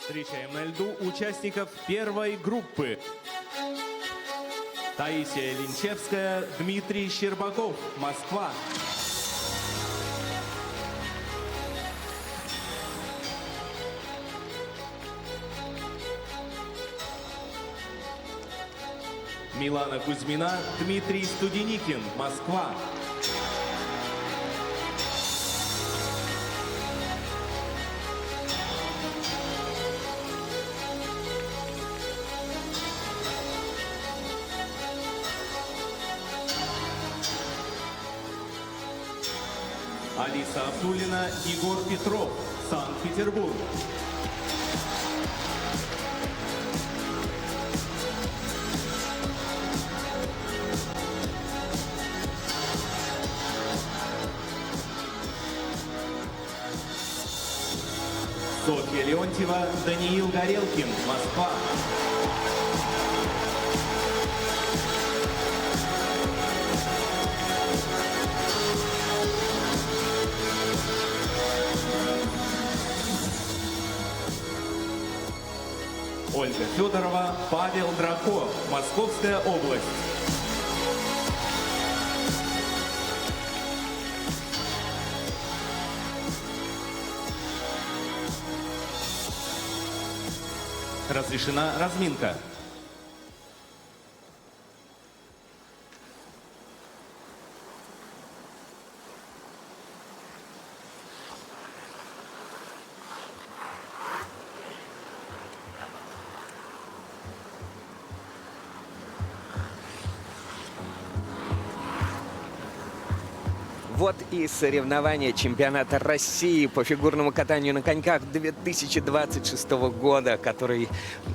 Встречаем на льду участников первой группы. Таисия Линчевская, Дмитрий Щербаков, Москва. Милана Кузьмина, Дмитрий Студеникин, Москва. Алиса Абдулина, Егор Петров, Санкт-Петербург. Софья Леонтьева, Даниил Горелкин, Москва. Ольга Федорова, Павел Драко, Московская область. Разрешена разминка. Вот и соревнования чемпионата России по фигурному катанию на коньках 2026 года, который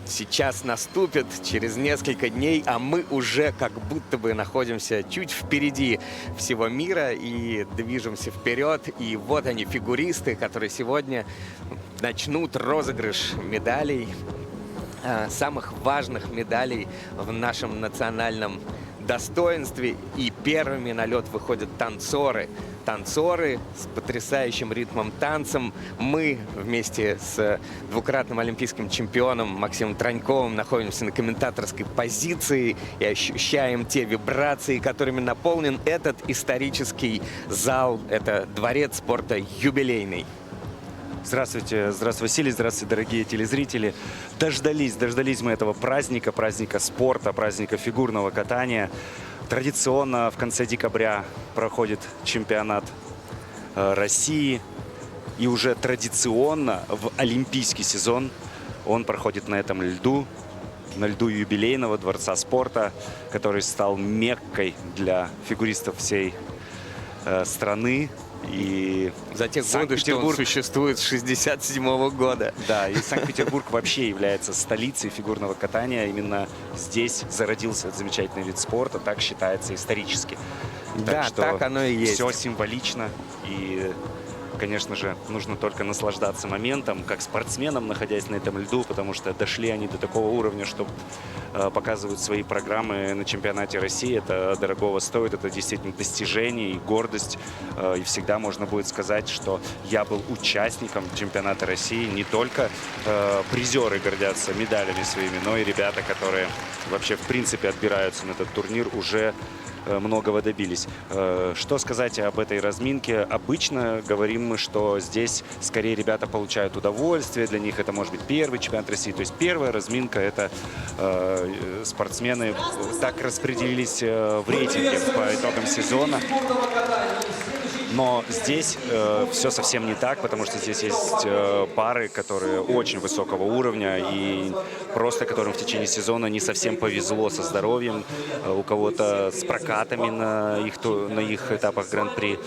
сейчас наступит через несколько дней, а мы уже как будто бы находимся чуть впереди всего мира и движемся вперед. И вот они, фигуристы, которые сегодня начнут розыгрыш медалей, самых важных медалей в нашем национальном достоинстве. И первыми на лед выходят танцоры. Танцоры с потрясающим ритмом танцем. Мы вместе с двукратным олимпийским чемпионом Максимом Троньковым находимся на комментаторской позиции и ощущаем те вибрации, которыми наполнен этот исторический зал. Это дворец спорта юбилейный. Здравствуйте, здравствуй, Василий, здравствуйте, дорогие телезрители. Дождались мы этого праздника, праздника спорта, праздника фигурного катания. Традиционно в конце декабря проходит чемпионат России. И уже традиционно в олимпийский сезон он проходит на этом льду, на льду юбилейного дворца спорта, который стал меккой для фигуристов всей страны. И за те годы, что он существует с 1967 года. Да, и Санкт-Петербург вообще является столицей фигурного катания. Именно здесь зародился этот замечательный вид спорта, так считается исторически. Да, так оно и есть. Все символично. И, конечно же, нужно только наслаждаться моментом, как спортсменам, находясь на этом льду, потому что дошли они до такого уровня, что показывают свои программы на чемпионате России. Это дорогого стоит, это действительно достижение и гордость. И всегда можно будет сказать, что я был участником чемпионата России. Не только призеры гордятся медалями своими, но и ребята, которые вообще в принципе отбираются на этот турнир, уже многого добились. Что сказать об этой разминке? Обычно говорим мы, что здесь скорее ребята получают удовольствие, для них это может быть первый чемпионат России. То есть первая разминка — это спортсмены так распределились в рейтинге по итогам сезона. Но здесь все совсем не так, потому что здесь есть пары, которые очень высокого уровня и просто которым в течение сезона не совсем повезло со здоровьем, у кого-то с прокатами на их этапах Гран-при.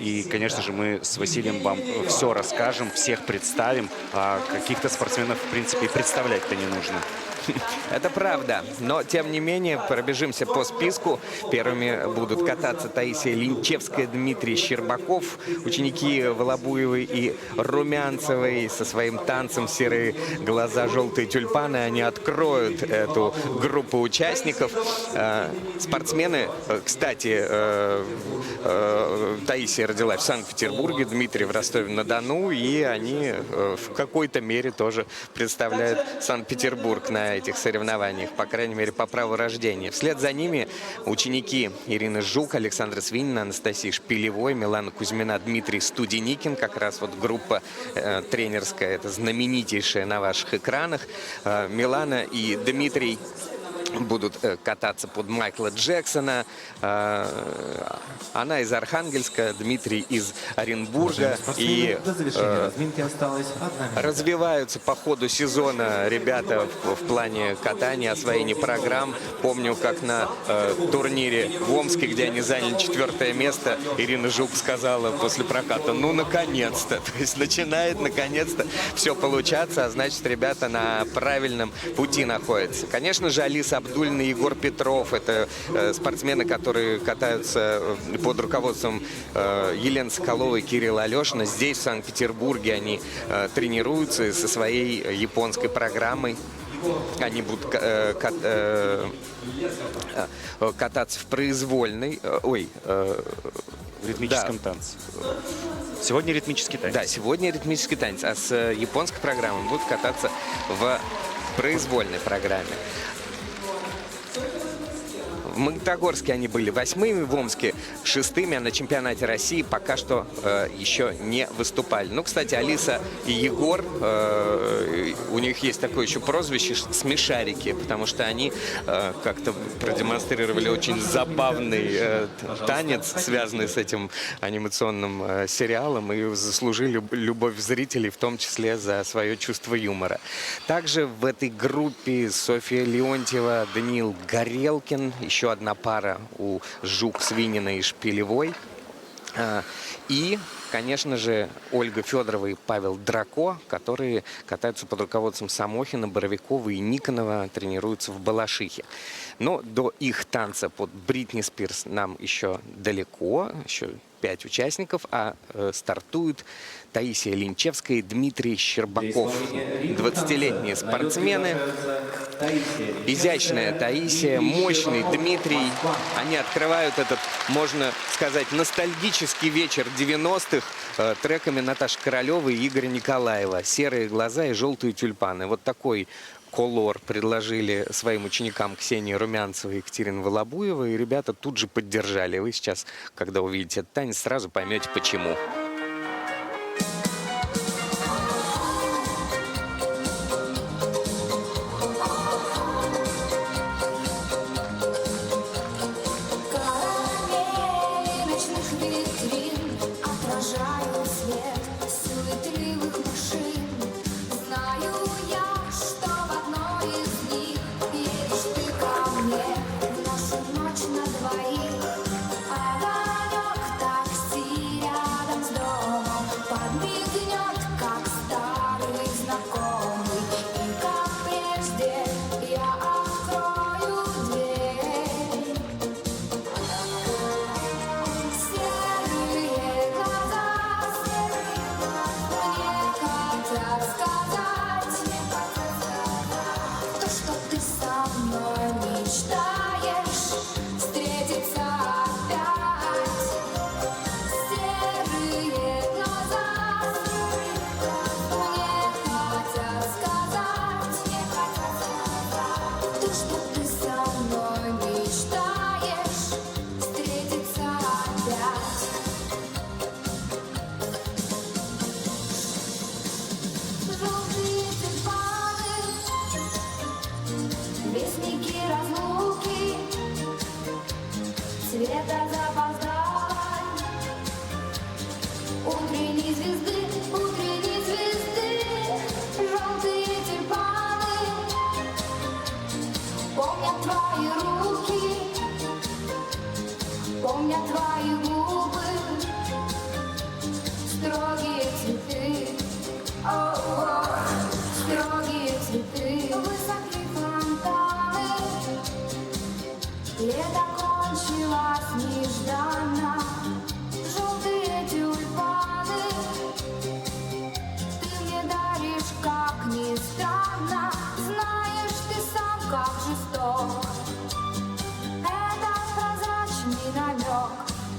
И, конечно же, мы с Василием вам все расскажем, всех представим, а каких-то спортсменов, в принципе, и представлять-то не нужно. Это правда. Но, тем не менее, пробежимся по списку. Первыми будут кататься Таисия Линчевская, Дмитрий Щербаков. Ученики Волобуевой и Румянцевой со своим танцем «Серые глаза, желтые тюльпаны». Они откроют эту группу участников. Спортсмены, кстати, Таисия родилась в Санкт-Петербурге, Дмитрий в Ростове-на-Дону. И они в какой-то мере тоже представляют Санкт-Петербург на этих соревнованиях, по крайней мере, по праву рождения. Вслед за ними ученики Ирины Жук, Александра Свинина, Анастасия Шпилевой, Милана Кузьмина, Дмитрий Студеникин. Как раз вот группа тренерская, это знаменитейшая на ваших экранах. Милана и Дмитрий будут кататься под Майкла Джексона. Она из Архангельска, Дмитрий из Оренбурга. И До завершения разминки осталось 1 минута. развиваются по ходу сезона ребята в плане катания, освоения программ. Помню, как на турнире в Омске, где они заняли 4-е место, Ирина Жук сказала после проката: ну, наконец-то. То есть начинает, наконец-то, все получаться, а значит, ребята на правильном пути находятся. Конечно же, Алиса Абдуллина и Егор Петров — это спортсмены, которые катаются под руководством Елены Соколовой и Кирилла Алешина. Здесь, в Санкт-Петербурге, они тренируются со своей японской программой. Они будут кататься в произвольной... В ритмическом танце. Сегодня ритмический танец. Да, сегодня ритмический танец. А с японской программой будут кататься в произвольной программе. В Магнитогорске они были 8-ми, в Омске 6-ми, а на чемпионате России пока что еще не выступали. Ну, кстати, Алиса и Егор, у них есть такое еще прозвище «Смешарики», потому что они как-то продемонстрировали очень забавный танец, связанный с этим анимационным сериалом, и заслужили любовь зрителей, в том числе за свое чувство юмора. Также в этой группе Софья Леонтьева, Даниил Горелкин, еще одна пара у Жук, Свинина и Шпилевой. И, конечно же, Ольга Федорова и Павел Драко, которые катаются под руководством Самохина, Боровикова и Никонова, тренируются в Балашихе. Но до их танца под Бритни Спирс нам еще далеко, еще 5 участников, а стартуют Таисия Линчевская и Дмитрий Щербаков. 20-летние спортсмены. Изящная Таисия, мощный Дмитрий. Они открывают этот, можно сказать, ностальгический вечер 90-х треками Наташи Королевой и Игоря Николаева. «Серые глаза и желтые тюльпаны». Вот такой колор предложили своим ученикам Ксения Румянцева и Екатерина Волобуева, и ребята тут же поддержали. Вы сейчас, когда увидите этот танец, сразу поймете, почему.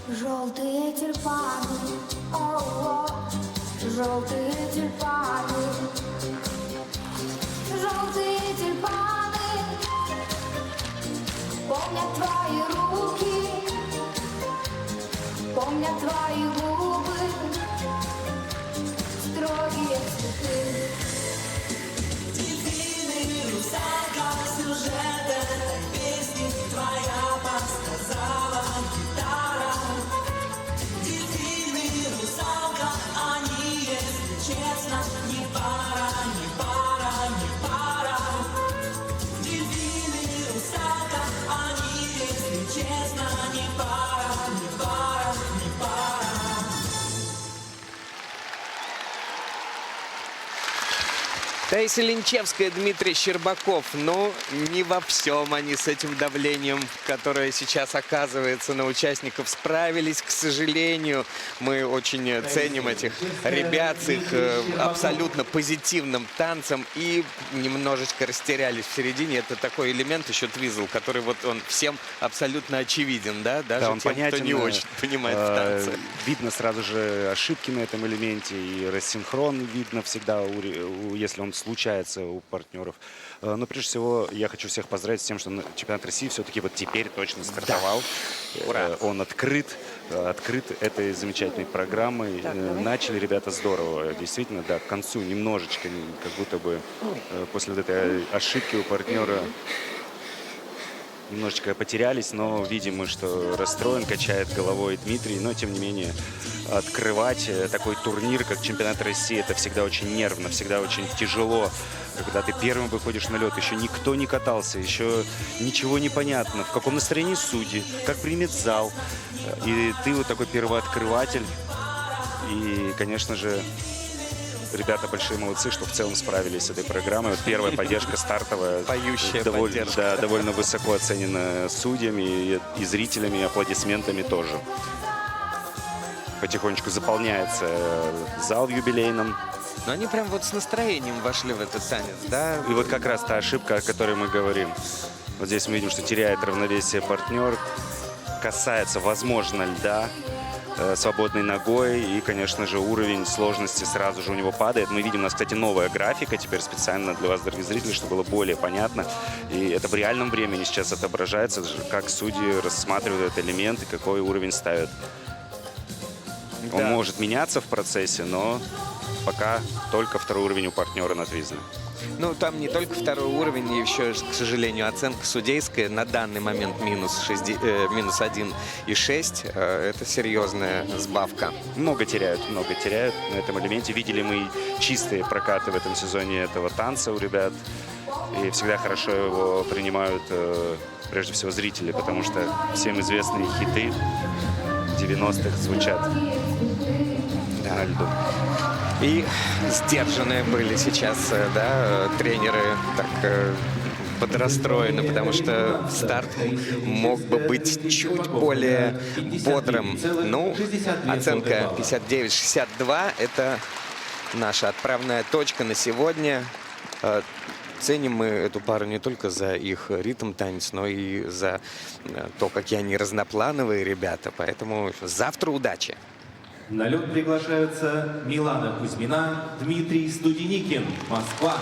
Желтые тюльпаны, о, желтые тюльпаны, желтые тюльпаны, помнят твои руки, помнят твои губы, строгие цветы. Дельфины, русалка, сюжет этой песни твоя подсказала гитара. Дельфины, русалка, они, если честно, не пара, не пара, не пара. Дельфины, русалка, они, если честно, не пара, не пара, не пара. Таисия Линчевская, Дмитрий Щербаков. Ну, не во всем они с этим давлением, которое сейчас оказывается на участников, справились, к сожалению. Мы очень ценим этих ребят с их абсолютно позитивным танцем и немножечко растерялись в середине. Это такой элемент еще твизл, который вот он всем абсолютно очевиден, да? Даже Да, он тем, понятен, кто не очень понимает в танце. Видно сразу же ошибки на этом элементе, и рассинхрон видно всегда, если он случается у партнеров. Но прежде всего я хочу всех поздравить с тем, что чемпионат России все-таки вот теперь точно стартовал. Ура. Он открыт этой замечательной программой. Начали ребята здорово. Действительно, да, к концу немножечко, как будто бы после вот этой ошибки у партнера немножечко потерялись, но видим мы, что расстроен, качает головой Дмитрий. Но, тем не менее, открывать такой турнир, как чемпионат России, это всегда очень нервно, всегда очень тяжело. Когда ты первым выходишь на лед, еще никто не катался, еще ничего не понятно, в каком настроении судьи, как примет зал. И ты вот такой первооткрыватель. И, конечно же, ребята большие молодцы, что в целом справились с этой программой. Вот первая поддержка стартовая. Поющая поддержка. Да, довольно высоко оценена судьями и зрителями, и аплодисментами тоже. Потихонечку заполняется зал в юбилейном. Но они прям вот с настроением вошли в этот танец, да? И вот как раз та ошибка, о которой мы говорим. Вот здесь мы видим, что теряет равновесие партнер. Касается, возможно, льда свободной ногой. И, конечно же, уровень сложности сразу же у него падает. Мы видим, у нас, кстати, новая графика теперь специально для вас, дорогие зрители, чтобы было более понятно. И это в реальном времени сейчас отображается, как судьи рассматривают этот элемент и какой уровень ставят. Он Да. может меняться в процессе, но пока только второй уровень у партнера на твизле. Ну, там не только второй уровень, и еще, к сожалению, оценка судейская на данный момент минус 1,6. Это серьезная сбавка. Много теряют на этом элементе. Видели мы чистые прокаты в этом сезоне этого танца у ребят. И всегда хорошо его принимают, прежде всего, зрители, потому что всем известные хиты 90-х звучат на льду. И сдержанные были сейчас, да, тренеры так подрастроены, потому что старт мог бы быть чуть более бодрым. Ну, оценка 59-62 – это наша отправная точка на сегодня. Ценим мы эту пару не только за их ритм-танец, но и за то, какие они разноплановые ребята. Поэтому завтра удачи! На лед приглашаются Милана Кузьмина, Дмитрий Студеникин, Москва.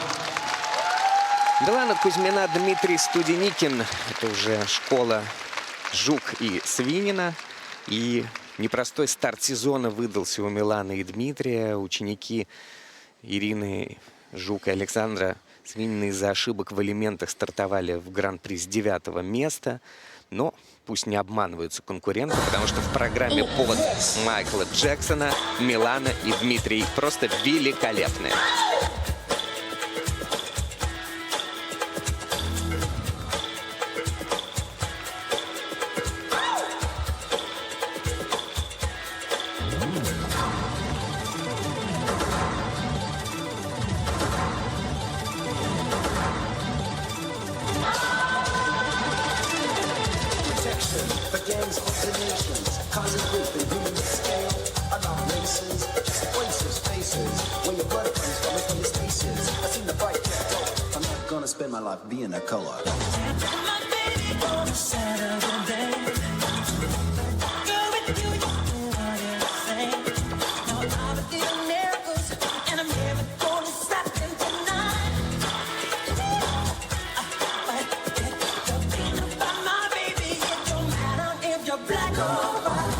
Милана Кузьмина, Дмитрий Студеникин. Это уже школа Жук и Свинина. И непростой старт сезона выдался у Миланы и Дмитрия. Ученики Ирины Жук и Александра Свинина из-за ошибок в элементах стартовали в гран-при с 9-го места. Но пусть не обманываются конкуренты, потому что в программе под Майкла Джексона Милана и Дмитрий просто великолепные. Spend my life being a color. My baby, on the Saturday. Go with you. black or white.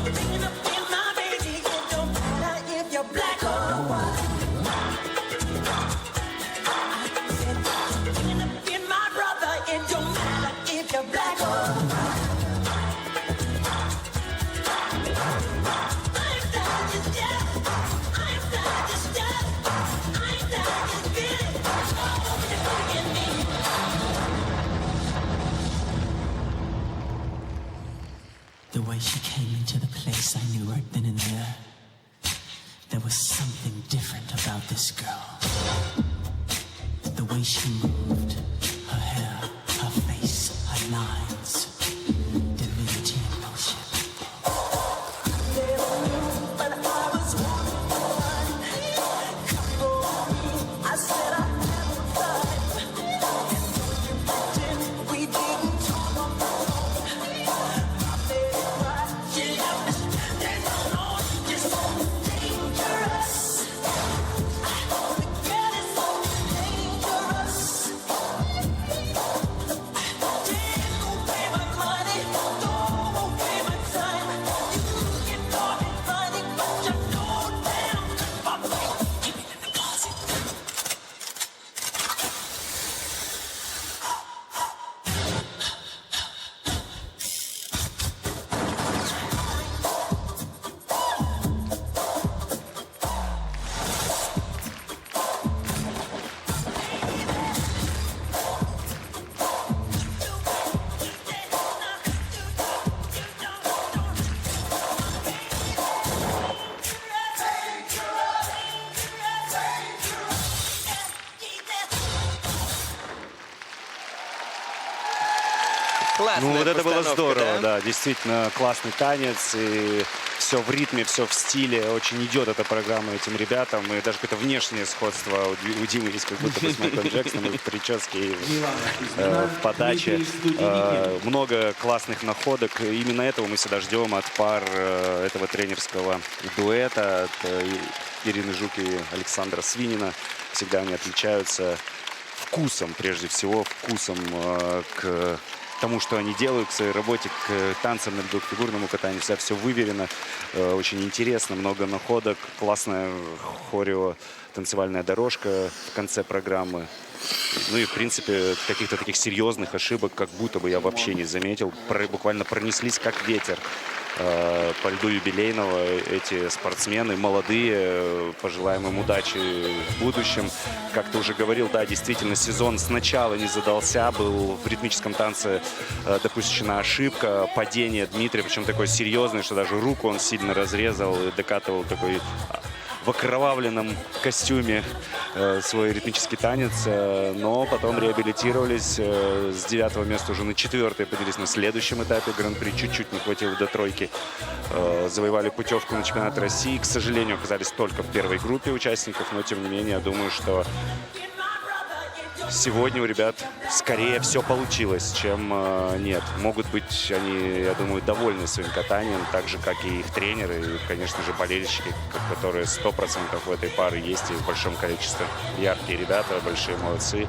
Bringing up in my baby, it don't matter if you're black or white. Bringing up in my brother, it don't matter if you're black or white. I'm dying just yet. I'm dying just yet. I'm dying just feeling. Oh, you're bringing me. The way she came into the place, I knew right then and there. There was something different about this girl. The way she moved, her hair, her face, her lines, divinity in motion. But I was one. Come for me. I said I have a fight. And when you pretend we didn't talk on the phone, I made it right. She left me standing alone. You're so dangerous. The girl is so dangerous. Take away my money, throw away my time. You can call me funny, but you know damn good for me. Keep it in the closet. Классная Ну, вот это было постановка, здорово, да, действительно классный танец, и все в ритме, все в стиле, очень идет эта программа этим ребятам, и даже какое-то внешнее сходство у Димы есть, как будто бы с Майклом Джексоном, и в прическе, и в подаче. Много классных находок, и именно этого мы всегда ждем от пар этого тренерского дуэта, от Ирины Жук и Александра Свинина. Всегда они отличаются вкусом, прежде всего, вкусом к тому, что они делают, к своей работе, к танцам на льду, к фигурному катанию. Всегда все выверено, очень интересно, много находок, классная хорео, танцевальная дорожка в конце программы. Ну и, в принципе, каких-то таких серьезных ошибок, как будто бы я вообще не заметил. Буквально пронеслись как ветер по льду юбилейного. Эти спортсмены молодые, пожелаем им удачи в будущем. Как ты уже говорил, да, действительно, сезон сначала не задался, был в ритмическом танце допущена ошибка, падение Дмитрия, причем такое серьезное, что даже руку он сильно разрезал и докатывал такой в окровавленном костюме свой ритмический танец, но потом реабилитировались, с 9-го места уже на 4-е поднялись на следующем этапе Гран-при, чуть-чуть не хватило до тройки, завоевали путевку на чемпионат России, к сожалению, оказались только в первой группе участников, но тем не менее, я думаю, что сегодня у ребят скорее все получилось, чем нет. Могут быть они, я думаю, довольны своим катанием, так же, как и их тренеры, и, конечно же, болельщики, которые 100% в этой паре есть и в большом количестве. Яркие ребята, большие молодцы.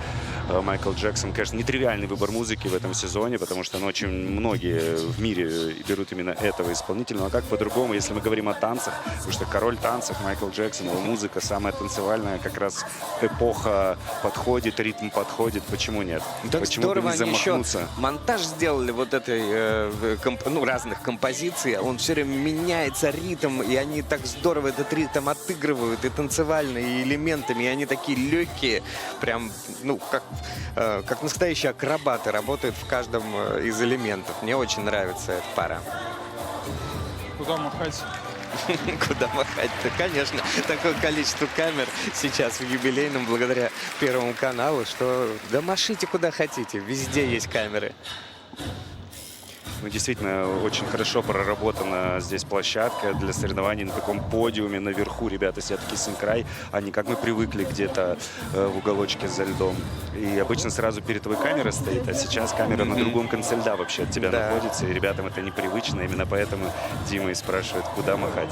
Майкл Джексон, конечно, нетривиальный выбор музыки в этом сезоне, потому что очень многие в мире берут именно этого исполнителя. Но как по-другому, если мы говорим о танцах, потому что король танцев Майкл Джексон, его музыка самая танцевальная, как раз эпоха подходит, ритм подходит, почему нет? Так Почему здорово бы не они еще замахнуться? монтаж сделали вот этой, разных композиций. Он все время меняется, ритм, и они так здорово этот ритм отыгрывают, и танцевально, и элементами, и они такие легкие, прям, как настоящие акробаты работают в каждом из элементов. Мне очень нравится эта пара. Куда махать? Куда махать-то? Конечно, такое количество камер сейчас в юбилейном благодаря Первому каналу, что да машите куда хотите, везде есть камеры. Ну, действительно, очень хорошо проработана здесь площадка для соревнований на таком подиуме. Наверху ребята сидят кисень-край, а не как мы привыкли где-то в уголочке за льдом. И обычно сразу перед твоей камерой стоит, а сейчас камера на другом конце льда вообще от тебя находится. И ребятам это непривычно. Именно поэтому Дима и спрашивает, куда махать.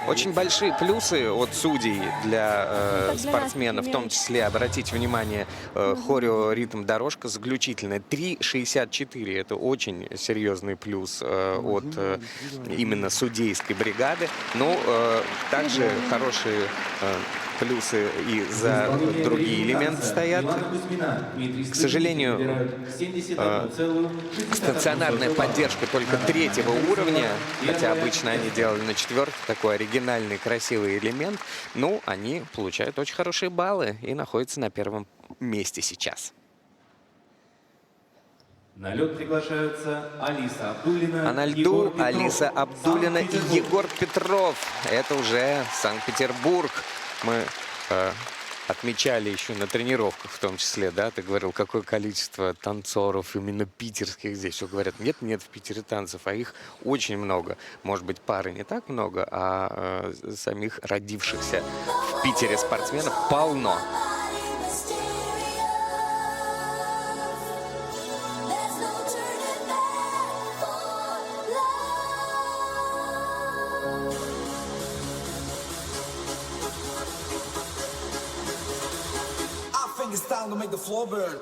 Очень большие плюсы от судей для спортсменов, в том числе, обратите внимание, хорео-ритм дорожка заключительная 3.64. Это очень серьезный плюс от именно судейской бригады. Ну, также хорошие плюсы и за другие элементы стоят. К сожалению, стационарная поддержка только 3-го уровня, хотя обычно они делали на 4-м, такой оригинальный, красивый элемент. Ну, они получают очень хорошие баллы и находятся на 1-м месте сейчас. На лед приглашаются Алиса Абдуллина, А на льду Егор Петров. Алиса Абдуллина и Санкт-Петербург. Егор Петров. Это уже Санкт-Петербург. Мы отмечали еще на тренировках, в том числе, да, ты говорил, какое количество танцоров именно питерских здесь. Все говорят, нет в Питере танцев, а их очень много. Может быть, пары не так много, а самих родившихся в Питере спортсменов полно. I think it's time to make the floor burn.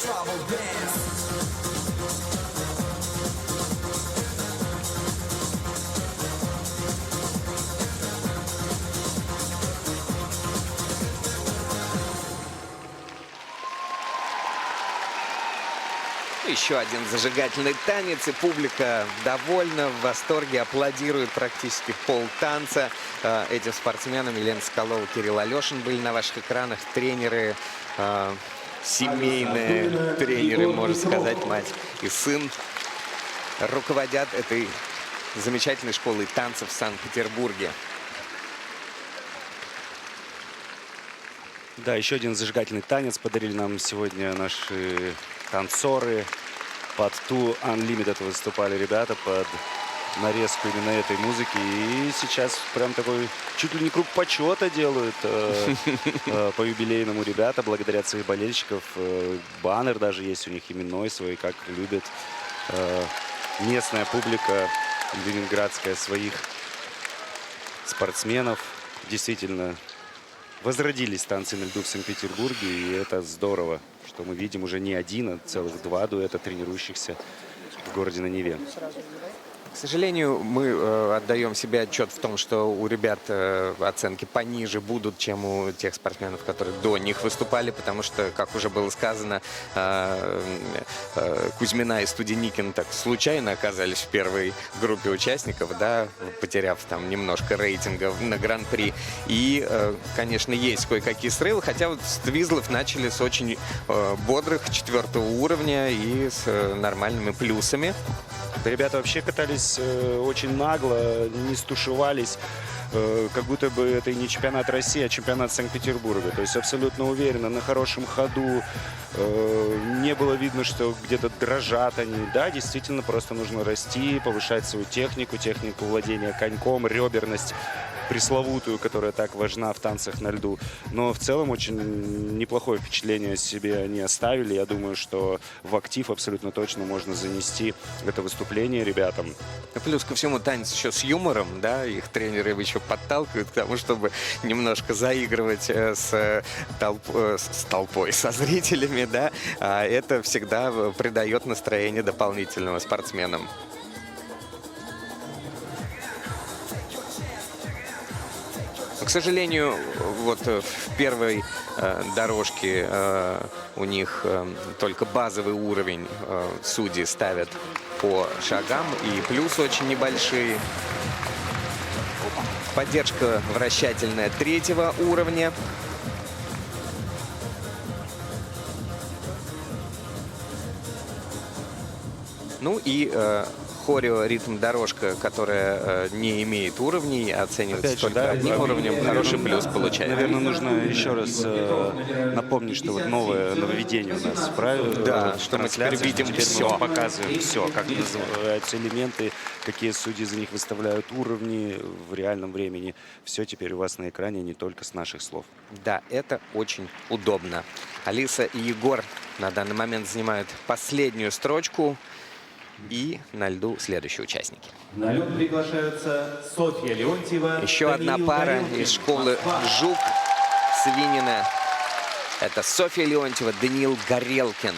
Tribal dance. Еще один зажигательный танец, и публика довольна, в восторге, аплодирует практически полтанца этим спортсменам. Елена Соколова, Кирилл Алешин были на ваших экранах, тренеры, семейные тренеры, можно сказать, мать и сын, руководят этой замечательной школой танцев в Санкт-Петербурге. Да, еще один зажигательный танец подарили нам сегодня наши танцоры. Под Two Unlimited выступали ребята под нарезку именно этой музыки. И сейчас прям такой чуть ли не круг почета делают по юбилейному ребята. Благодарят своих болельщиков. Баннер даже есть у них именной свой, как любит местная публика ленинградская своих спортсменов. Действительно, возродились танцы на льду в Санкт-Петербурге, и это здорово, что мы видим уже не один, а целых два дуэта тренирующихся в городе на Неве. К сожалению, мы отдаем себе отчет в том, что у ребят оценки пониже будут, чем у тех спортсменов, которые до них выступали, потому что, как уже было сказано, Кузьмина и Студеникин так случайно оказались в первой группе участников, да, потеряв там немножко рейтинга на Гран-при. И, конечно, есть кое-какие срывы, хотя вот Твизлов начали с очень бодрых 4-го уровня и с нормальными плюсами. Ребята вообще катались очень нагло, не стушевались, как будто бы это и не чемпионат России, а чемпионат Санкт-Петербурга. То есть абсолютно уверенно, на хорошем ходу. Не было видно, что где-то дрожат они. Да, действительно, просто нужно расти, повышать свою технику владения коньком, реберность пресловутую, которая так важна в танцах на льду. Но в целом очень неплохое впечатление о себе они оставили. Я думаю, что в актив абсолютно точно можно занести это выступление ребятам. Плюс ко всему танец еще с юмором, да, их тренеры еще подталкивают к тому, чтобы немножко заигрывать с толпой, со зрителями, да, а это всегда придает настроение дополнительного спортсменам. К сожалению, вот в первой дорожке у них только базовый уровень судьи ставят по шагам, и плюс очень небольшие. Поддержка вращательная 3-го уровня. Ну и хорео, ритм-дорожка, которая не имеет уровней, оценивается только одним уровнем. Хороший плюс получается. Наверное, нужно еще раз напомнить, что вот нововведение у нас в правиле. Да, что мы теперь видим все. Мы показываем все, как называются элементы, какие судьи за них выставляют уровни в реальном времени. Все теперь у вас на экране, не только с наших слов. Да, это очень удобно. Алиса и Егор на данный момент занимают последнюю строчку. И на льду следующие участники. На лед приглашаются Софья Леонтьева. Еще одна пара из школы Жук Свинина. Это Софья Леонтьева, Даниил Горелкин.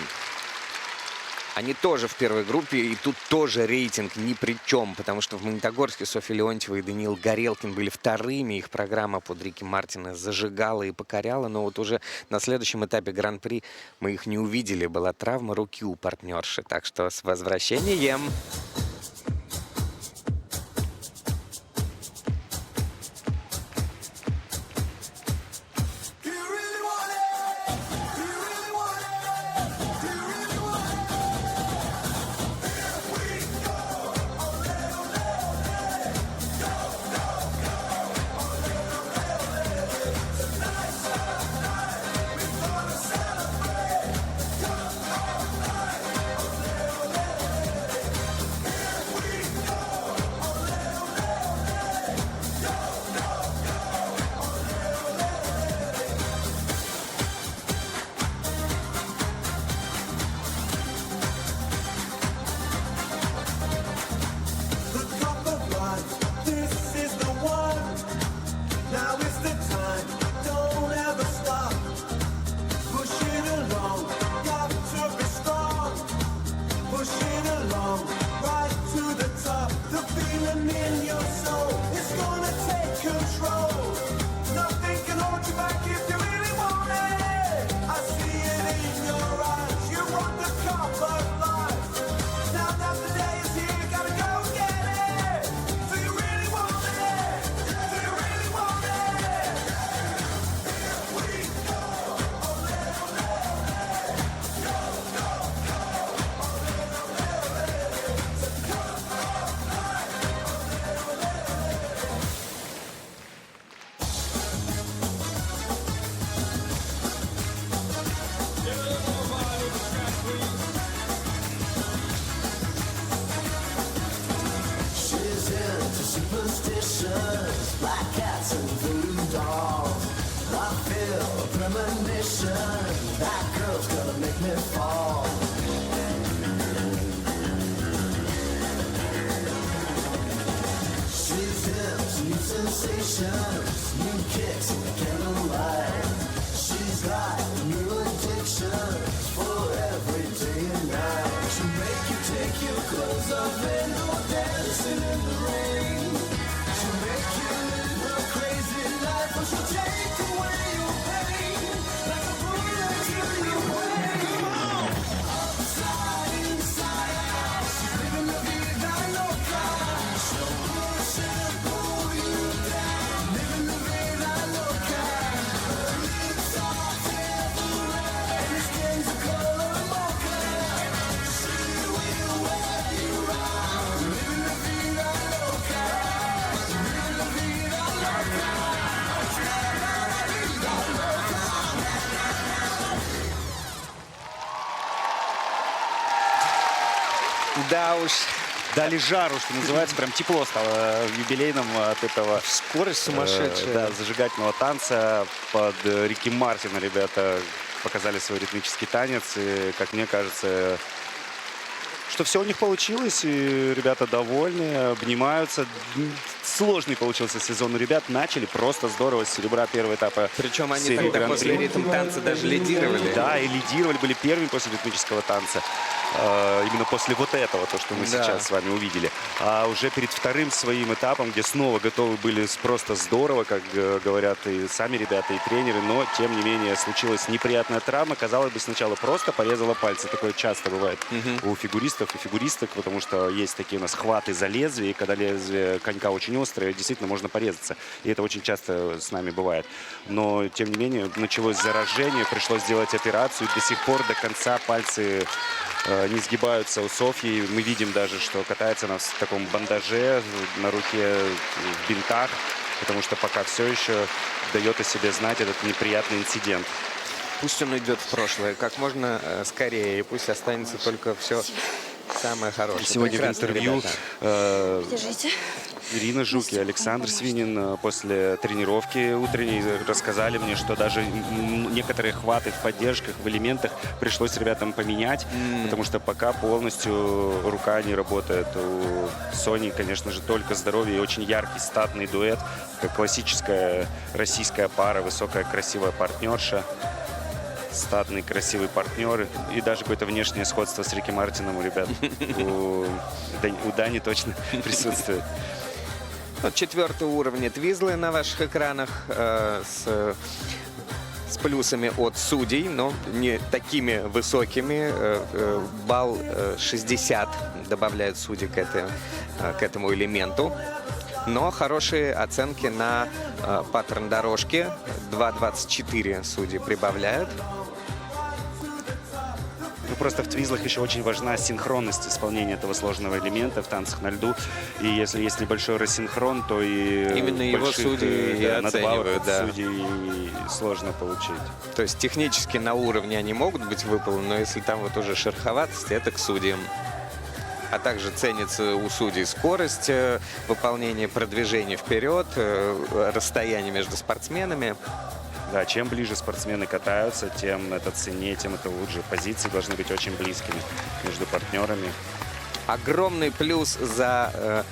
Они тоже в первой группе, и тут тоже рейтинг ни при чем, потому что в Магнитогорске Софья Леонтьева и Даниил Горелкин были вторыми. Их программа под Рики Мартина зажигала и покоряла, но вот уже на следующем этапе Гран-при мы их не увидели. Была травма руки у партнерши, так что с возвращением! She's got new addictions for every day and night. She'll make you take Да уж, Дали жару, что называется, прям тепло стало в юбилейном от этого. скорость сумасшедшая. Да, зажигательного танца под Рики Мартина ребята показали свой ритмический танец. И, как мне кажется, что все у них получилось, и ребята довольны, обнимаются. Сложный получился сезон у ребят. Начали просто здорово с серебра первого этапа. Причем они серии тогда Гран-при. после ритм танца даже лидировали. Да, и лидировали, были первыми после ритмического танца. Именно после вот этого, то, что мы Да. сейчас с вами увидели. А уже перед вторым своим этапом, где снова готовы были просто здорово, как говорят и сами ребята, и тренеры, но, тем не менее, случилась неприятная травма. Казалось бы, сначала просто порезала пальцы. Такое часто бывает у фигуристов и фигуристок, потому что есть такие у нас хваты за лезвие, и когда лезвие конька очень острое, действительно можно порезаться. И это очень часто с нами бывает. Но, тем не менее, началось заражение, пришлось сделать операцию. До сих пор до конца пальцы не сгибаются у Софьи. Мы видим даже, что катается она в таком бандаже на руке, в бинтах, потому что пока все еще дает о себе знать этот неприятный инцидент. Пусть он идет в прошлое как можно скорее, и пусть останется только все самое хорошее. Сегодня в Прекрасно, интервью ребята. Держите. Ирина Жук и Александр Свинин после тренировки утренней рассказали мне, что даже некоторые хваты в поддержках, в элементах пришлось ребятам поменять, потому что пока полностью рука не работает. У Сони, конечно же, только здоровье и очень яркий статный дуэт, как классическая российская пара, высокая красивая партнерша. Статный, красивый партнер. И даже какое-то внешнее сходство с Рики Мартином у ребят. У Дани точно присутствует. Вот 4-го уровня твизлы на ваших экранах с плюсами от судей, но не такими высокими. Балл 60 добавляют судьи к этому элементу. Но хорошие оценки на паттерн дорожки. 2.24 судьи прибавляют. Ну, просто в твизлах еще очень важна синхронность исполнения этого сложного элемента в танцах на льду. И если есть небольшой рассинхрон, то и Именно его больших, судьи и надбавок оценивают, от да. судей сложно получить. То есть технически на уровне они могут быть выполнены, но если там вот уже шероховатость, это к судьям. А также ценится у судей скорость выполнения, продвижения вперед, расстояние между спортсменами. Да, чем ближе спортсмены катаются, тем это ценнее, тем это лучше. Позиции должны быть очень близкими между партнерами. Огромный плюс за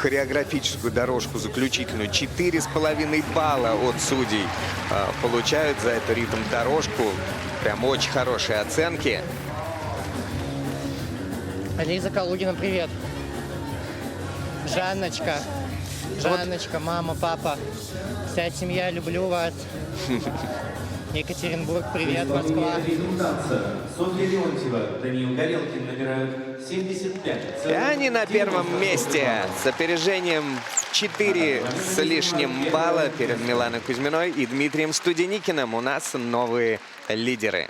хореографическую дорожку заключительную. 4,5 балла от судей получают за эту ритм-дорожку. Прям очень хорошие оценки. Лиза Калугина, привет. Жанночка. Жанночка, мама, папа. Вся семья, люблю вас. Екатеринбург, привет, Москва. Софья Леонтьева, Даниил Горелкин набирают 75. И они на первом месте с опережением 4 с лишним балла перед Миланой Кузьминой и Дмитрием Студеникиным. У нас новые лидеры.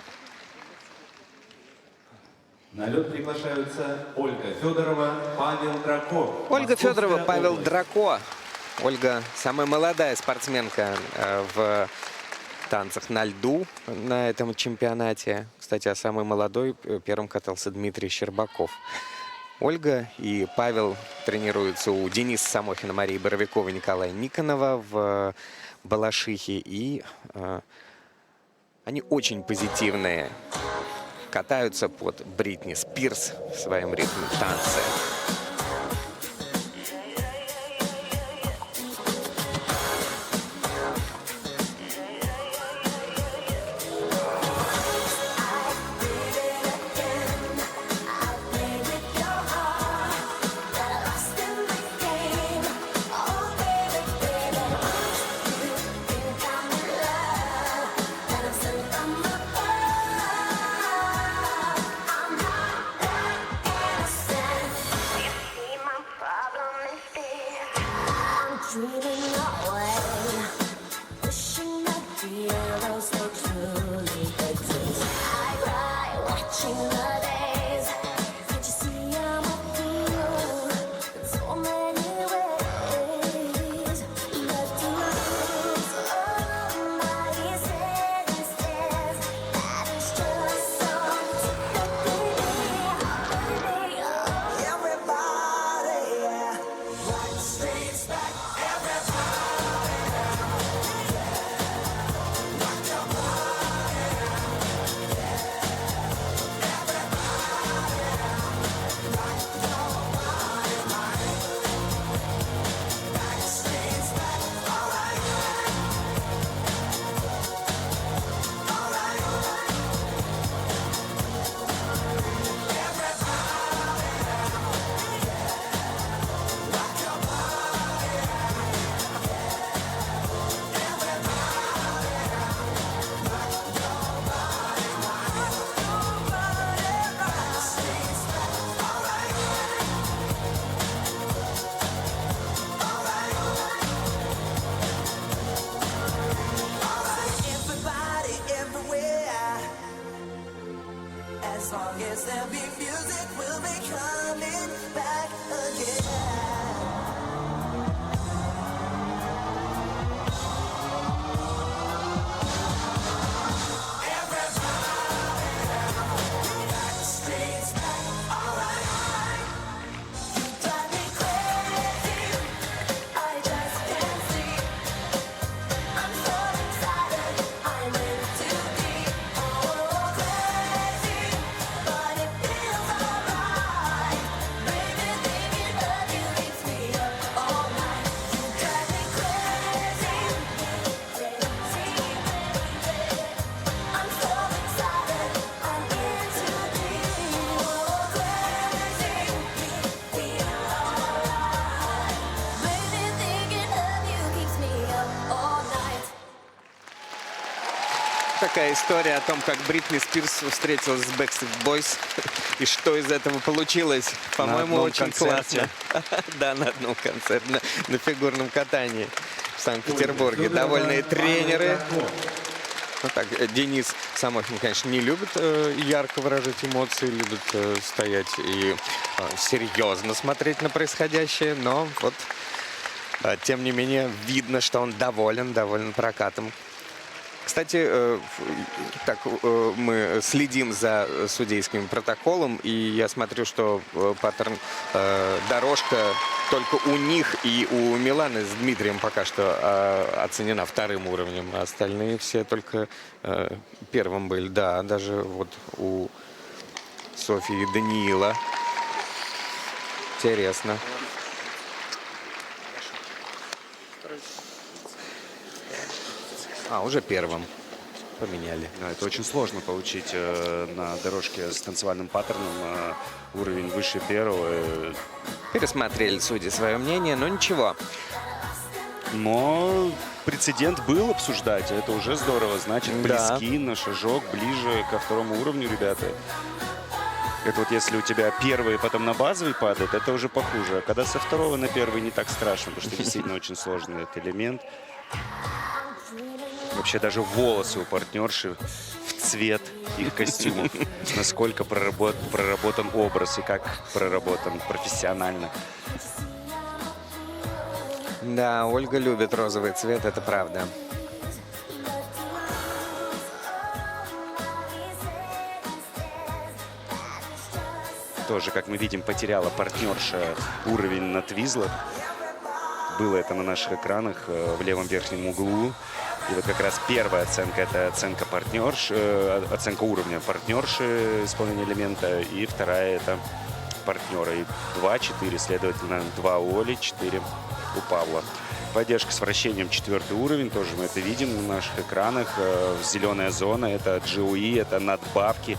На лед приглашаются Ольга Федорова, Павел Драко. Ольга Федорова, Московская Павел область. Драко. Ольга самая молодая спортсменка в танцах на льду на этом чемпионате. Кстати, а самый молодой первым катался Дмитрий Щербаков. Ольга и Павел тренируются у Дениса Самохина, Марии Боровиковой, Николая Никонова в Балашихе. И они очень позитивные. Катаются под Бритни Спирс в своем ритме танца. I watching the days. Can't you see I'm with you in so many ways? Left to lose all my sadness stairs. That is just something that baby, Everybody, right streets back. Everybody, everywhere. As long as there be music, we'll be coming back again. Backstreet's back, alright. You drive me crazy. I just can't sleep. I'm so excited, I'm in too deep. Oh, crazy, but it feels alright. Baby, thinking of you keeps me up all night. You drive me crazy, crazy, baby. I'm so excited, I'm in too deep. Oh, crazy, feel alright. Baby, thinking of you keeps me up all night. Такая история о том, как Бритни Спирс встретилась с Backstreet Boys и что из этого получилось. По-моему, одном очень концерте. классно. Да, на одном концерте, на фигурном катании в Санкт-Петербурге. Довольные тренеры. Ну так, Денис Самохин, конечно, не любит ярко выражать эмоции, любит стоять и серьезно смотреть на происходящее, но вот, тем не менее, видно, что он доволен прокатом. Кстати, так, мы следим за судейским протоколом, и я смотрю, что паттерн, дорожка только у них и у Миланы с Дмитрием пока что оценена вторым уровнем, а остальные все только первым были. Да, даже вот у Софьи и Даниила. Интересно. Уже первым поменяли. Да, это очень сложно получить на дорожке с танцевальным паттерном уровень выше первого. Пересмотрели судьи свое мнение, но ничего. Но прецедент был обсуждать, это уже здорово. Значит, Да. близки на шажок ближе ко второму уровню, ребята. Это вот если у тебя первый, потом на базовый падает, это уже похуже. А когда со второго на первый не так страшно, потому что действительно очень сложный этот элемент. Вообще даже волосы у партнерши в цвет их костюмов. Насколько проработан образ и как проработан профессионально. Да, Ольга любит розовый цвет, это правда. Тоже, как мы видим, потеряла партнерша уровень на твизлах. Было это на наших экранах в левом верхнем углу. И вот как раз первая оценка — это оценка оценка уровня партнерши исполнения элемента. И вторая — это партнера. И 2-4, следовательно, 2 у Оли, 4 у Павла. Поддержка с вращением 4-й уровень. Тоже мы это видим на наших экранах. Зеленая зона — это GUI, это надбавки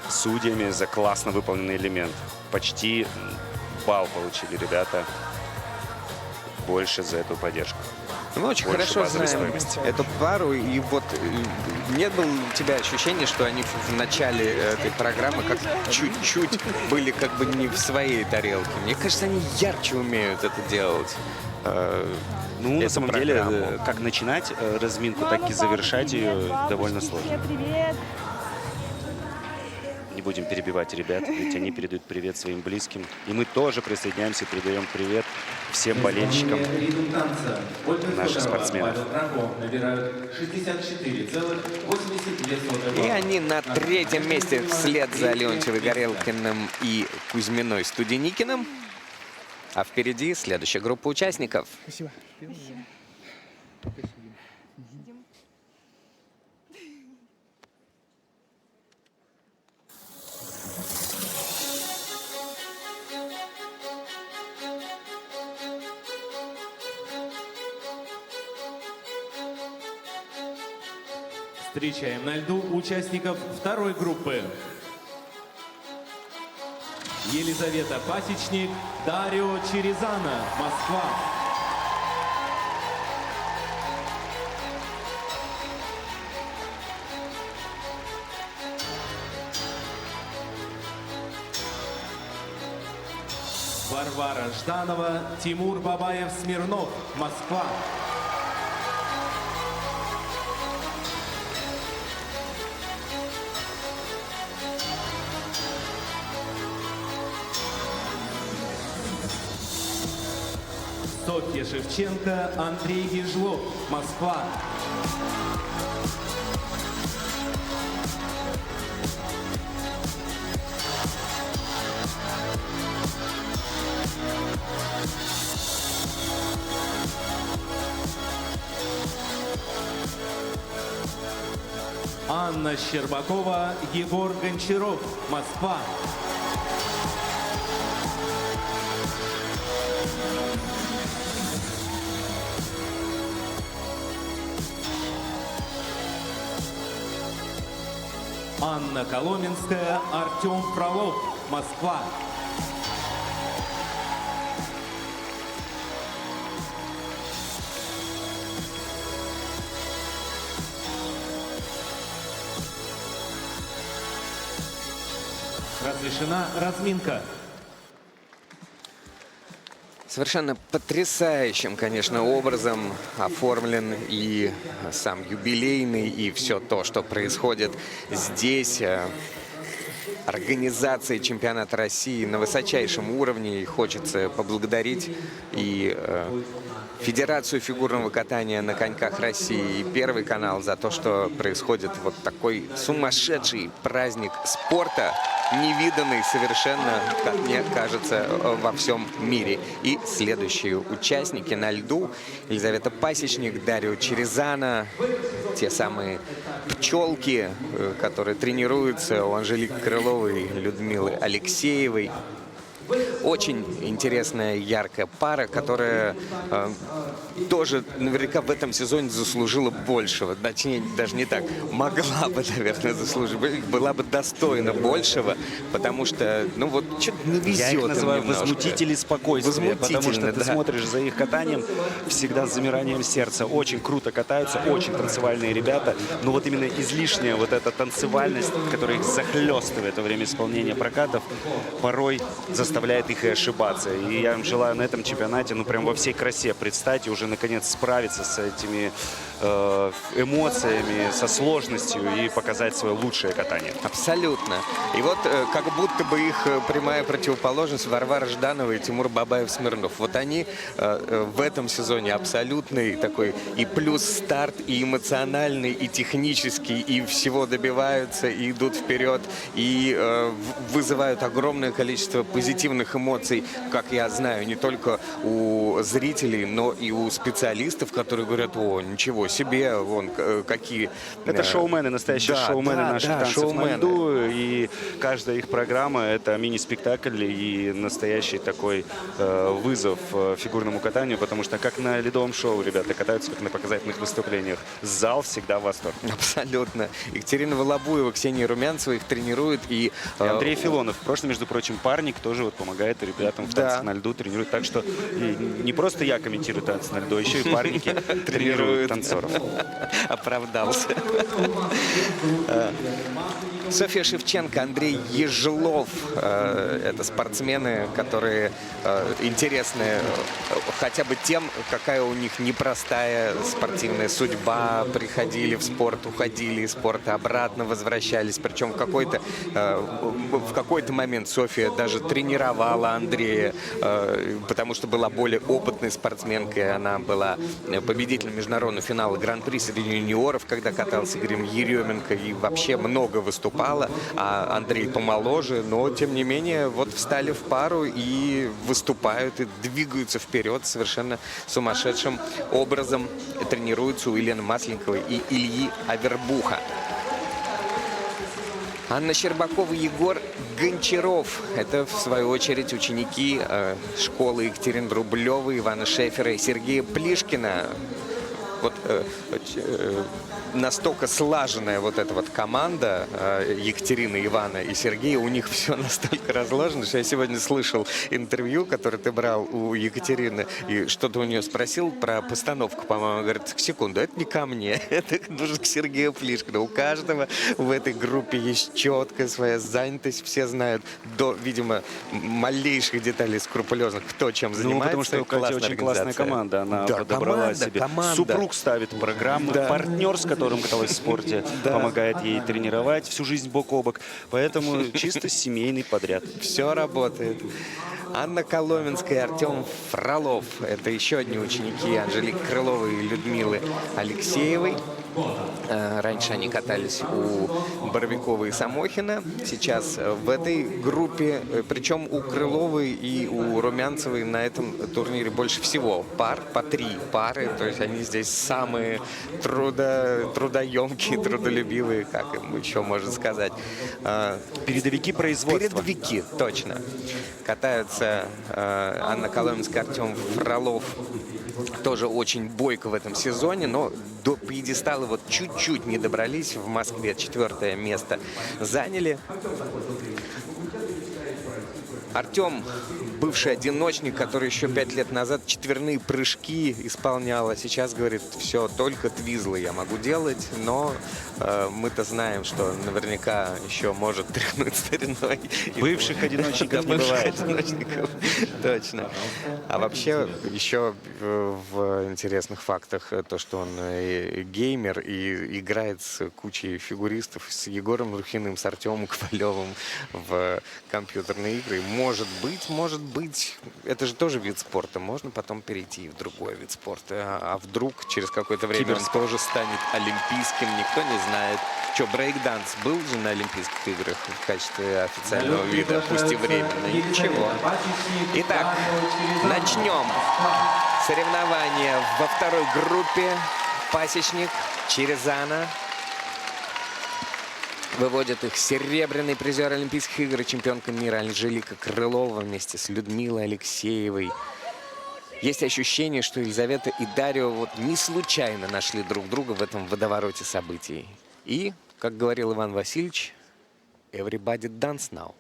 судьями за классно выполненный элемент. Почти балл получили ребята больше за эту поддержку. Мы очень Больше хорошо базовой знаем стоимости. эту пару. И вот нет было у тебя ощущения, что они в начале этой программы как чуть-чуть были как бы не в своей тарелке? Мне кажется, они ярче умеют это делать. Ну, на эту самом программу. деле, как начинать разминку, так и завершать ее довольно сложно. Привет. не будем перебивать ребят, ведь они передают привет своим близким. И мы тоже присоединяемся и передаем привет всем болельщикам Ритм танца. Ольга наших Федорова, спортсменов. Павел Драков набирают 64,82 И они на третьем месте вслед за Леонтьевой, Горелкиным и Кузьминой Студеникиным. А впереди следующая группа участников. Спасибо. Встречаем на льду участников второй группы. Елизавета Пасечник, Дарио Черезана, Москва. Варвара Жданова, Тимур Бабаев-Смирнов, Москва. Софья Шевченко, Андрей Ежлов, Москва. Анна Щербакова, Егор Гончаров, Москва. Анна Коломенская, Артем Фролов, Москва. Разрешена разминка. Совершенно потрясающим, конечно, образом оформлен и сам юбилейный, и все то, что происходит здесь. Организация чемпионата России на высочайшем уровне. И хочется поблагодарить и Федерацию фигурного катания на коньках России и Первый канал за то, что происходит вот такой сумасшедший праздник спорта, невиданный совершенно, как мне кажется, во всем мире. И следующие участники на льду: Елизавета Пасечник, Дарио Черезана, те самые пчелки, которые тренируются у Анжелики Крыловой и Людмилы Алексеевой. Очень интересная, яркая пара, которая тоже наверняка в этом сезоне заслужила большего. Точнее, даже не так. Могла бы, наверное, заслужить. Была бы достойна большего, потому что, ну вот, что-то не везет. Я их называю немножко. возмутители спокойствия, потому что ты смотришь за их катанием всегда с замиранием сердца. Очень круто катаются, очень танцевальные ребята, но вот именно излишняя вот эта танцевальность, которая их захлестывает во время исполнения прокатов, порой заставляет их и ошибаться. И я им желаю на этом чемпионате, ну, прям во всей красе предстать и уже, наконец, справиться с этими эмоциями, со сложностью и показать свое лучшее катание. Абсолютно. И вот как будто бы их прямая противоположность Варвара Жданова и Тимур Бабаев-Смирнов. Вот они в этом сезоне абсолютный такой и плюс старт, и эмоциональный, и технический, и всего добиваются, и идут вперед, и вызывают огромное количество позитивных эмоций, как я знаю, не только у зрителей, но и у специалистов, которые говорят: о, ничего себе, вон какие... Это шоумены, настоящие шоумены наших танцев на льду, и каждая их программа — это мини-спектакль и настоящий такой вызов фигурному катанию, потому что как на ледовом шоу ребята катаются, как на показательных выступлениях. Зал всегда в восторге. Абсолютно. Екатерина Волобуева, Ксения Румянцева их тренирует. И Андрей Филонов, в прошлом, между прочим, парник, тоже вот помогает ребятам в танцах на льду, тренирует. Так что не просто я комментирую танцы на льду, а еще и парники тренируют танцоров. Оправдался. Софья Шевченко, Андрей Ежелов. Это спортсмены, которые интересны хотя бы тем, какая у них непростая спортивная судьба. Приходили в спорт, уходили из спорта, обратно возвращались. Причем в какой-то момент Софья даже тренировала Андрея, потому что была более опытной спортсменкой. Она была победителем международного финала Гран-при среди юниоров, когда катался Игорь Еременко, и вообще много выступала. А Андрей помоложе, но тем не менее вот встали в пару и выступают, и двигаются вперед совершенно сумасшедшим образом. Тренируются у Елены Масленниковой и Ильи Авербуха. Анна Щербакова, Егор Гончаров. Это, в свою очередь, ученики школы Екатерины Рублевой, Ивана Шефера и Сергея Плишкина. Вот настолько слаженная вот эта вот команда Екатерины, Ивана и Сергея, у них все настолько разложено, что я сегодня слышал интервью, которое ты брал у Екатерины, и что-то у нее спросил про постановку, по-моему, говорит, секунду, это не ко мне, это нужно к Сергею Плишкину. У каждого в этой группе есть четкая своя занятость, все знают до, видимо, малейших деталей скрупулезных, кто чем занимается. Потому что у Кати очень классная команда, она подобрала себе. Супруг ставит программы, партнер, с которым каталась в спорте, помогает ей тренировать всю жизнь бок о бок. Поэтому чисто семейный подряд. Все работает. Анна Коломенская, Артем Фролов. Это еще одни ученики Анжелики Крыловой и Людмилы Алексеевой. Раньше они катались у Боровикова и Самохина. Сейчас в этой группе, причем у Крыловой и у Румянцевой на этом турнире больше всего пар, по 3 пары. То есть они здесь самые трудоемкие, трудолюбивые, как им еще можно сказать. Передовики производства. Передовики, точно. Катаются Анна Коломенская, Артем Фролов. Тоже очень бойко в этом сезоне, но до пьедестала вот чуть-чуть не добрались. В Москве 4-е место заняли. Артем, бывший одиночник, который еще 5 лет назад четверные прыжки исполнял, а сейчас говорит, все, только твизлы я могу делать, но мы-то знаем, что наверняка еще может тряхнуть стариной. Бывших одиночников не бывает. Точно. А вообще еще в интересных фактах то, что он геймер и играет с кучей фигуристов, с Егором Рухиным, с Артемом Ковалевым в компьютерные игры. Может быть, это же тоже вид спорта. Можно потом перейти в другой вид спорта. А вдруг через какое-то время он тоже станет олимпийским, никто не знает. Что, брейкданс был же на Олимпийских играх в качестве официального вида, пусть и временно. Ничего. Итак, начнем соревнования во второй группе. Пасечник, Черезана. Выводят их серебряный призер Олимпийских игр и чемпионка мира Анжелика Крылова вместе с Людмилой Алексеевой. Есть ощущение, что Елизавета и Дарио вот не случайно нашли друг друга в этом водовороте событий. И, как говорил Иван Васильевич, everybody dance now.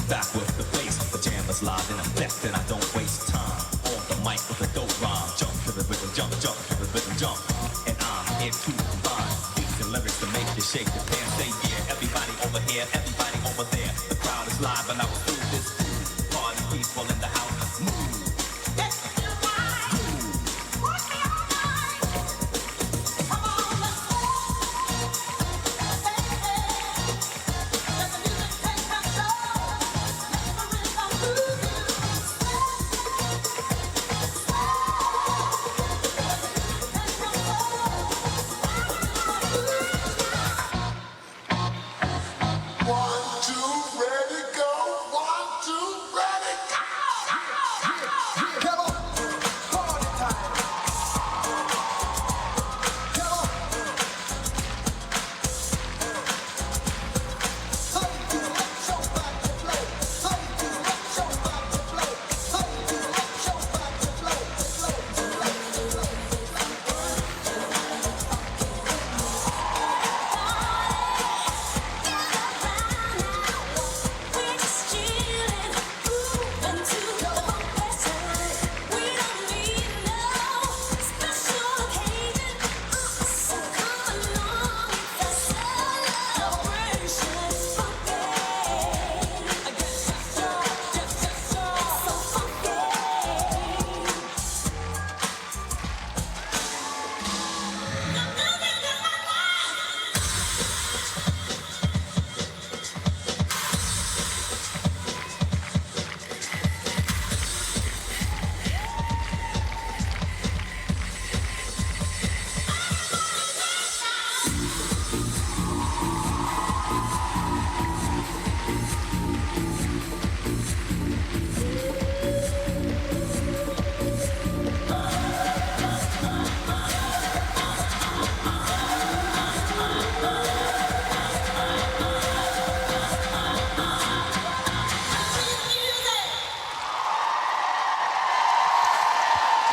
Back with the bass, the jam is live in effect, and I don't waste time. On the mic with a dope rhyme, jump to the rhythm, jump to the rhythm, jump. And I'm here to combine beats and lyrics to make you shake your pants. Say yeah, everybody over here, everybody over there. The crowd is live, and I will do this too. Party people in the house, move.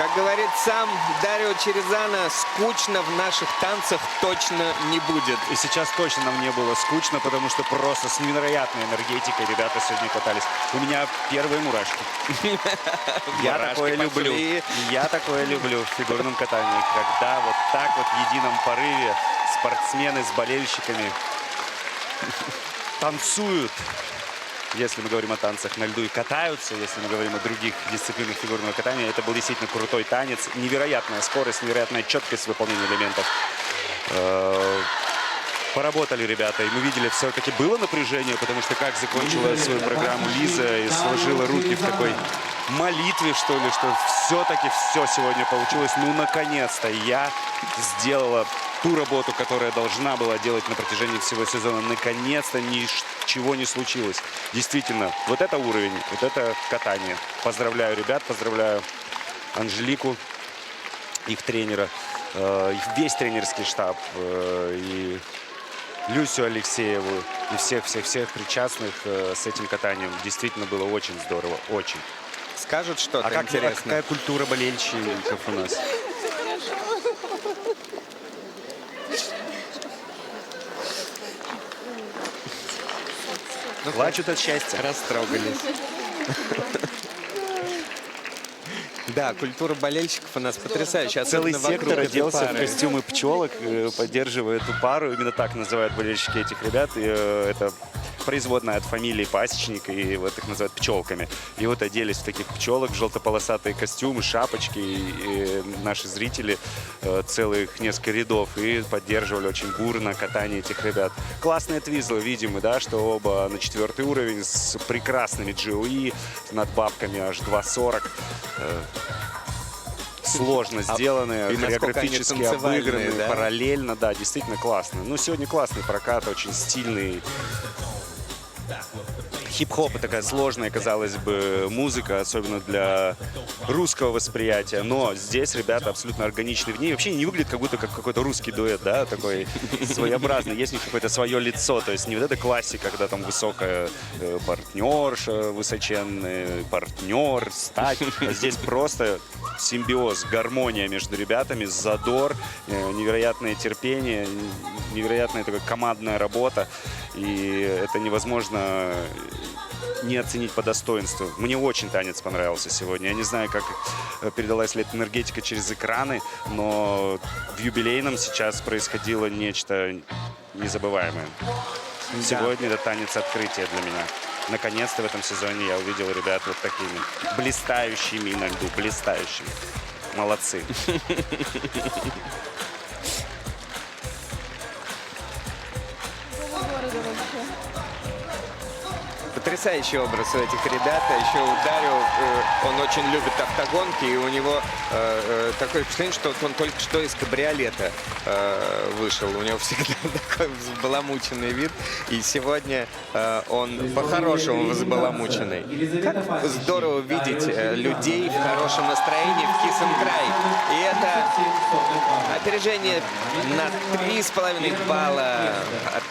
Как говорит сам Дарио Черезана, скучно в наших танцах точно не будет. И сейчас точно нам не было скучно, потому что просто с невероятной энергетикой ребята сегодня катались. У меня первые мурашки. Я Мурашки такое люблю. пошли. Я такое люблю в фигурном катании, когда вот так вот в едином порыве спортсмены с болельщиками танцуют, если мы говорим о танцах на льду, и катаются, если мы говорим о других дисциплинах фигурного катания. Это был действительно крутой танец. Невероятная скорость, невероятная четкость выполнения элементов. Поработали ребята, и мы видели, все-таки было напряжение, потому что как закончила свою программу Лиза и сложила руки в такой молитве, что ли, что все-таки все сегодня получилось. Ну, наконец-то я сделала ту работу, которая должна была делать на протяжении всего сезона. Наконец-то ничего не случилось. Действительно, вот это уровень, вот это катание. Поздравляю ребят, поздравляю Анжелику, их тренера, весь тренерский штаб, и Люсю Алексееву, и всех причастных с этим катанием. Действительно было очень здорово, очень. Скажут что-то А интересное? какая культура болельщиков у нас? Плачут от счастья. Растрогались. Да, культура болельщиков у нас потрясающая. Целый особенно вокруг сектор этой оделся в пары. костюмы пчелок, поддерживая эту пару. Именно так называют болельщики этих ребят. И, это производная от фамилии Пасечник, и вот их называют пчелками. И вот оделись в таких пчелок, желтополосатые костюмы, шапочки. И наши зрители, целых несколько рядов, и поддерживали очень бурно катание этих ребят. Классные твизлы, видим мы, да, что оба на 4-й уровень с прекрасными GOE, над бабками аж 2.40. Сложно сделанные, и насколько они хореографически танцевальные, обыгранные, да? параллельно, да, действительно классно. Ну, сегодня классный прокат, очень стильный. Хип-хоп — такая сложная, казалось бы, музыка, особенно для русского восприятия. Но здесь ребята абсолютно органичны в ней. Вообще не выглядит как будто как какой-то русский дуэт, да, такой своеобразный. Есть у них какое-то свое лицо. То есть не вот эта классика, когда там высокая партнерша, высоченный партнер, стать. А здесь просто симбиоз, гармония между ребятами, задор, невероятное терпение, невероятная такая командная работа. И это невозможно не оценить по достоинству. Мне очень танец понравился сегодня. Я не знаю, как передалась ли эта энергетика через экраны, но в юбилейном сейчас происходило нечто незабываемое. Сегодня это танец открытия для меня. Наконец-то в этом сезоне я увидел ребят вот такими блистающими на льду, блистающими. Молодцы. Потрясающий образ у этих ребят. А еще у Дарио, он очень любит автогонки, и у него такое впечатление, что он только что из кабриолета вышел. У него всегда такой взбаламученный вид, и сегодня он по-хорошему взбаламученный. Как здорово видеть людей в хорошем настроении в Кисенкрай. И это опережение на 3,5 балла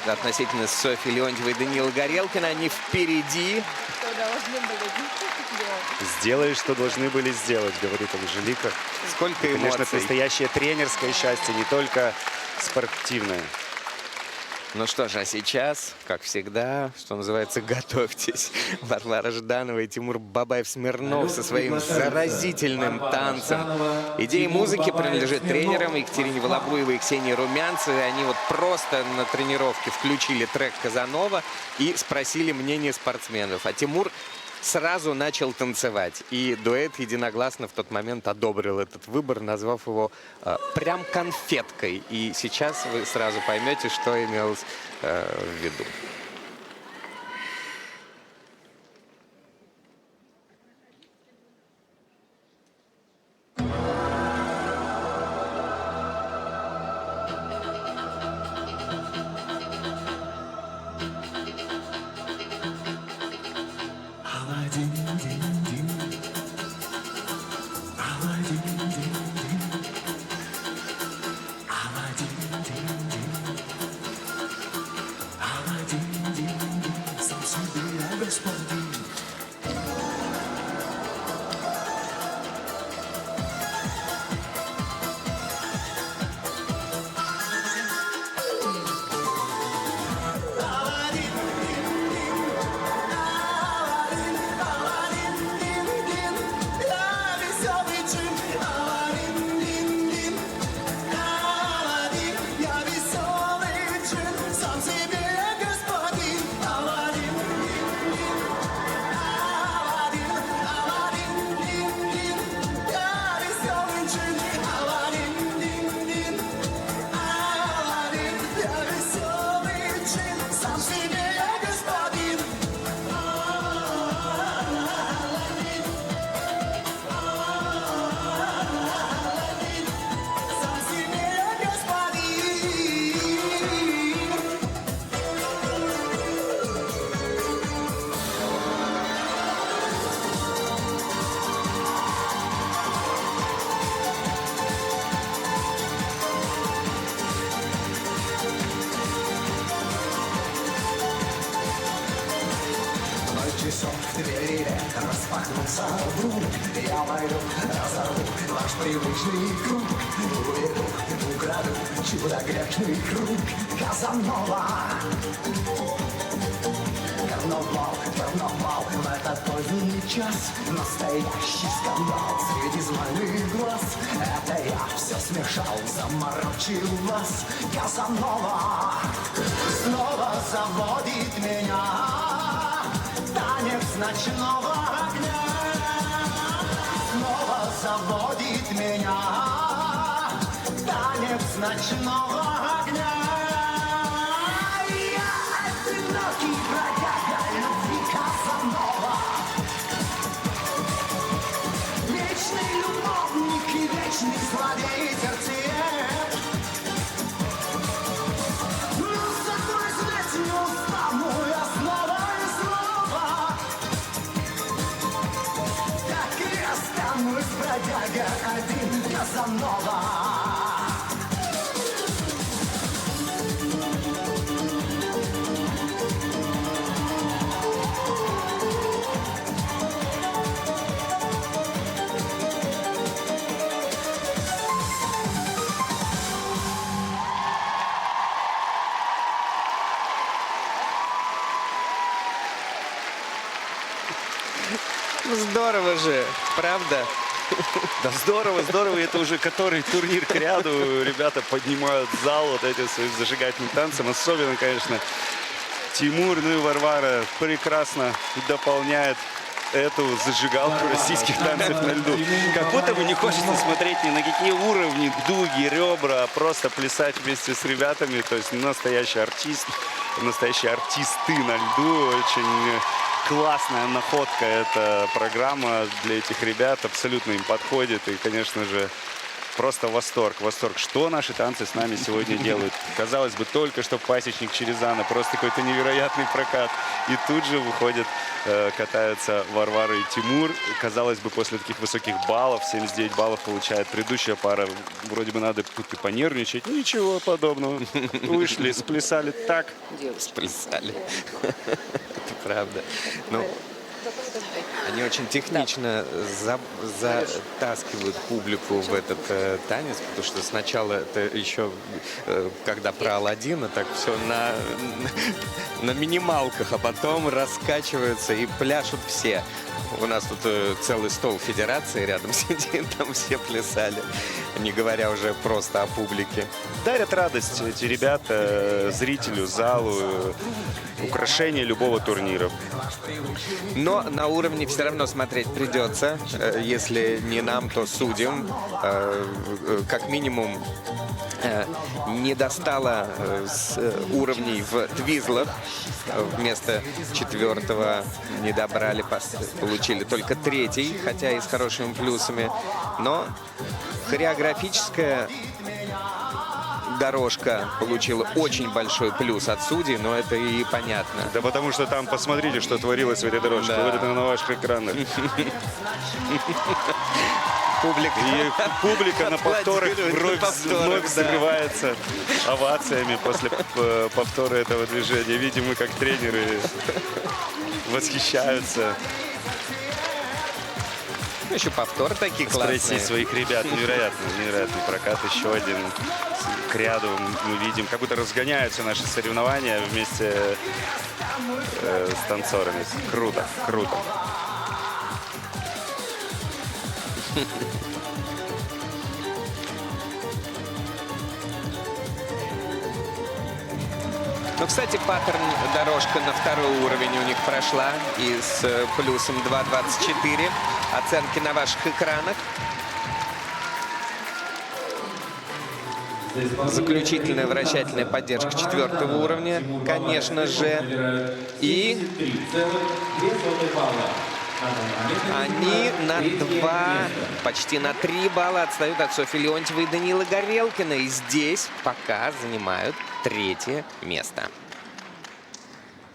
относительно Софьи Леонтьевой и Даниила Горелкина. Они впереди. Сделали, что должны были сделать, говорит Анжелика. Сколько И, конечно, эмоций. настоящее тренерское счастье, не только спортивное. Ну что же, а сейчас, как всегда, что называется, готовьтесь. Варвара Жданова и Тимур Бабаев-Смирнов со своим заразительным танцем. Идея музыки принадлежит тренерам Екатерине Волобуевой и Ксении Румянцевой. Они вот просто на тренировке включили трек Казанова и спросили мнение спортсменов. А Тимур сразу начал танцевать. И дуэт единогласно в тот момент одобрил этот выбор, назвав его прям конфеткой. И сейчас вы сразу поймете, что имелось в виду. совру, я войду, разорву ваш привычный круг. Уведу, украду чудо грешный круг. Казанова. Карнавал, в этот поздний час настоящий скандал среди звонных глаз. Это я все смешал, заморочил вас. Казанова снова заводит меня. Танец ночного огня снова заводит меня. Танец ночного огня. Одинокий бродяга любви Казанова. Вечный любовник и вечный злодей Тертьев. Но закрой свет неустану я снова и снова. Так и останусь бродяга один Казанова. Здорово же, правда? Да здорово, здорово. Это уже который турнир к ряду. Ребята поднимают зал вот этим своим зажигательным танцем. Особенно, конечно, Тимур, ну и Варвара прекрасно дополняет эту зажигалку российских танцев на льду. Как будто бы не хочется смотреть ни на какие уровни, дуги, ребра, а просто плясать вместе с ребятами. То есть настоящий артист, настоящие артисты на льду. Очень классная находка эта программа для этих ребят. Абсолютно им подходит. И, конечно же, просто восторг. Восторг. Что наши танцы с нами сегодня делают? Казалось бы, только что пасечник Черезана. Просто какой-то невероятный прокат. И тут же выходят, катаются Варвара и Тимур. Казалось бы, после таких высоких баллов, 79 баллов получает предыдущая пара. Вроде бы надо тут и понервничать. Ничего подобного. Вышли, сплясали так. Сплясали. Это правда. Ну, они очень технично затаскивают публику в этот танец, потому что сначала это еще, когда про Аладдина, так все на минималках, а потом раскачиваются и пляшут все. У нас тут целый стол федерации рядом сидит, там все плясали, не говоря уже просто о публике. Дарят радость эти ребята зрителю, залу, украшение любого турнира. Но на уровне все равно смотреть придется. Если не нам, то судьям. Как минимум не достало уровней в твизлах. Вместо 4-го не добрали, получили только 3-й, хотя и с хорошими плюсами. Но хореографическая дорожка получила очень большой плюс от судей, но это и понятно. Да потому что там, посмотрите, что творилось в этой дорожке. Да. Вот это на ваших экранах. Публика на повторах вновь да. взрывается овациями после повтора этого движения. Видимо, как тренеры восхищаются. Еще повтор такие классные. Спроси своих ребят. Невероятный прокат. Еще один к ряду мы видим. Как будто разгоняются наши соревнования вместе с танцорами. Круто, круто. Ну, кстати, паттерн дорожка на 2-й уровень у них прошла и с плюсом 2.24. Оценки на ваших экранах. Заключительная вращательная поддержка 4-го уровня, конечно же. И они на 2, почти на 3 балла отстают от Софьи Леонтьевой и Данилы Горелкина. И здесь пока занимают 3-е место.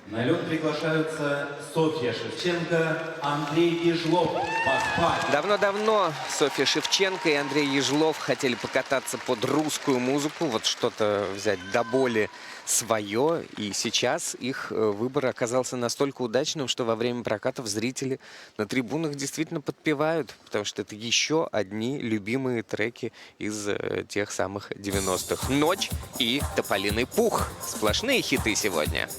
На лед приглашаются Софья Шевченко, Андрей Ежлов. Поспать. Давно-давно Софья Шевченко и Андрей Ежлов хотели покататься под русскую музыку, вот что-то взять до боли свое. И сейчас их выбор оказался настолько удачным, что во время прокатов зрители на трибунах действительно подпевают, потому что это еще одни любимые треки из тех самых 90-х. «Ночь» и «Тополиный пух». Сплошные хиты сегодня.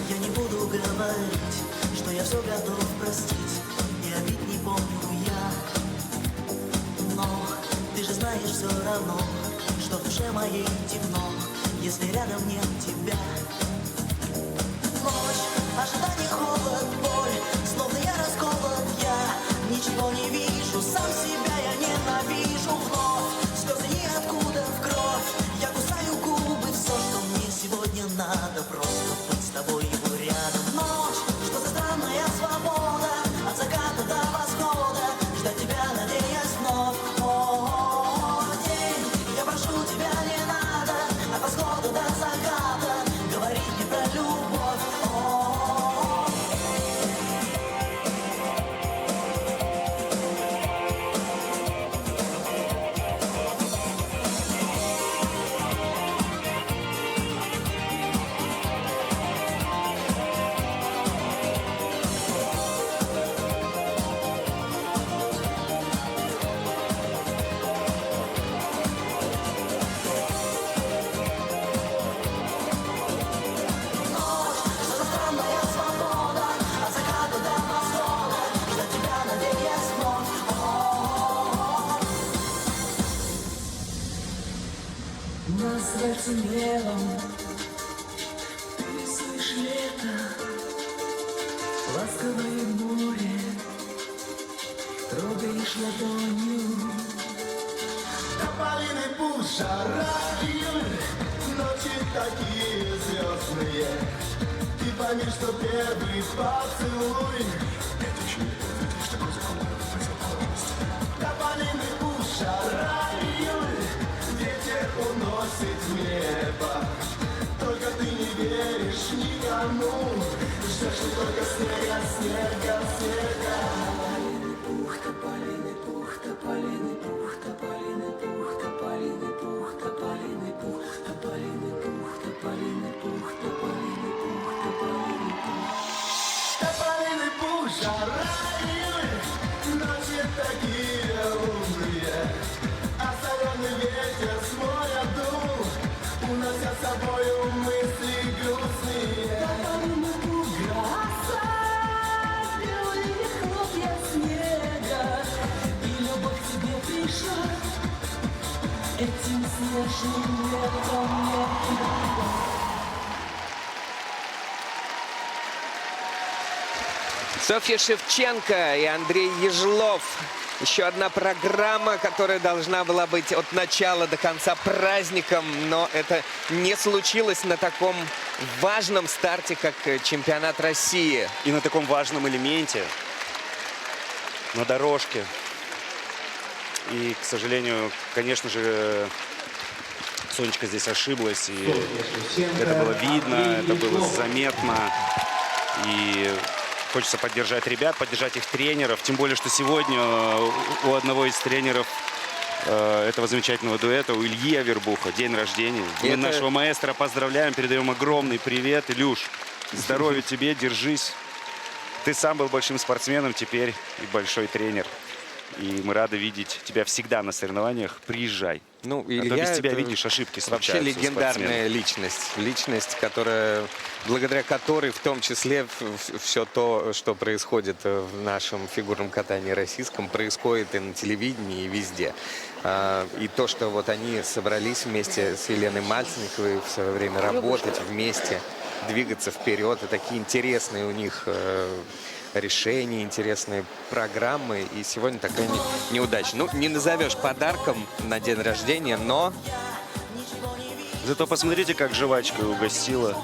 Я не буду говорить, что я все готов простить, и обид не помню я. Но ты же знаешь все равно, что в душе моей темно, если рядом нет тебя. Ночь, ожидание, холод, боль, словно я раскован, я ничего не вижу, сам себя я ненавижу вновь. Слезы ниоткуда в кровь, я кусаю губы, все, что мне сегодня надо, просто быть с тобой рядом. Ночь, что за странная свобода, от заката до восхода, ждать тебя, надеясь вновь. О, день, я прошу тебя, не надо, от восхода до заката, говорить мне про любовь. На асфальте мелом ты рисуешь лето, ласковое море, трогаешь ладонью. Тополиный пух, жара, июль, ночи такие звездные. Ты пойми, что первый поцелуй — это еще не любовь, что такое закон. Тополиный пух, жара, июль, ветер уносит в небо. Только ты не веришь никому, ждешь не только снега, снега, снега. Тополиный пух, тополиный пух, тополиный пух, тополиный пух, тополиный пух, тополиный пух, тополиный пух, тополиный пух, тополиный пух. Тополиный пух, жара, июль, ночи такие лунные, а соленый ветер с моря дул, унося с собою мысли грустные. Тополиный пух, гроза, белые хлопья снега, и любовь к тебе пришла этим снежным летом. Софья Шевченко и Андрей Ежлов. Еще одна программа, которая должна была быть от начала до конца праздником, но это не случилось на таком важном старте, как чемпионат России. И на таком важном элементе, на дорожке. И, к сожалению, конечно же, Сонечка здесь ошиблась. И это было видно, это было заметно. И хочется поддержать ребят, поддержать их тренеров. Тем более, что сегодня у одного из тренеров этого замечательного дуэта, у Ильи Авербуха, день рождения. Мы нашего маэстро поздравляем, передаем огромный привет. Илюш, здоровья тебе, держись. Ты сам был большим спортсменом, теперь и большой тренер. И мы рады видеть тебя всегда на соревнованиях. Приезжай. Ну, а то Илья без тебя, это видишь, ошибки вообще случаются. легендарная личность. Личность, которая, благодаря которой в том числе все то, что происходит в нашем фигурном катании российском, происходит и на телевидении, и везде. И то, что вот они собрались вместе с Еленой Мальцниковой в свое время работать вместе, двигаться вперед, и такие интересные у них решения, интересные программы. И сегодня такая неудача. Ну, не назовешь подарком на день рождения, но Зато посмотрите, как жвачкой угостила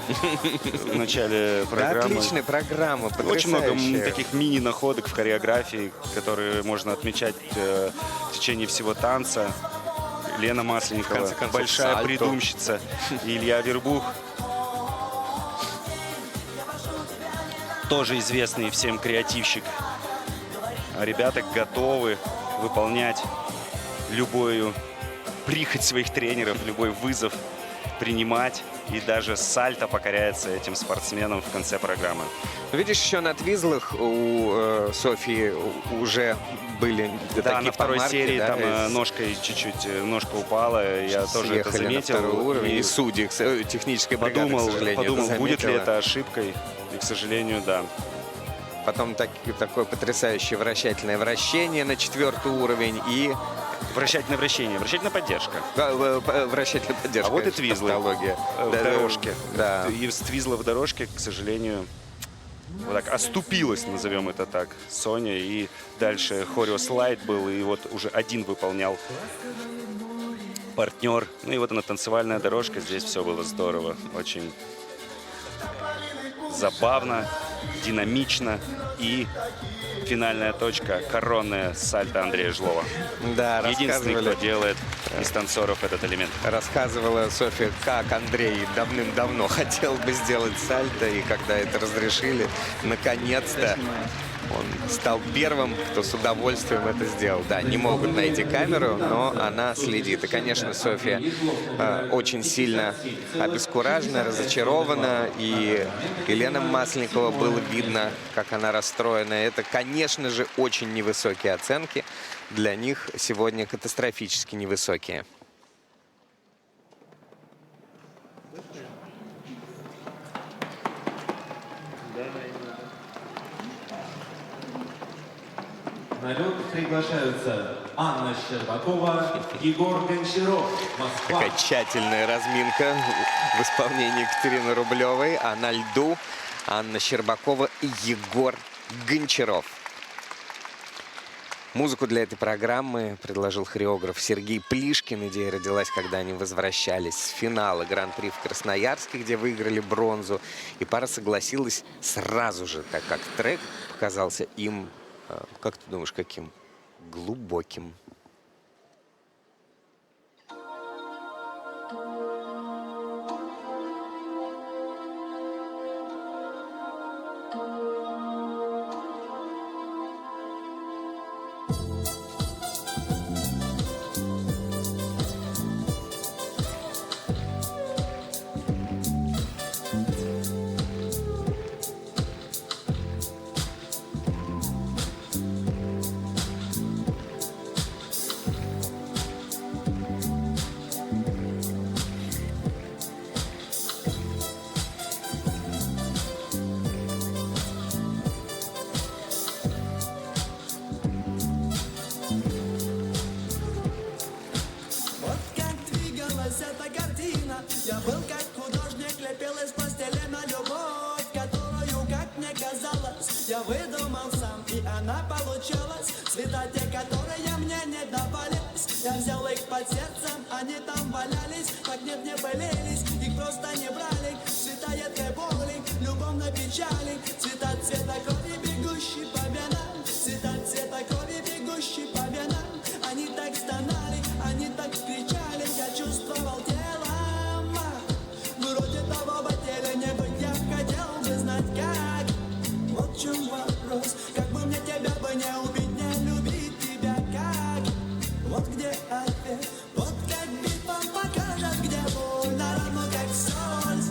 в начале Да, программы. отличная программа, Очень много потрясающая. таких мини-находок в хореографии, которые можно отмечать в течение всего танца. Лена В Масленникова, конце концов, большая сальто. придумщица, и Илья Вербух, тоже известный всем креативщик. Ребята готовы выполнять любую прихоть своих тренеров, любой вызов принимать. И даже сальто покоряется этим спортсменам в конце программы. Видишь, еще на твизлах у Софьи уже были Да, такие на второй помарки, серии да, там из- ножкой чуть-чуть, ножка упала, я тоже это съехали на заметил. второй уровень. И И судьи, техническая бригада, подумал, к сожалению, будет ли заметила. это ошибкой. И, к сожалению, да. Потом такое потрясающее вращательное вращение на 4-й уровень и Вращательное вращение, вращательная поддержка. вращательная поддержка. А вот и твизлы тавтология. в Да, дорожке. Да. И с твизла в дорожке, к сожалению, вот так оступилась, назовем это так, Соня. И дальше хореослайд был, и вот уже один выполнял партнер. Ну и вот она, танцевальная дорожка. Здесь все было здорово. Очень забавно, динамично. И финальная точка, коронная сальто Андрея Жлова. Да, Единственный, кто рассказывали, делает из танцоров этот элемент. рассказывала Софья, как Андрей давным-давно хотел бы сделать сальто, и когда это разрешили, наконец-то он стал первым, кто с удовольствием это сделал. Да, не могут найти камеру, но она следит. И, конечно, Софья очень сильно обескуражена, разочарована. И Елена Масленникова было видно, как она расстроена. Это, конечно же, очень невысокие оценки. Для них сегодня катастрофически невысокие. На лед приглашаются Анна Щербакова, Егор Гончаров, Москва. Такая тщательная разминка в исполнении Екатерины Рублевой. А на льду Анна Щербакова и Егор Гончаров. Музыку для этой программы предложил хореограф Сергей Плишкин. Идея родилась, когда они возвращались с финала Гран-при в Красноярске, где выиграли бронзу. И пара согласилась сразу же, так как трек показался им, как ты думаешь, каким? Глубоким. Вот как двигалась эта картина. Я был как художник, лепил из пластилина любовь, которую, как мне казалось, я выдумал сам, и она получалась. Цвета те, которые мне не давались, я взял их под сердцем, они там валялись, так нет, не пылились, их просто не брали. Цвета едкой боли, любовной печали, цвета цвета крови, бегущей по венам, цвета цвета крови, бегущей по венам. Они так стонали, они так кричали, я чувствовал телом. Вроде того в теле не быть, я хотел бы знать как. Вот в чем вопрос, как бы мне тебя бы не убить, не любить тебя как. Вот где ответ, вот как битва покажет, где больно, равно как соль.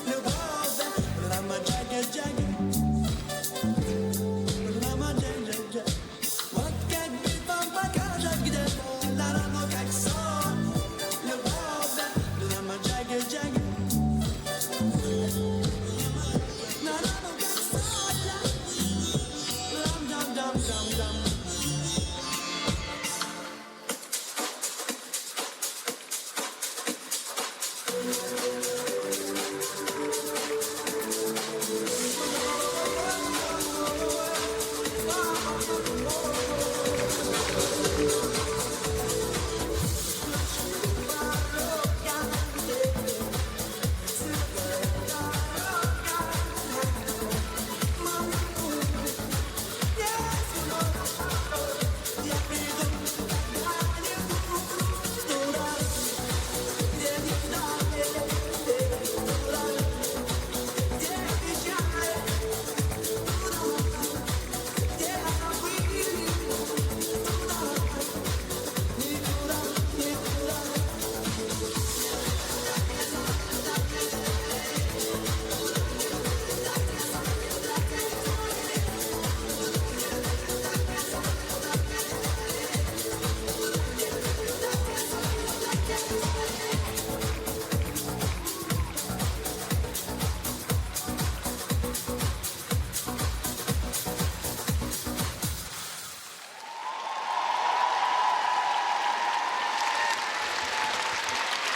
Любовь, да, рама джага-джага, рама джага-джага. Вот как битва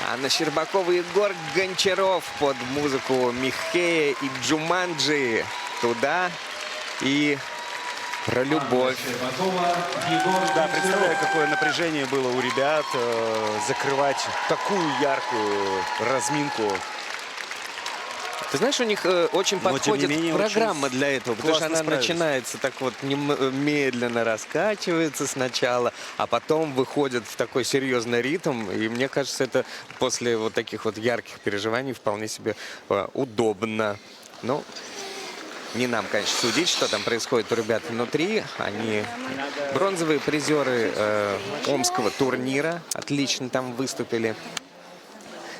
Анна Щербакова и Егор Гончаров под музыку Михея и Джуманджи. Туда и про любовь. Щербакова, Егор Да, Гончаров. представляю, какое напряжение было у ребят закрывать такую яркую разминку. Ты знаешь, у них очень Но, тем не подходит менее, программа очень для этого, потому что классно она справились. начинается так вот медленно раскачивается сначала, а потом выходит в такой серьезный ритм. И мне кажется, это после вот таких вот ярких переживаний вполне себе удобно. Ну, не нам, конечно, судить, что там происходит у ребят внутри. Они бронзовые призеры Омского турнира. Отлично там выступили.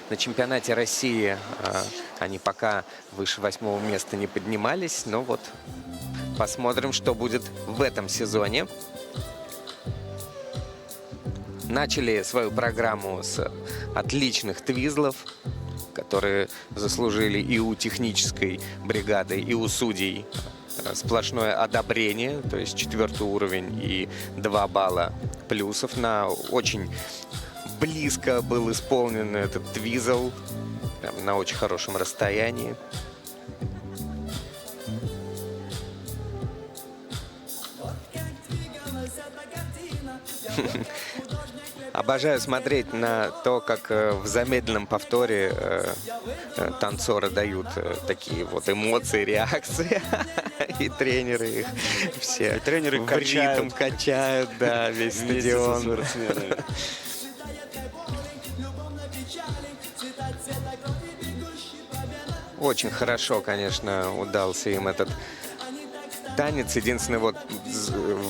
На чемпионате России они пока выше 8-го места не поднимались. Но вот посмотрим, что будет в этом сезоне. Начали свою программу с отличных твизлов, которые заслужили и у технической бригады, и у судей сплошное одобрение. То есть 4-й уровень и 2 балла плюсов. На очень близко был исполнен этот твизл. Прям на очень хорошем расстоянии. Обожаю смотреть на то, как в замедленном повторе танцоры дают такие вот эмоции, реакции. И тренеры их все И тренеры в ритм качают, да, весь Вместе со стадион. спортсменами. Очень хорошо, конечно, удался им этот танец. Единственное, вот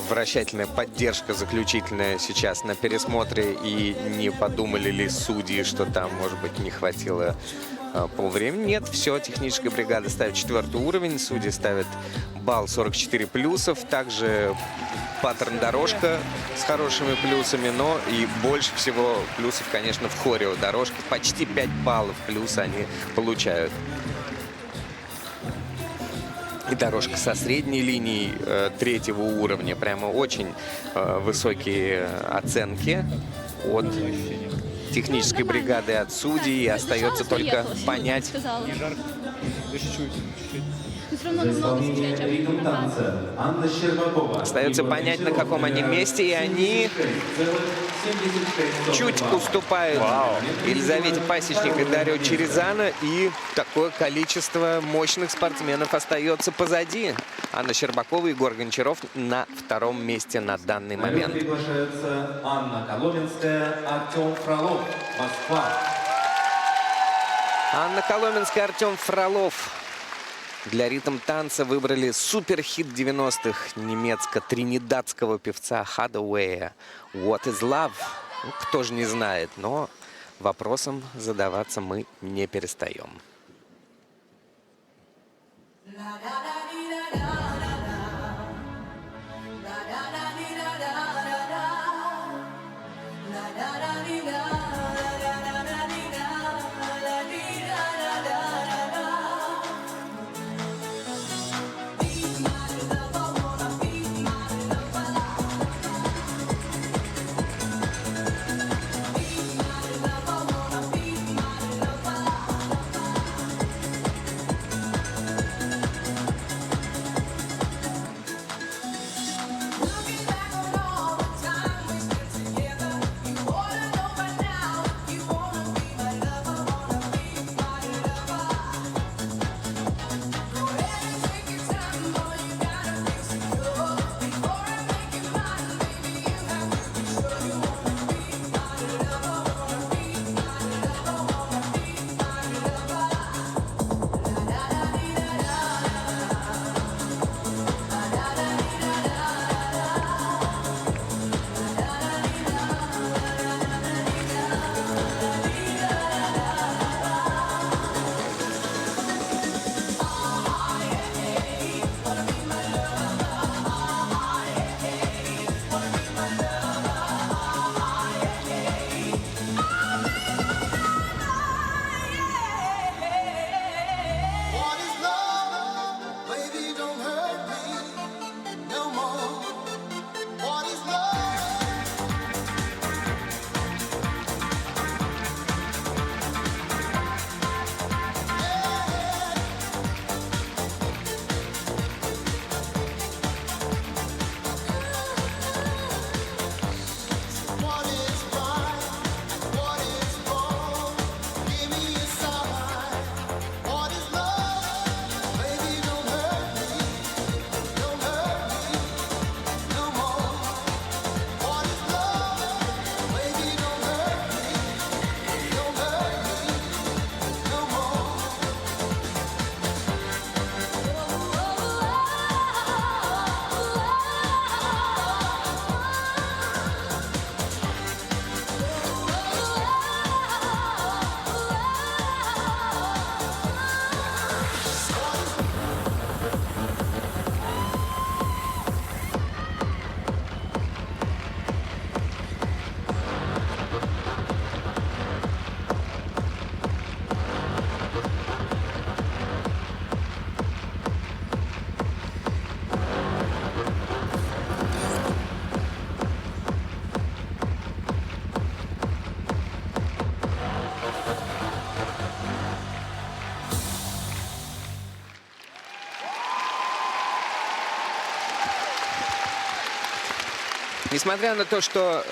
вращательная поддержка заключительная сейчас на пересмотре. И не подумали ли судьи, что там, может быть, не хватило полвремени? Нет, все, техническая бригада ставит 4-й уровень. Судьи ставят балл 44 плюсов. Также паттерн-дорожка с хорошими плюсами. Но и больше всего плюсов, конечно, в хорео-дорожке. Почти 5 баллов плюса они получают. И дорожка со средней линией 3-го уровня. Прямо очень высокие оценки от технической бригады, от судей. И остается только понять, За исполнение ритм танца Анна Щербакова. остается Егор понять, на Гончаров, каком они номера месте. И они 76,76 чуть балла. уступают Елизавете Пасечник и Дарио Черезана. И такое количество мощных спортсменов остается позади. Анна Щербакова и Егор Гончаров на 2-м месте на данный На лед момент. приглашаются Анна Коломенская, Артем Фролов, Москва. Анна Коломенская, Артем Фролов. Для ритм-танца выбрали суперхит 90-х немецко-тринидадского певца Hathaway «What is Love?». Ну, кто же не знает, но вопросом задаваться мы не перестаем. Несмотря на то, что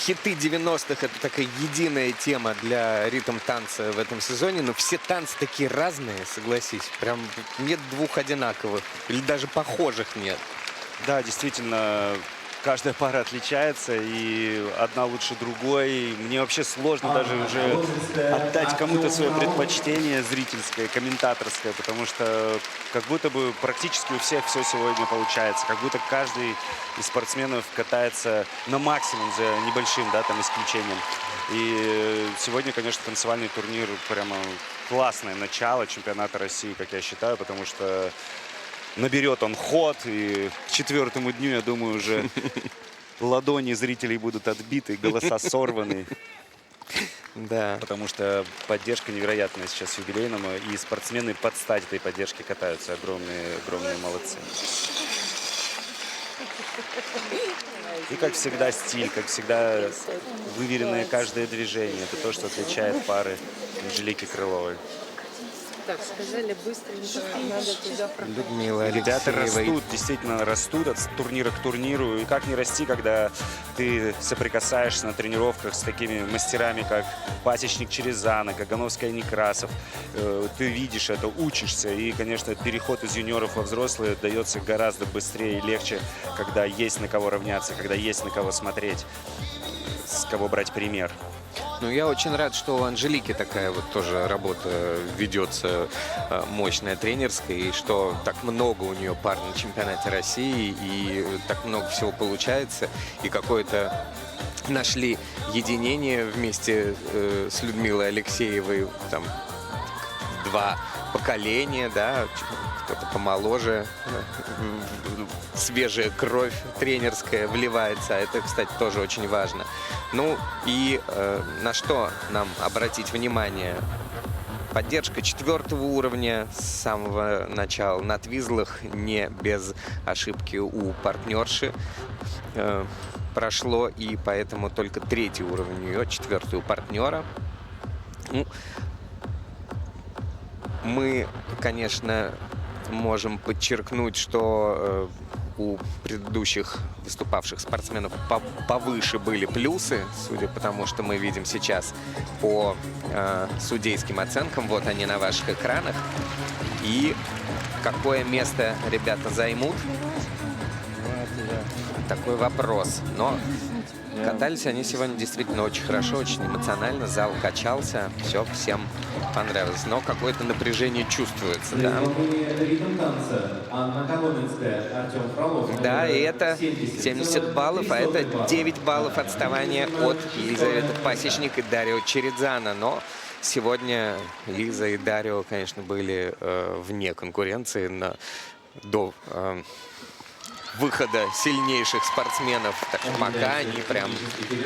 хиты 90-х это такая единая тема для ритм-танца в этом сезоне, но все танцы такие разные, согласись. Прям нет двух одинаковых, или даже похожих нет. Да, действительно, каждая пара отличается, и одна лучше другой. Мне вообще сложно даже уже отдать кому-то свое предпочтение зрительское, комментаторское, потому что как будто бы практически у всех все сегодня получается. Как будто каждый из спортсменов катается на максимум за небольшим, да, там, исключением. И сегодня, конечно, танцевальный турнир прямо классное начало чемпионата России, как я считаю, потому что наберет он ход, и к 4-му дню, я думаю, уже ладони зрителей будут отбиты, голоса сорваны. Да. Потому что поддержка невероятная сейчас юбилейному, и спортсмены под стать этой поддержки катаются. Огромные молодцы. И, как всегда, стиль, как всегда, выверенное каждое движение. Это то, что отличает пары Анжелики Крыловой. Так, сказали быстренько, надо туда проходить. Людмила Ребята Алексеевой. растут, действительно растут от турнира к турниру. И как не расти, когда ты соприкасаешься на тренировках с такими мастерами, как Пасечник Черезана, Кагановская Некрасов. Ты видишь это, учишься. И, конечно, переход из юниоров во взрослые дается гораздо быстрее и легче, когда есть на кого равняться, когда есть на кого смотреть, с кого брать пример. Ну, я очень рад, что у Анжелики такая вот тоже работа ведется, мощная тренерская, и что так много у нее пар на чемпионате России, и так много всего получается, и какое-то нашли единение вместе с Людмилой Алексеевой, там, 2 поколения, да, кто-то помоложе, свежая кровь тренерская вливается, а это, кстати, тоже очень важно. Ну и на что нам обратить внимание? Поддержка 4-го уровня с самого начала на твизлах, не без ошибки у партнерши прошло, и поэтому только 3-й уровень у нее, 4-й у партнера. Ну, мы, конечно, можем подчеркнуть, что у предыдущих выступавших спортсменов повыше были плюсы, судя по тому, что мы видим сейчас по судейским оценкам. Вот они на ваших экранах. И какое место ребята займут? Такой вопрос. Но катались они сегодня действительно очень хорошо, очень эмоционально. Зал качался, все всем понравилось. Но какое-то напряжение чувствуется, да. Да, и это 70 баллов, а это 9 баллов отставания от Елизаветы Пасечник и Дарио Чередзана. Но сегодня Лиза и Дарио, конечно, были вне конкуренции до выхода сильнейших спортсменов. Так что пока они прям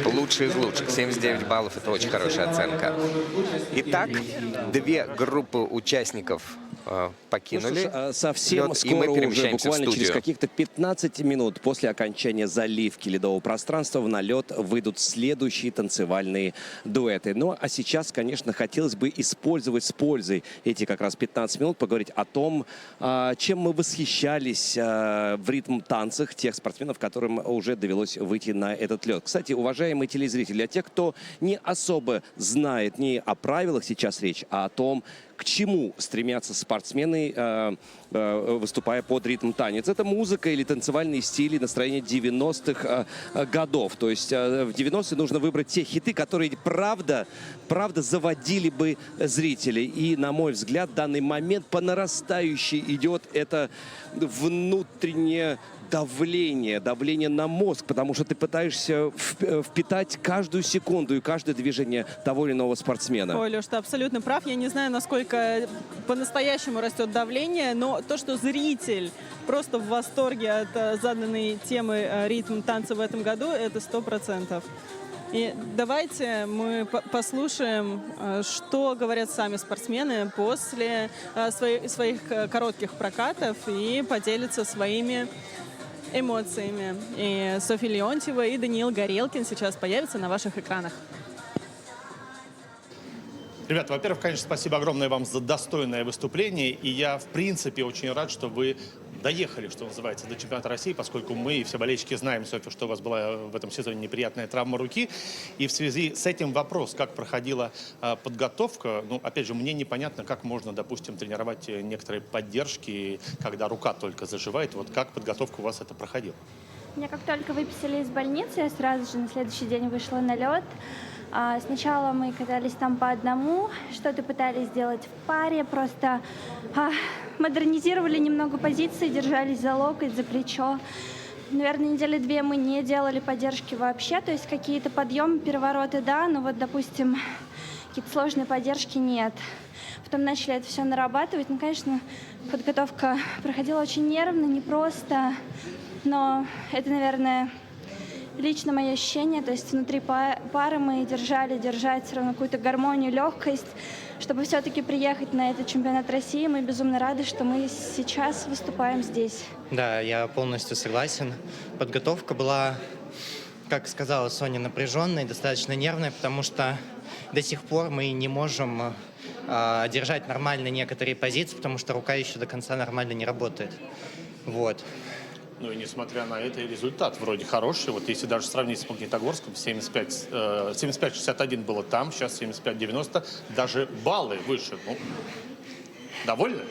лучшие из лучших. 79 баллов — это очень хорошая оценка. Итак, 2 группы участников покинули. Ну, что ж, совсем лед, скоро, и мы уже перемещаемся в буквально через студию. каких-то 15 минут после окончания заливки ледового пространства на лед выйдут следующие танцевальные дуэты. Ну а сейчас, конечно, хотелось бы использовать с пользой эти как раз 15 минут, поговорить о том, чем мы восхищались в ритм-танцах тех спортсменов, которым уже довелось выйти на этот лед. Кстати, уважаемые телезрители, для тех, кто не особо знает не о правилах сейчас речь, а о том, к чему стремятся спортсмены, выступая под ритм-танец. Это музыка или танцевальные стили, настроение 90-х годов. То есть в 90-е нужно выбрать те хиты, которые правда заводили бы зрителей. И, на мой взгляд, в данный момент по нарастающей идет это внутреннее давление на мозг, потому что ты пытаешься впитать каждую секунду и каждое движение того или иного спортсмена. Ой, Леш, ты абсолютно прав. Я не знаю, насколько по-настоящему растет давление, но то, что зритель просто в восторге от заданной темы ритм танца в этом году, это 100%. И давайте мы послушаем, что говорят сами спортсмены после своих коротких прокатов, и поделятся своими эмоциями. И Софья Леонтьева и Даниил Горелкин сейчас появятся на ваших экранах. Ребята, во-первых, конечно, спасибо огромное вам за достойное выступление. И я, в принципе, очень рад, что вы доехали, что называется, до чемпионата России, поскольку мы и все болельщики знаем, Софья, что у вас была в этом сезоне неприятная травма руки. И в связи с этим вопрос, как проходила подготовка. Ну, опять же, мне непонятно, как можно, допустим, тренировать некоторые поддержки, когда рука только заживает. Вот как подготовка у вас это проходила? Меня как только выписали из больницы, я сразу же на следующий день вышла на лед. Сначала мы катались там по одному, что-то пытались сделать в паре, просто модернизировали немного позиции, держались за локоть, за плечо. Наверное, недели 2 мы не делали поддержки вообще, то есть какие-то подъемы, перевороты, да, но вот, допустим, какие-то сложные поддержки нет. Потом начали это все нарабатывать. Ну, конечно, подготовка проходила очень нервно, непросто, но это, наверное, лично мое ощущение, то есть внутри пары мы держать все равно какую-то гармонию, легкость, чтобы все-таки приехать на этот чемпионат России. Мы безумно рады, что мы сейчас выступаем здесь. Да, я полностью согласен. Подготовка была, как сказала Соня, напряженной, достаточно нервной, потому что до сих пор мы не можем держать нормально некоторые позиции, потому что рука еще до конца нормально не работает. Вот. Ну и несмотря на это, результат вроде хороший. Вот если даже сравнить с Магнитогорском, 75-61 было там, сейчас 75-90, даже баллы выше. Ну, довольны?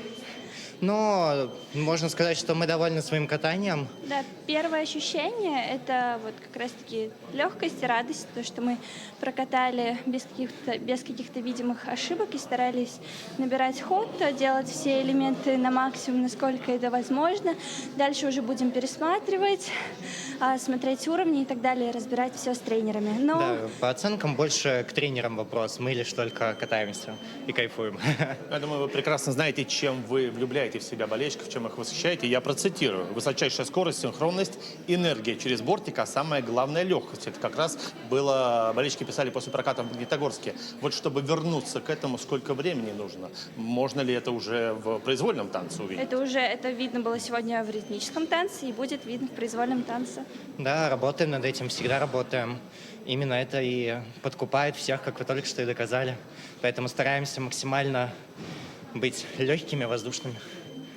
Но можно сказать, что мы довольны своим катанием. Да, первое ощущение – это вот как раз-таки легкость и радость, то, что мы прокатали без каких-то видимых ошибок и старались набирать ход, делать все элементы на максимум, насколько это возможно. Дальше уже будем пересматривать, смотреть уровни и так далее, разбирать все с тренерами. Но... Да, по оценкам больше к тренерам вопрос. Мы лишь только катаемся и кайфуем. Я думаю, вы прекрасно знаете, чем вы влюбляете в себя болельщиков, чем их восхищаете. Я процитирую. Высочайшая скорость, синхронность, энергия через бортик, а самое главное — легкость. Это как раз было, болельщики писали после проката в Магнитогорске. Вот чтобы вернуться к этому, сколько времени нужно? Можно ли это уже в произвольном танце увидеть? Это видно было сегодня в ритмическом танце и будет видно в произвольном танце. Да, работаем над этим, всегда работаем. Именно это и подкупает всех, как вы только что и доказали. Поэтому стараемся максимально быть легкими, воздушными.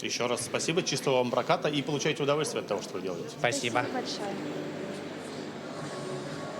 Еще раз спасибо, чистого вам проката и получайте удовольствие от того, что вы делаете. Спасибо. Спасибо большое.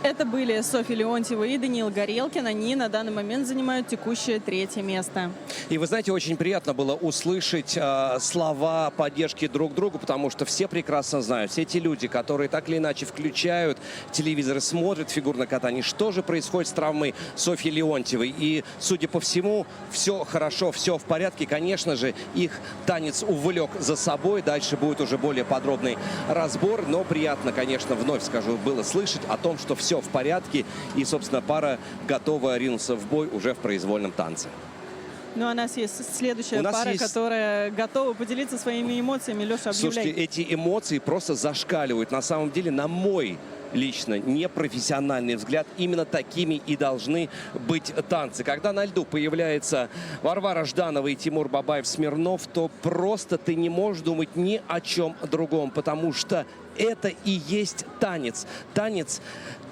Это были Софья Леонтьева и Даниил Горелкин. Они на данный момент занимают текущее 3-е место. И вы знаете, очень приятно было услышать слова поддержки друг другу, потому что все прекрасно знают, все те люди, которые так или иначе включают телевизор и смотрят фигурное катание, что же происходит с травмой Софьи Леонтьевой. И, судя по всему, все хорошо, все в порядке. Конечно же, их танец увлек за собой. Дальше будет уже более подробный разбор. Но приятно, конечно, вновь скажу, было слышать о том, что все в порядке. И, собственно, пара готова ринуться в бой уже в произвольном танце. Ну, у нас есть следующая пара, которая готова поделиться своими эмоциями. Леша, объявляй. Слушайте, эти эмоции просто зашкаливают. На самом деле, на мой лично непрофессиональный взгляд, именно такими и должны быть танцы. Когда на льду появляется Варвара Жданова и Тимур Бабаев-Смирнов, то просто ты не можешь думать ни о чем другом, потому что это и есть танец. Танец,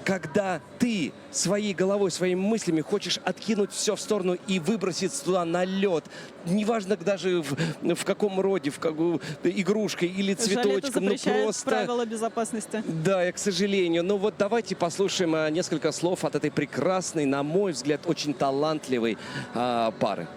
когда ты своей головой, своими мыслями хочешь откинуть все в сторону и выбросить туда на лед. Неважно даже в каком роде, в какую игрушкой или цветочком. Жаль, это запрещает правила безопасности. Да, к сожалению. Ну вот давайте послушаем несколько слов от этой прекрасной, на мой взгляд, очень талантливой пары.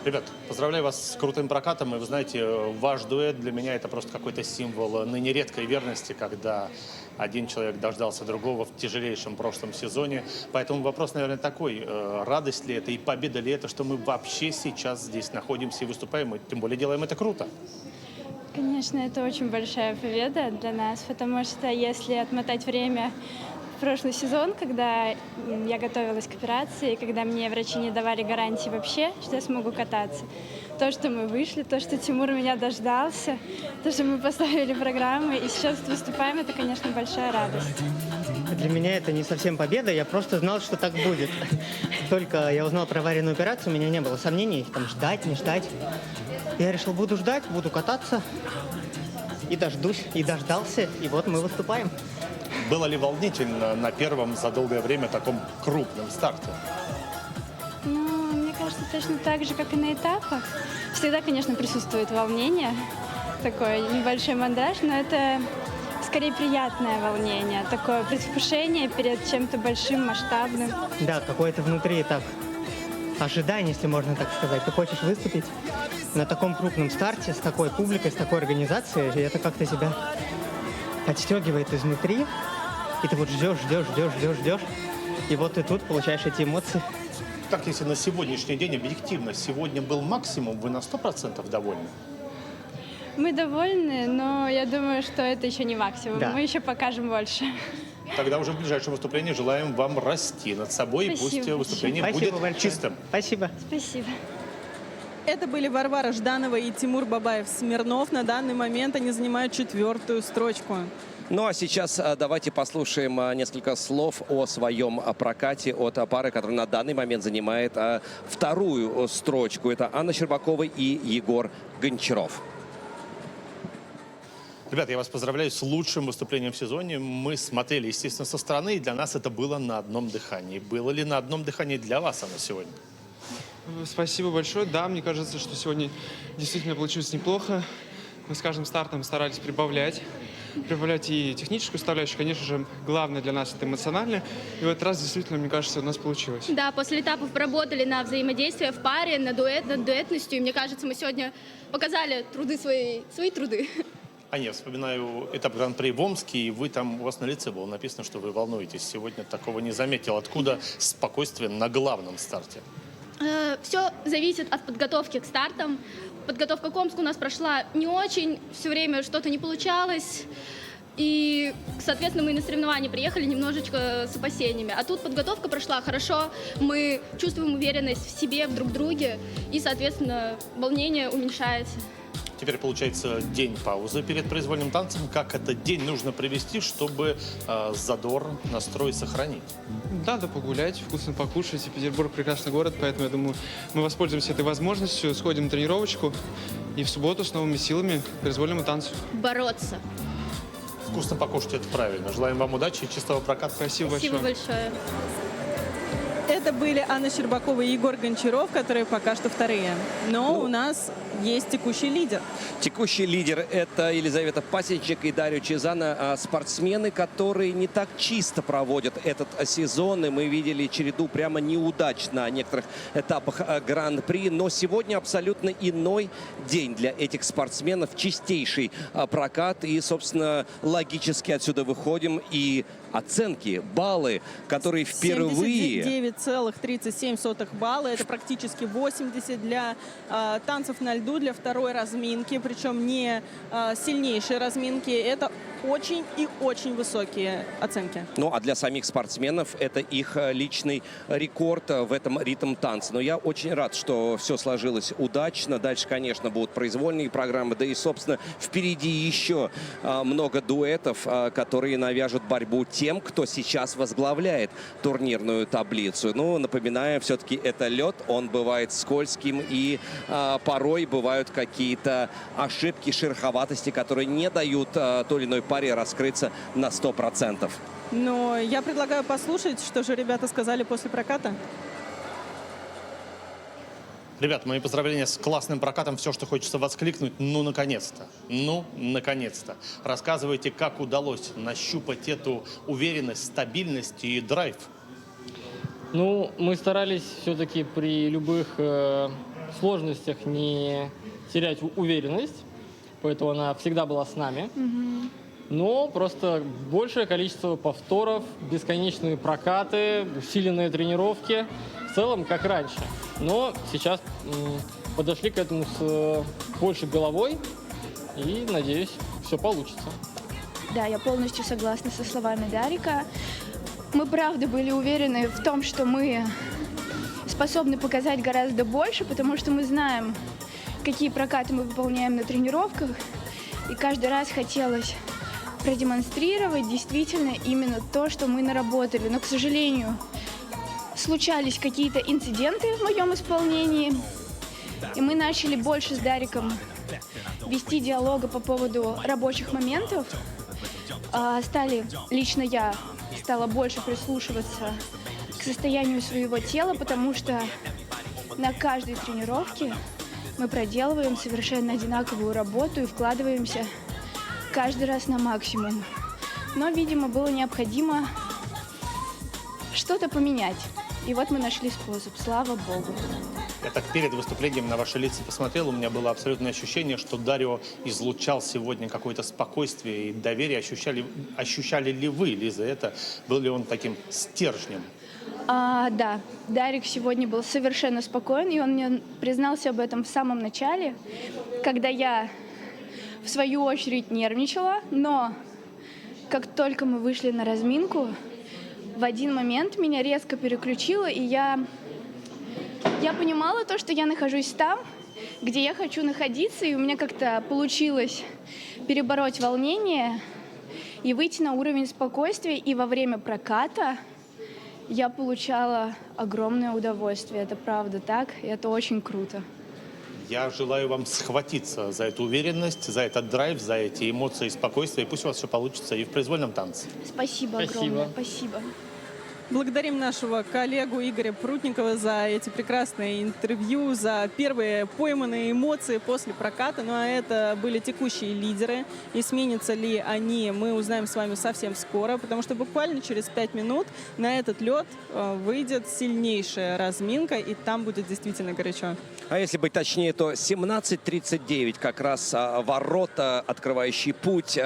Ребят, поздравляю вас с крутым прокатом. И вы знаете, ваш дуэт для меня это просто какой-то символ ныне редкой верности, когда один человек дождался другого в тяжелейшем прошлом сезоне. Поэтому вопрос, наверное, такой. Радость ли это и победа ли это, что мы вообще сейчас здесь находимся и выступаем, и тем более делаем это круто? Конечно, это очень большая победа для нас, потому что если отмотать время в прошлый сезон, когда я готовилась к операции, когда мне врачи не давали гарантии вообще, что я смогу кататься. То, что мы вышли, то, что Тимур меня дождался, то, что мы поставили программы и сейчас выступаем, это, конечно, большая радость. Для меня это не совсем победа, я просто знал, что так будет. Только я узнал про аварийную операцию, у меня не было сомнений, там ждать, не ждать. Я решил, буду ждать, буду кататься. И дождусь, и дождался, и вот мы выступаем. Было ли волнительно на первом за долгое время таком крупном старте? Ну, мне кажется, кажется, точно так же, как и на этапах. Всегда, конечно, присутствует волнение, такой небольшой мандраж, но это скорее приятное волнение, такое предвкушение перед чем-то большим, масштабным. Да, какой-то внутри этап ожидания, если можно так сказать. Ты хочешь выступить на таком крупном старте, с такой публикой, с такой организацией, и это как-то тебя подстегивает изнутри, и ты вот ждешь, и вот ты тут получаешь эти эмоции. Так, если на сегодняшний день объективно, сегодня был максимум, вы на 100% довольны? Мы довольны, но я думаю, что это еще не максимум. Да. Мы еще покажем больше. Тогда уже в ближайшем выступлении желаем вам расти над собой, и пусть Спасибо. выступление Спасибо будет большое. чистым. Спасибо. Спасибо. Это были Варвара Жданова и Тимур Бабаев-Смирнов. На данный момент они занимают 4-ю строчку. Ну а сейчас давайте послушаем несколько слов о своем прокате от пары, которая на данный момент занимает 2-ю строчку. Это Анна Щербакова и Егор Гончаров. Ребята, я вас поздравляю с лучшим выступлением в сезоне. Мы смотрели, естественно, со стороны, и для нас это было на одном дыхании. Было ли на одном дыхании для вас оно сегодня? Спасибо большое. Да, мне кажется, что сегодня действительно получилось неплохо. Мы с каждым стартом старались прибавлять и техническую составляющую. Конечно же, главное для нас это эмоционально. И в этот раз действительно, мне кажется, у нас получилось. Да, после этапов поработали на взаимодействие в паре, над дуэтностью. И мне кажется, мы сегодня показали свои труды. Аня, я вспоминаю этап Гран-при в Омске, и вы там, у вас на лице было написано, что вы волнуетесь. Сегодня такого не заметил. Откуда спокойствие на главном старте? Все зависит от подготовки к стартам. Подготовка к Омску у нас прошла не очень, все время что-то не получалось. И, соответственно, мы на соревнования приехали немножечко с опасениями. А тут подготовка прошла хорошо, мы чувствуем уверенность в себе, в друг друге, и, соответственно, волнение уменьшается. Теперь получается день паузы перед произвольным танцем. Как этот день нужно провести, чтобы задор, настрой сохранить? Надо погулять, вкусно покушать. И Петербург прекрасный город, поэтому, я думаю, мы воспользуемся этой возможностью, сходим на тренировочку и в субботу с новыми силами к произвольному танцу. Бороться. Вкусно покушать, это правильно. Желаем вам удачи и чистого проката. Спасибо большое. Это были Анна Щербакова и Егор Гончаров, которые пока что 2-е. Но у нас есть текущий лидер. Текущий лидер – это Елизавета Пасечник и Дарья Чезана, спортсмены, которые не так чисто проводят этот сезон. И мы видели череду прямо неудач на некоторых этапах Гран-при. Но сегодня абсолютно иной день для этих спортсменов. Чистейший прокат. И, собственно, логически отсюда выходим. И оценки, баллы, которые впервые... 79,37 балла. Это практически 80 для танцев на льду, для 2-й разминки. Причем не сильнейшие разминки. Это очень и очень высокие оценки. Ну, а для самих спортсменов это их личный рекорд в этом ритм-танце. Но я очень рад, что все сложилось удачно. Дальше, конечно, будут произвольные программы. Да и, собственно, впереди еще много дуэтов, которые навяжут борьбу тем, кто сейчас возглавляет турнирную таблицу. Ну, напоминаю, все-таки это лед, он бывает скользким, и порой бывают какие-то ошибки, шероховатости, которые не дают той или иной паре раскрыться на 100%. Но я предлагаю послушать, что же ребята сказали после проката. Ребят, мои поздравления с классным прокатом. Все, что хочется воскликнуть. Ну, наконец-то. Ну, наконец-то. Рассказывайте, как удалось нащупать эту уверенность, стабильность и драйв. Ну, мы старались все-таки при любых сложностях не терять уверенность. Поэтому она всегда была с нами. Но просто большее количество повторов, бесконечные прокаты, усиленные тренировки. В целом, как раньше. Но сейчас подошли к этому с большей головой. И, надеюсь, все получится. Да, я полностью согласна со словами Дарика. Мы, правда, были уверены в том, что мы способны показать гораздо больше, потому что мы знаем, какие прокаты мы выполняем на тренировках. И каждый раз хотелось продемонстрировать действительно именно то, что мы наработали. Но, к сожалению, случались какие-то инциденты в моем исполнении. И мы начали больше с Дариком вести диалога по поводу рабочих моментов. Лично я стала больше прислушиваться к состоянию своего тела, потому что на каждой тренировке мы проделываем совершенно одинаковую работу и вкладываемся каждый раз на максимум. Но, видимо, было необходимо что-то поменять. И вот мы нашли способ, слава богу. Я так перед выступлением на ваши лица посмотрел, у меня было абсолютное ощущение, что Дарио излучал сегодня какое-то спокойствие и доверие. Ощущали ли вы, Лиза, это? Был ли он таким стержнем? Да, Дарик сегодня был совершенно спокоен, и он мне признался об этом в самом начале, когда я, в свою очередь, нервничала, но как только мы вышли на разминку, в один момент меня резко переключило, и я понимала то, что я нахожусь там, где я хочу находиться, и у меня как-то получилось перебороть волнение и выйти на уровень спокойствия, и во время проката я получала огромное удовольствие. Это правда так, и это очень круто. Я желаю вам схватиться за эту уверенность, за этот драйв, за эти эмоции и спокойствие. И пусть у вас все получится и в произвольном танце. Спасибо огромное. Спасибо. Благодарим нашего коллегу Игоря Прутникова за эти прекрасные интервью, за первые пойманные эмоции после проката. Ну а это были текущие лидеры. И сменятся ли они, мы узнаем с вами совсем скоро, потому что буквально через 5 минут на этот лед выйдет сильнейшая разминка, и там будет действительно горячо. А если быть точнее, то 17:39 как раз ворота, открывающие путь,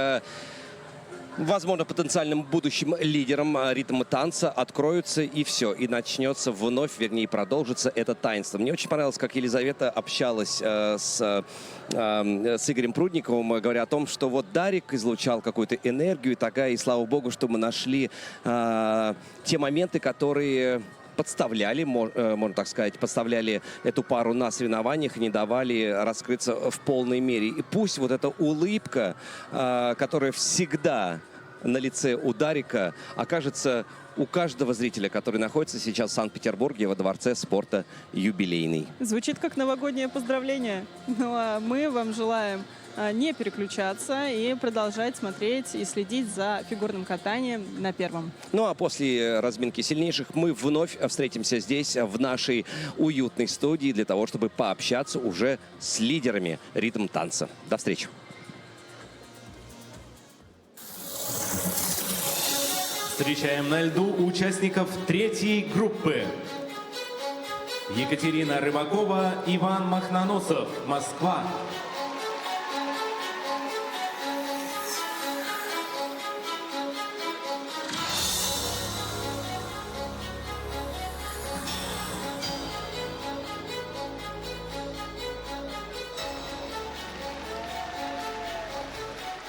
возможно, потенциальным будущим лидером ритма танца откроются, и все. И начнется вновь, вернее, продолжится это таинство. Мне очень понравилось, как Елизавета общалась с Игорем Прудниковым, говоря о том, что вот Дарик излучал какую-то энергию, и слава богу, что мы нашли те моменты, которые подставляли, можно так сказать, подставляли эту пару на соревнованиях и не давали раскрыться в полной мере. И пусть вот эта улыбка, которая всегда на лице у Дарика, окажется у каждого зрителя, который находится сейчас в Санкт-Петербурге во Дворце спорта «Юбилейный». Звучит как новогоднее поздравление. Ну а мы вам желаем не переключаться и продолжать смотреть и следить за фигурным катанием на Первом. Ну а после разминки сильнейших мы вновь встретимся здесь, в нашей уютной студии, для того, чтобы пообщаться уже с лидерами ритм танца. До встречи! Встречаем на льду участников третьей группы. Екатерина Рыбакова, Иван Махноносов, Москва.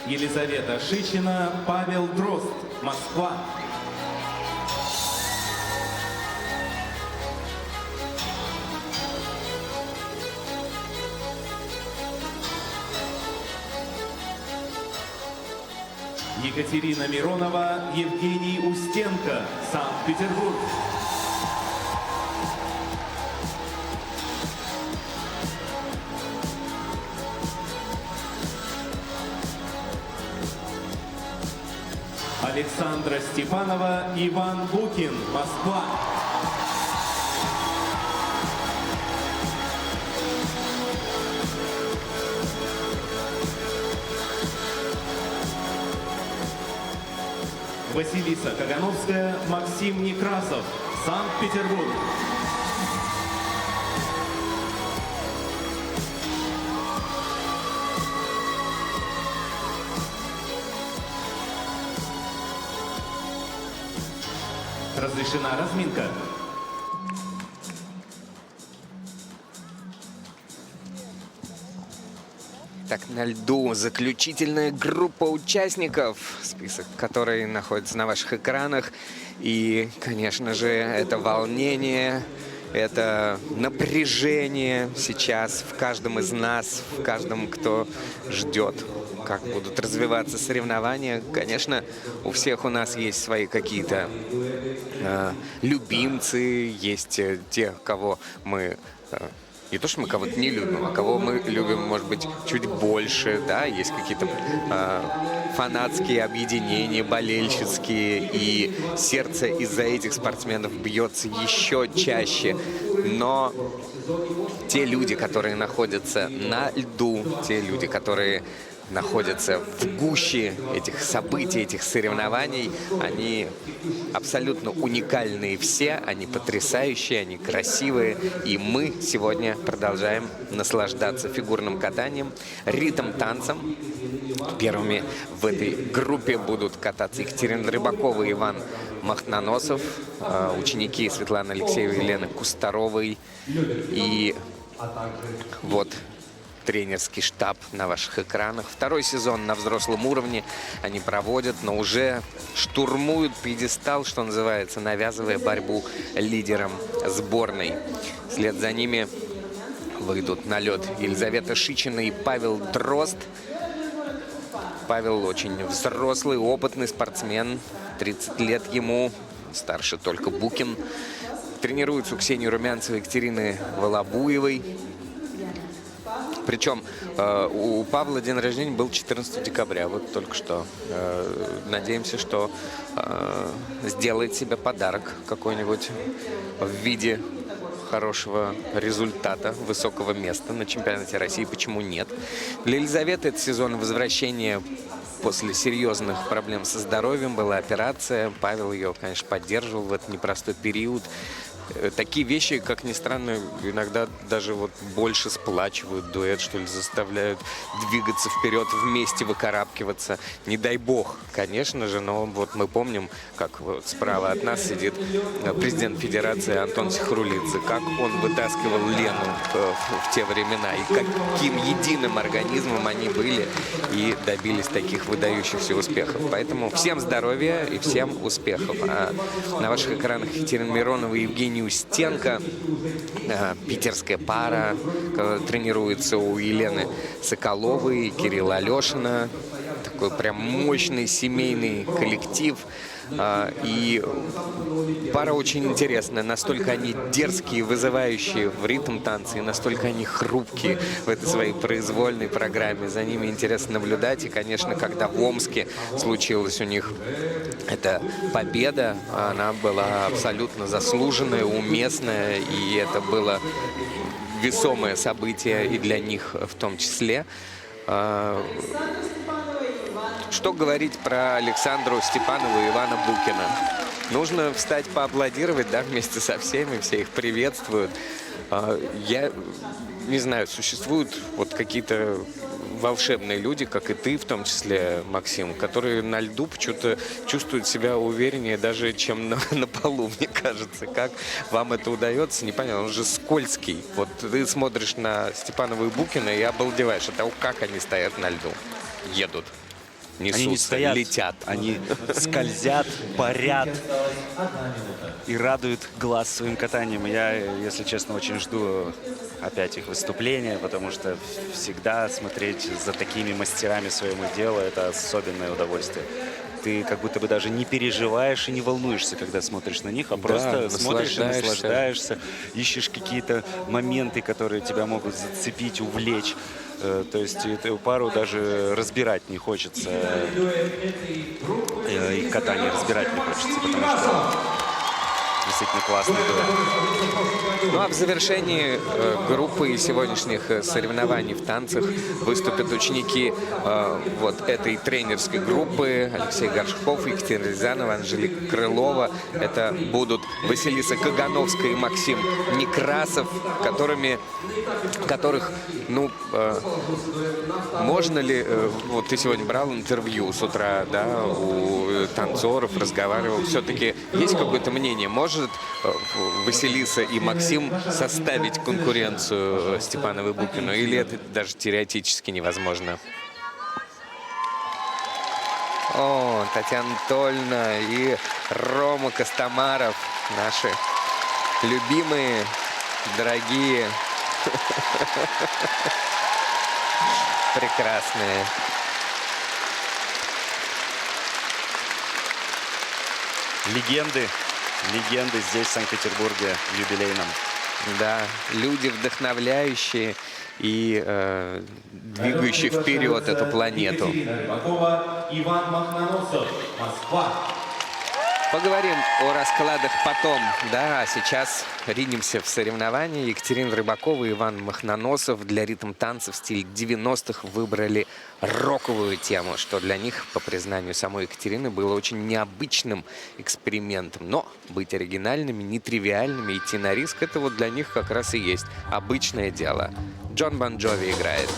Елизавета Шичина, Павел Дрозд, Москва. Екатерина Миронова, Евгений Устенко, Санкт-Петербург. Александра Степанова, Иван Букин, Москва. Василиса Кагановская, Максим Некрасов, Санкт-Петербург. Разрешена разминка. Так, на льду заключительная группа участников, список которой находится на ваших экранах. И, конечно же, это волнение, это напряжение сейчас в каждом из нас, в каждом, кто ждет, как будут развиваться соревнования. Конечно, у всех у нас есть свои какие-то любимцы, есть те, кого мы не то, что мы кого-то не любим, а кого мы любим, может быть, чуть больше, да, есть какие-то фанатские объединения, болельщицкие, и сердце из-за этих спортсменов бьется еще чаще. Но те люди, которые находятся на льду, те люди, которые находятся в гуще этих событий, этих соревнований, они абсолютно уникальные все, они потрясающие, они красивые, и мы сегодня продолжаем наслаждаться фигурным катанием, ритм-танцем. Первыми в этой группе будут кататься Екатерина Рыбакова и Иван Махноносов, ученики Светланы Алексеевой и Елены Кустаровой. И вот тренерский штаб на ваших экранах. Второй сезон на взрослом уровне они проводят, но уже штурмуют пьедестал, что называется, навязывая борьбу лидерам сборной. Вслед за ними выйдут на лед Елизавета Шичина и Павел Дрозд. Павел очень взрослый, опытный спортсмен, 30 лет ему, старше только Букин. Тренируются у Ксении Румянцевой и Екатерины Волобуевой. Причем у Павла день рождения был 14 декабря, вот только что. Надеемся, что сделает себе подарок какой-нибудь в виде хорошего результата, высокого места на чемпионате России. Почему нет? Для Елизаветы это сезон возвращения после серьезных проблем со здоровьем. Была операция. Павел ее, конечно, поддерживал в этот непростой период. Такие вещи, как ни странно, иногда даже вот больше сплачивают дуэт, что ли, заставляют двигаться вперед, вместе выкарабкиваться. Не дай бог, конечно же, но вот мы помним, как вот справа от нас сидит президент Федерации Антон Сихрулидзе, как он вытаскивал Лену в те времена, и каким единым организмом они были и добились таких выдающихся успехов. Поэтому всем здоровья и всем успехов. А на ваших экранах Екатерина Миронова и Евгений Устенко, питерская пара, тренируется у Елены Соколовой, Кирилла Алешина. Такой прям мощный семейный коллектив. И пара очень интересная. Настолько они дерзкие, вызывающие в ритм-танце, и настолько они хрупкие в этой своей произвольной программе. За ними интересно наблюдать. И, конечно, когда в Омске случилась у них эта победа, она была абсолютно заслуженная, уместная. И это было весомое событие и для них в том числе. Что говорить про Александру Степанову и Ивана Букина? Нужно встать поаплодировать, да, вместе со всеми, все их приветствуют. Я не знаю, существуют вот какие-то волшебные люди, как и ты, в том числе, Максим, которые на льду почему-то чувствуют себя увереннее даже, чем на полу, мне кажется. Как вам это удается, непонятно. Он же скользкий. Вот ты смотришь на Степанова и Букина и обалдеваешь от того, как они стоят на льду. Едут. Несутся, они не стоят, летят. Они скользят, парят и радуют глаз своим катанием. Я, если честно, очень жду опять их выступления, потому что всегда смотреть за такими мастерами своего дела – это особенное удовольствие. Ты как будто бы даже не переживаешь и не волнуешься, когда смотришь на них, а просто смотришь и наслаждаешься, ищешь какие-то моменты, которые тебя могут зацепить, увлечь. То есть эту пару даже разбирать не хочется, их катание разбирать не хочется, потому что действительно классный дуэт. Ну а в завершении группы сегодняшних соревнований в танцах выступят ученики вот этой тренерской группы: Алексей Горшков, Екатерина Рязанова, Анжелика Крылова. Это будут Василиса Кагановская и Максим Некрасов, которых, ну, можно ли, вот ты сегодня брал интервью с утра, да, у танцоров, разговаривал, все-таки есть какое-то мнение, может Василиса и Максим составить конкуренцию Степанову и Букину, или это даже теоретически невозможно? О, Татьяна Анатольевна и Рома Костомаров, наши любимые, дорогие, прекрасные. Легенды здесь, в Санкт-Петербурге, в юбилейном. Да, люди вдохновляющие и двигающие вперед эту планету. Екатерина Рыбакова, Иван Махноносов, Москва. Поговорим о раскладах потом. Да, а сейчас ринемся в соревнования. Екатерина Рыбакова и Иван Махноносов для ритм-танца в стиле 90-х выбрали роковую тему, что для них, по признанию самой Екатерины, было очень необычным экспериментом. Но быть оригинальными, нетривиальными, идти на риск — это вот для них как раз и есть обычное дело. Джон Бон Джови играет.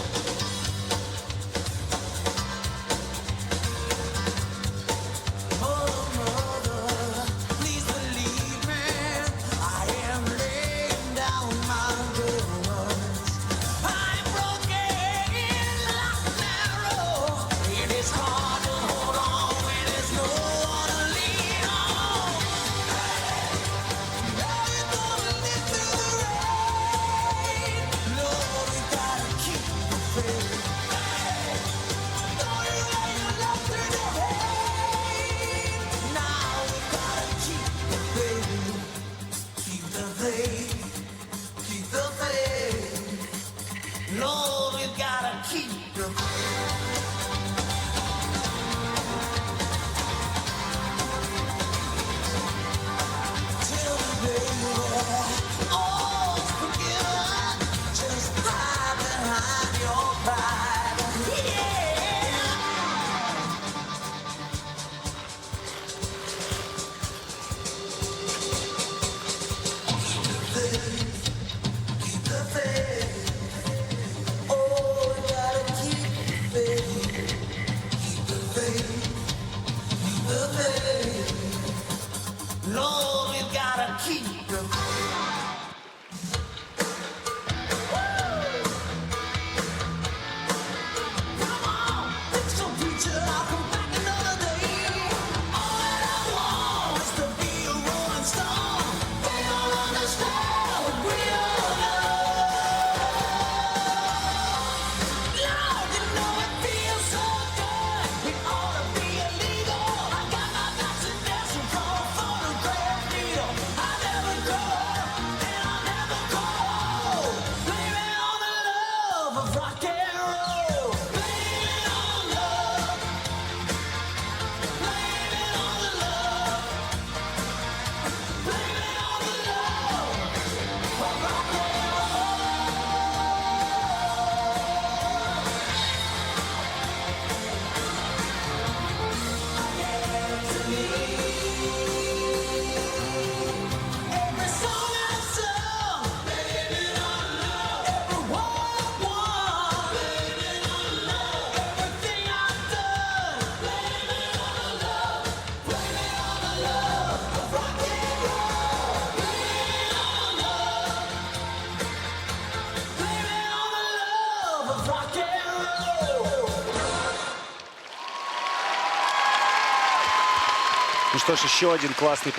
Ну что ж, еще один классный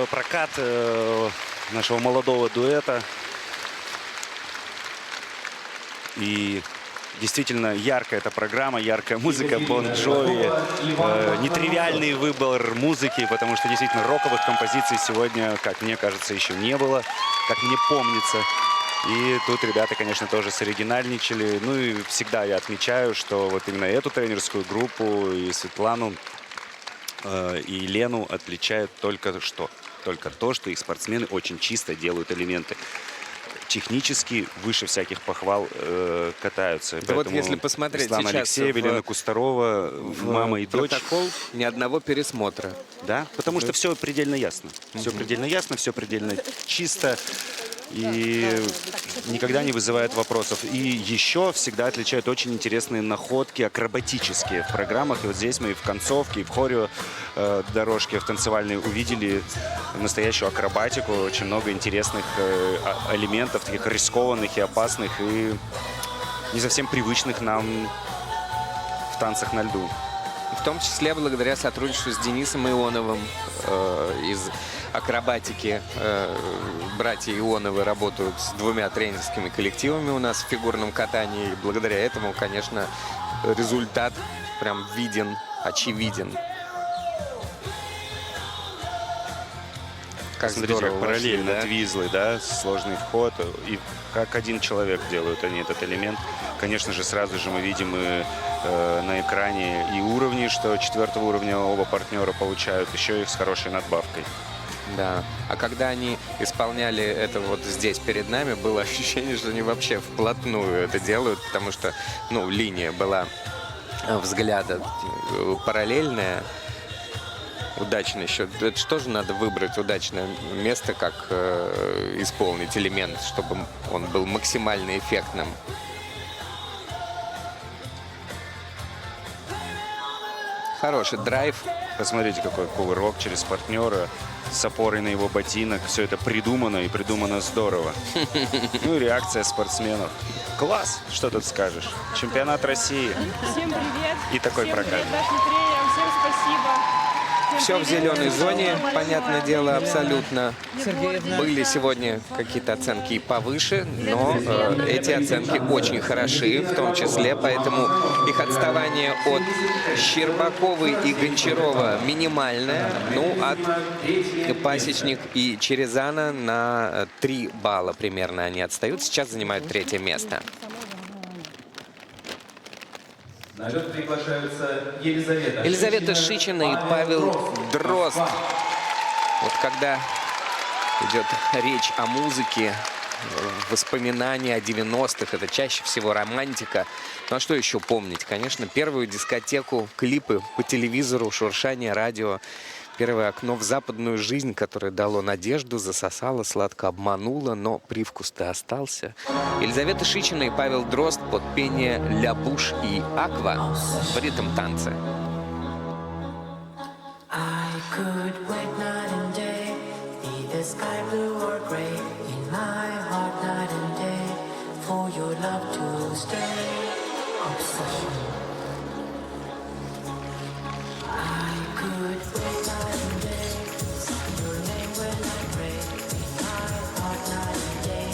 прокат нашего молодого дуэта. И действительно яркая эта программа, яркая музыка Бон Джови. Нетривиальный выбор музыки, потому что действительно роковых композиций сегодня, как мне кажется, еще не было, как мне помнится. И тут ребята, конечно, тоже соригинальничали. Ну и всегда я отмечаю, что вот именно эту тренерскую группу и Светлану, и Лену отличает только то, что их спортсмены очень чисто делают элементы. Технически выше всяких похвал катаются. Да вот если посмотреть Ислам сейчас Алексеев, Елена Кустарова, мама и дочь. Протокол ни одного пересмотра. Да, потому что все предельно ясно. Все предельно ясно, все предельно чисто. И никогда не вызывает вопросов. И еще всегда отличают очень интересные находки акробатические в программах. И вот здесь мы и в концовке, и в хорео дорожке, в танцевальной увидели настоящую акробатику. Очень много интересных элементов, таких рискованных и опасных, и не совсем привычных нам в танцах на льду. В том числе благодаря сотрудничеству с Денисом Ионовым из акробатики. Братья Ионовы работают с 2 тренерскими коллективами у нас в фигурном катании. И благодаря этому, конечно, результат прям виден, очевиден. Посмотрите, здорово как параллельно вошли, да? твизлы, да, сложный вход. И как один человек делают они этот элемент. Конечно же, сразу же мы видим и на экране и уровни, что 4-го уровня оба партнера получают, еще и с хорошей надбавкой. Да. А когда они исполняли это вот здесь перед нами, было ощущение, что они вообще вплотную это делают, потому что, ну, линия была взгляда параллельная. Удачный счет. Это что же надо выбрать удачное место, как исполнить элемент, чтобы он был максимально эффектным. Хороший драйв. Посмотрите, какой кувырок через партнера с опорой на его ботинок. Все это придумано и придумано здорово. Ну и реакция спортсменов. Класс! Что тут скажешь? Чемпионат России. Всем привет. И такой Всем прокат. привет нашим тренерам. Всем спасибо. Всем Все в привет. зеленой зоне, Большое. понятное дело, абсолютно. Егор, Были сегодня какие-то оценки и повыше, но эти оценки очень хороши, в том числе, поэтому их отставание от Щербаковой и Гончарова минимальное. Ну, от Пасечник и Черезана на 3 балла примерно они отстают. Сейчас занимают 3-е место. На лед приглашаются Елизавета Шичина и Павел Дрозд. Вот когда идет речь о музыке, воспоминания о 90-х, это чаще всего романтика. Ну а что еще помнить? Конечно, первую дискотеку, клипы по телевизору, шуршание радио. Первое окно в западную жизнь, которое дало надежду, засосало, сладко обмануло, но привкус-то остался. Елизавета Шичина и Павел Дрозд под пение «Ля Буш» и «Аква» в ритм-танце. I could wait night and day, be the sky blue or gray, in my heart night and day, for your love to stay. Obsession. I could wait night and day, sign your name when I pray, in my heart night and day,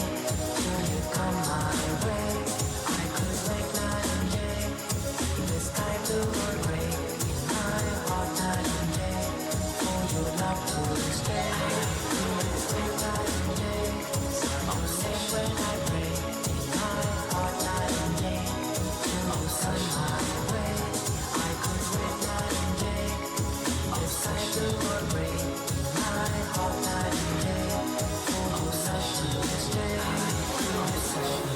till you come my way. I could wait night and day, be the sky blue or gray, in my heart night and day, for your love to stay. I could wait night and day, sign your name when I pray, in my heart night and day, till you come my way. I could wait night and day, be the sky blue or gray, in my heart night and day, for your love to stay. Obsession.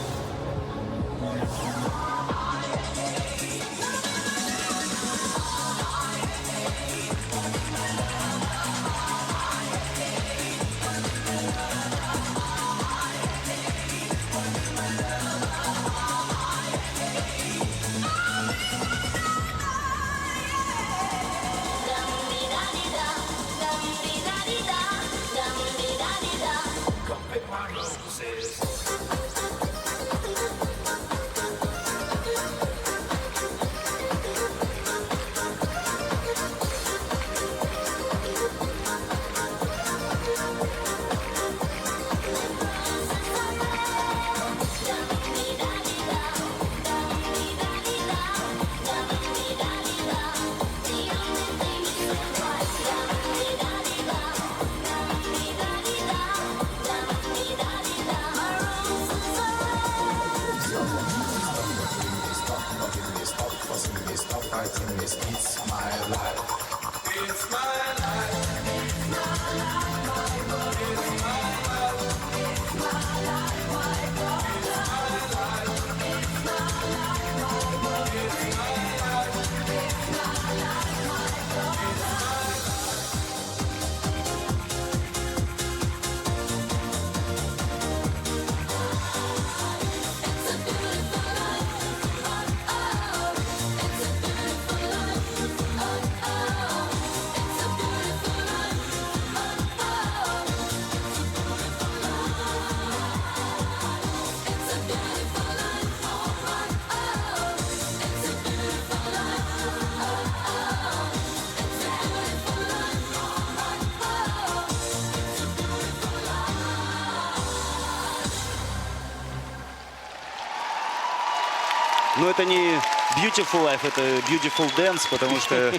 Но это не Beautiful Life, это Beautiful Dance, потому что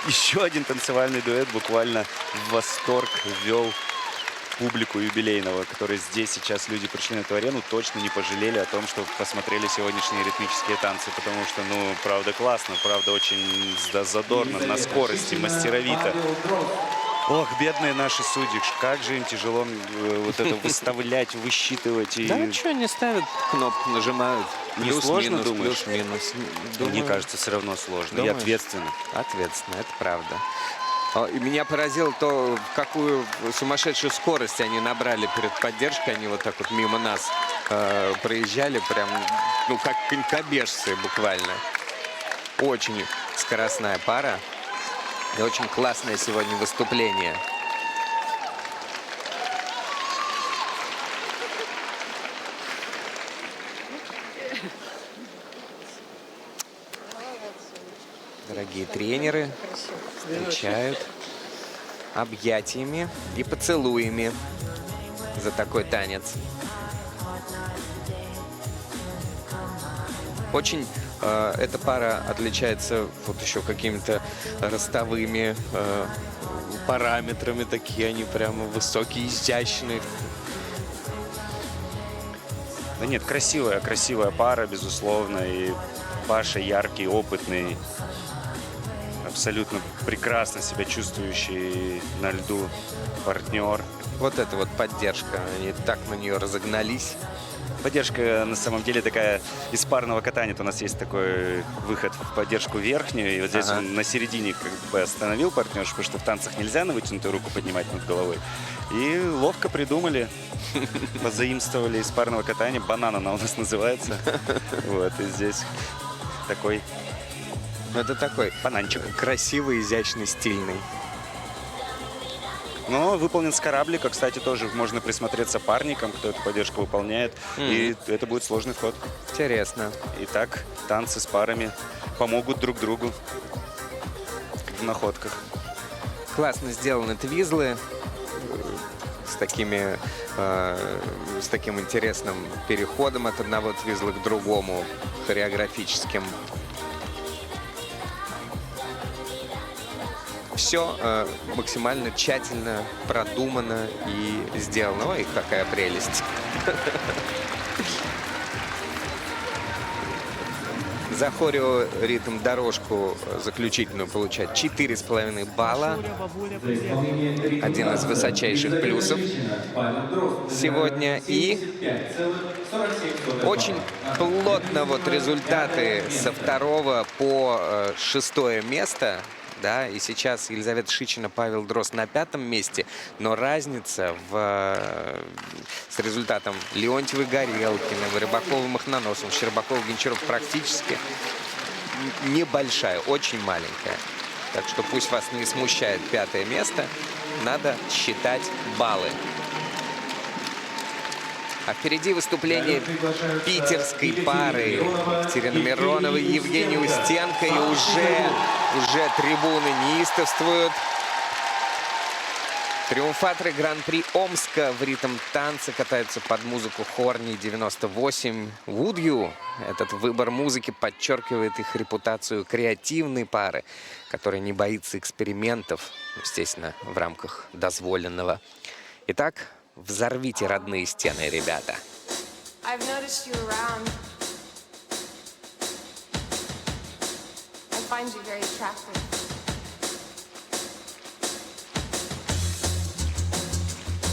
еще один танцевальный дуэт буквально в восторг ввел публику юбилейного, которые здесь сейчас люди пришли на эту арену, точно не пожалели о том, что посмотрели сегодняшние ритмические танцы, потому что, ну, правда классно, правда очень задорно, на скорости, мастеровито. Ох, бедные наши судьи, как же им тяжело вот это выставлять, высчитывать. Да ничего, не ставят кнопку, нажимают. Не Плюс, сложно, минус, думаешь? плюс-минус. Мне кажется, все равно сложно. И Думаешь? ответственно. Ответственно, это правда. И меня поразило то, какую сумасшедшую скорость они набрали перед поддержкой. Они вот так вот мимо нас проезжали, прям, ну, как конькобежцы буквально. Очень скоростная пара. И очень классное сегодня выступление. Дорогие тренеры встречают объятиями и поцелуями за такой танец. Очень эта пара отличается вот еще какими-то ростовыми параметрами. Такие они прямо высокие, изящные. Да нет, красивая пара, безусловно. И Паша яркий, опытный, абсолютно прекрасно себя чувствующий на льду партнер. Вот это вот поддержка. Они так на нее разогнались. Поддержка на самом деле такая из парного катания. У нас есть такой выход в поддержку верхнюю. И вот здесь он на середине как бы остановил партнершу, потому что в танцах нельзя на вытянутую руку поднимать над головой. И ловко придумали, позаимствовали из парного катания. Банан она у нас называется. Вот, и здесь такой... Это такой бананчик. Красивый, изящный, стильный. Но выполнен с кораблика. Кстати, тоже можно присмотреться парникам, кто эту поддержку выполняет. И это будет сложный ход. Интересно. Итак, танцы с парами помогут друг другу в находках. Классно сделаны твизлы с таким интересным переходом от одного твизла к другому, хореографическим. Все максимально тщательно продумано и сделано. Ой, какая прелесть. За хореоритм-дорожку заключительную получает 4,5 балла. Один из высочайших плюсов сегодня. И очень плотно вот результаты со 2 по 6 место. Да, и сейчас Елизавета Шичина, Павел Дрозд на 5-м месте, но разница с результатом Леонтьевой, Горелкиным, Рыбаковым, Махноносовым, Щербаков, Гончаров практически небольшая, очень маленькая. Так что пусть вас не смущает 5-е место, надо считать баллы. А впереди выступление питерской пары Екатерины Мироновой и Евгении Устенко. И уже трибуны неистовствуют. Триумфаторы Гран-при Омска в ритм-танце катаются под музыку Хорни 98. Would You? Этот выбор музыки подчеркивает их репутацию креативной пары, которая не боится экспериментов, естественно, в рамках дозволенного. Итак, взорвите родные стены, ребята. I've noticed you around. I find you very attractive.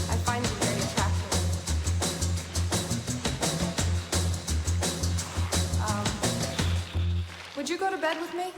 I find you very attractive. Would you go to bed with me?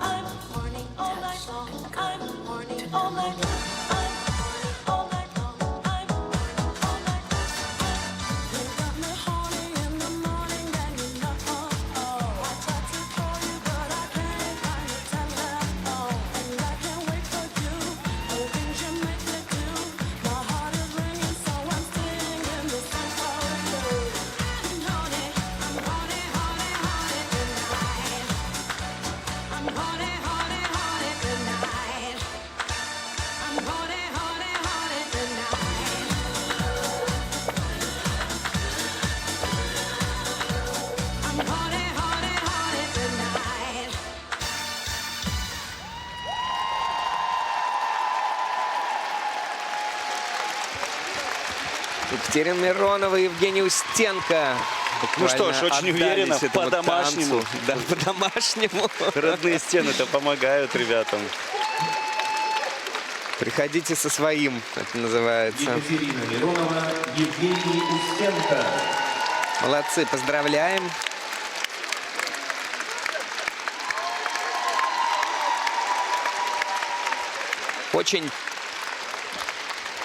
I'm horny all night long. I'm horny all night long. I'm horny all night long. I'm horny all night long. You got me horny in the morning, then you know. I tried to call you, but I can't find your telephone. And I can't wait for you. The things you make me do. My heart is ringing, so I'm singing this song for you. I'm horny, I'm horny, horny, horny tonight. I'm horny, horny, horny tonight. I'm horny, horny, horny tonight. I'm horny, horny, horny tonight. Екатерина Миронова и Евгений Устенко. Ну что ж, буквально очень уверенно, отдались этому по-домашнему. танцу. Да, по-домашнему. Родные стены-то помогают ребятам. Приходите со своим, это называется. Екатерина Миронова, Евгений Устенко. Молодцы, поздравляем. Очень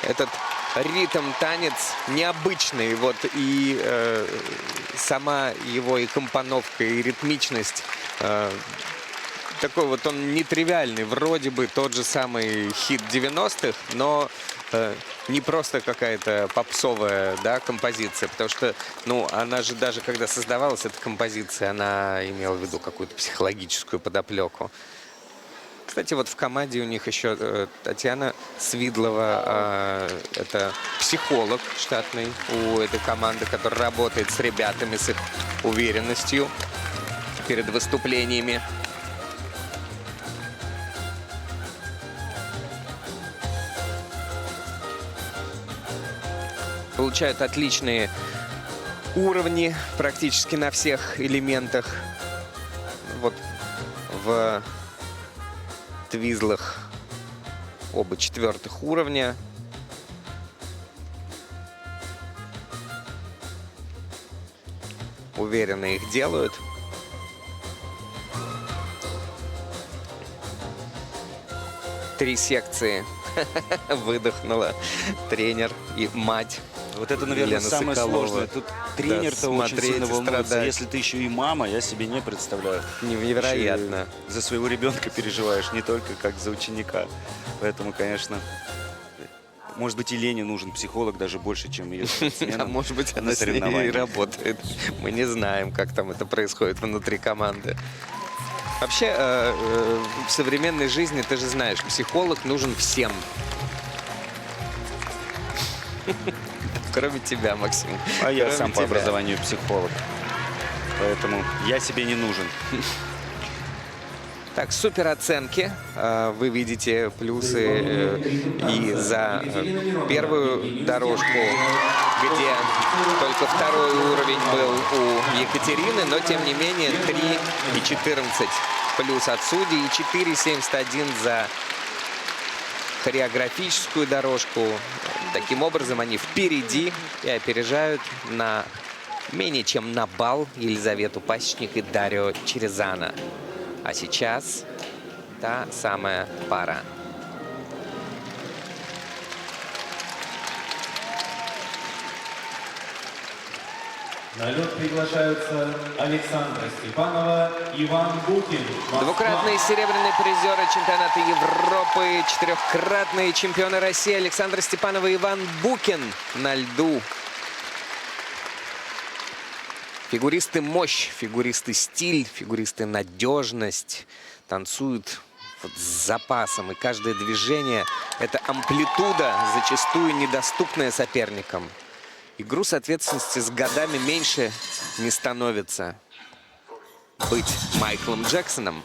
этот ритм, танец необычный. Вот и сама его и компоновка, и ритмичность. Такой вот он нетривиальный. Вроде бы тот же самый хит 90-х, но не просто какая-то попсовая, да, композиция. Потому что, ну, она же даже когда создавалась, эта композиция, она имела в виду какую-то психологическую подоплеку. Кстати, вот в команде у них еще Татьяна Свидлова, это психолог штатный у этой команды, который работает с ребятами, с их уверенностью перед выступлениями. Получают отличные уровни практически на всех элементах. Вот в твизлах оба 4-х уровня. Уверенно их делают. Три секции выдохнула тренер и мать. Вот это, наверное, Елена самое Соколова. сложное. Тут тренер-то очень смотреть сильно и волнуется. страдать. Если ты еще и мама, я себе не представляю. Невероятно. Еще и за своего ребенка переживаешь, не только как за ученика. Поэтому, конечно, может быть, и Лене нужен психолог даже больше, чем ее спортсменам. А может быть, на она с ней и соревнованиях. работает. Мы не знаем, как там это происходит внутри команды. Вообще, в современной жизни, ты же знаешь, психолог нужен всем. Кроме тебя, Максим. А я Кроме сам по тебя. образованию психолог. Поэтому я себе не нужен. Так, супер оценки. Вы видите плюсы и за первую дорожку, где только 2-й уровень был у Екатерины, но тем не менее 3,14 плюс от судей и 4,71 за хореографическую дорожку. Таким образом, они впереди и опережают на менее чем на балл Елизавету Пасечник и Дарио Черезана. А сейчас та самая пара. На лед приглашаются Александра Степанова, Иван Букин. Москва. Двукратные серебряные призеры чемпионата Европы, 4-кратные чемпионы России Александра Степанова и Иван Букин на льду. Фигуристы мощь, фигуристы стиль, фигуристы надежность. Танцуют вот с запасом. И каждое движение — это амплитуда, зачастую недоступная соперникам. И груз ответственности с годами меньше не становится. Быть Майклом Джексоном.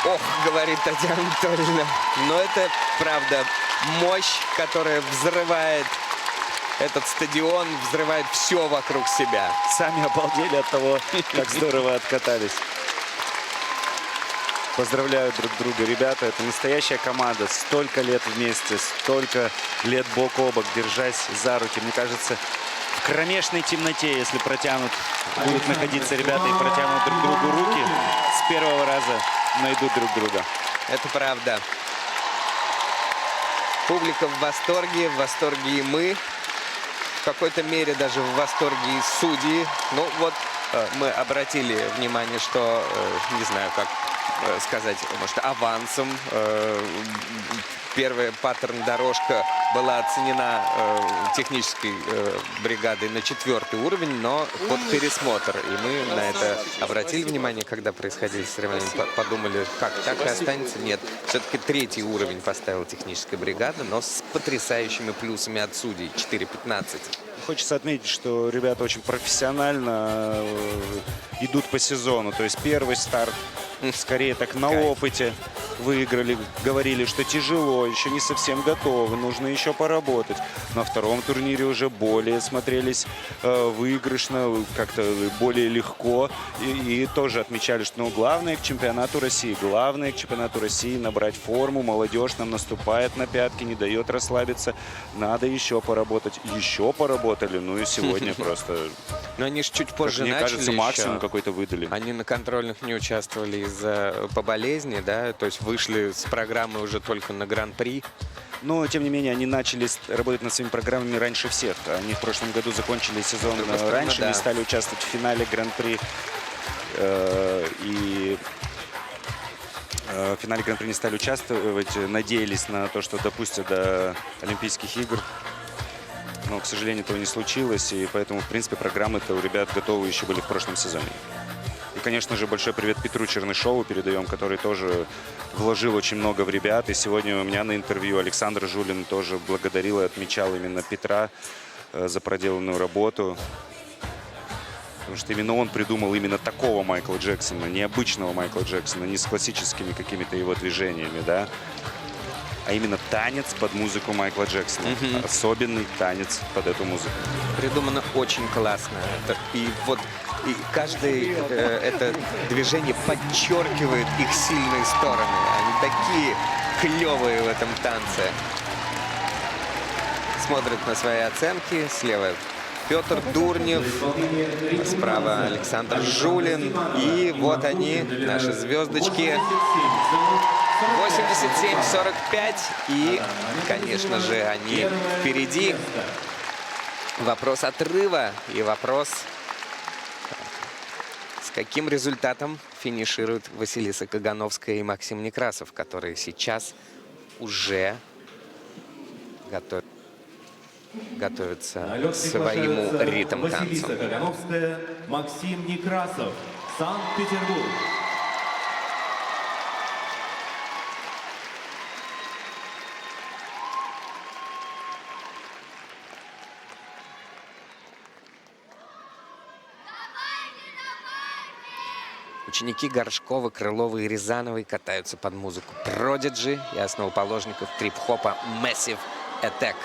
Ох, говорит Татьяна Анатольевна. Но это, правда, мощь, которая взрывает этот стадион, взрывает все вокруг себя. Сами обалдели от того, как здорово откатались. Поздравляю друг друга, ребята. Это настоящая команда. Столько лет вместе, столько лет бок о бок, держась за руки. Мне кажется, в кромешной темноте, если будут находиться ребята и протянут друг другу руки, с первого раза найдут друг друга. Это правда. Публика в восторге и мы. В какой-то мере даже в восторге и судьи. Ну вот мы обратили внимание, что, не знаю, как сказать, может, авансом. Первая паттерн-дорожка была оценена технической бригадой на 4-й уровень, но под пересмотр. И мы на это обратили внимание, когда происходили соревнования. Подумали, как так и останется? Нет. Все-таки 3-й уровень поставила техническая бригада, но с потрясающими плюсами от судей. 4-15. Хочется отметить, что ребята очень профессионально идут по сезону. То есть первый старт скорее так на опыте. выиграли, говорили, что тяжело, еще не совсем готовы, нужно еще поработать. На втором турнире уже более смотрелись выигрышно, как-то более легко. И тоже отмечали, что главное к чемпионату России набрать форму. Молодежь нам наступает на пятки, не дает расслабиться. Надо еще поработать. Еще поработали. Ну и сегодня просто... Но они же чуть позже мне начали кажется, максимум еще. какой-то выдали. Они на контрольных не участвовали по болезни, да, то есть вышли с программы уже только на Гран-при. Но, тем не менее, они начали работать над своими программами раньше всех. Они в прошлом году закончили сезон раньше, да. не стали участвовать в финале Гран-при. И в финале Гран-при не стали участвовать, надеялись на то, что допустят до Олимпийских игр. Но, к сожалению, этого не случилось, и поэтому, в принципе, программы-то у ребят готовы еще были в прошлом сезоне. И, конечно же, большой привет Петру Чернышову передаем, который тоже вложил очень много в ребят. И сегодня у меня на интервью Александр Жулин тоже благодарил и отмечал именно Петра за проделанную работу. Потому что именно он придумал именно такого Майкла Джексона, необычного Майкла Джексона, не с классическими какими-то его движениями, да, а именно танец под музыку Майкла Джексона. Особенный танец под эту музыку. Придумано очень классно. И каждое это движение подчеркивает их сильные стороны. Они такие клевые в этом танце. Смотрят на свои оценки. Слева Петр Дурнев, справа Александр Жулин. И вот они, наши звездочки. 87-45. И, конечно же, они впереди. Вопрос отрыва и вопрос, с каким результатом финишируют Василиса Кагановская и Максим Некрасов, которые сейчас уже готовятся к своему ритм-танцу. Василиса Кагановская, Максим Некрасов, Санкт-Петербург. Ученики Горшкова, Крылова и Рязановой катаются под музыку Prodigy и основоположников трип-хопа Massive Attack.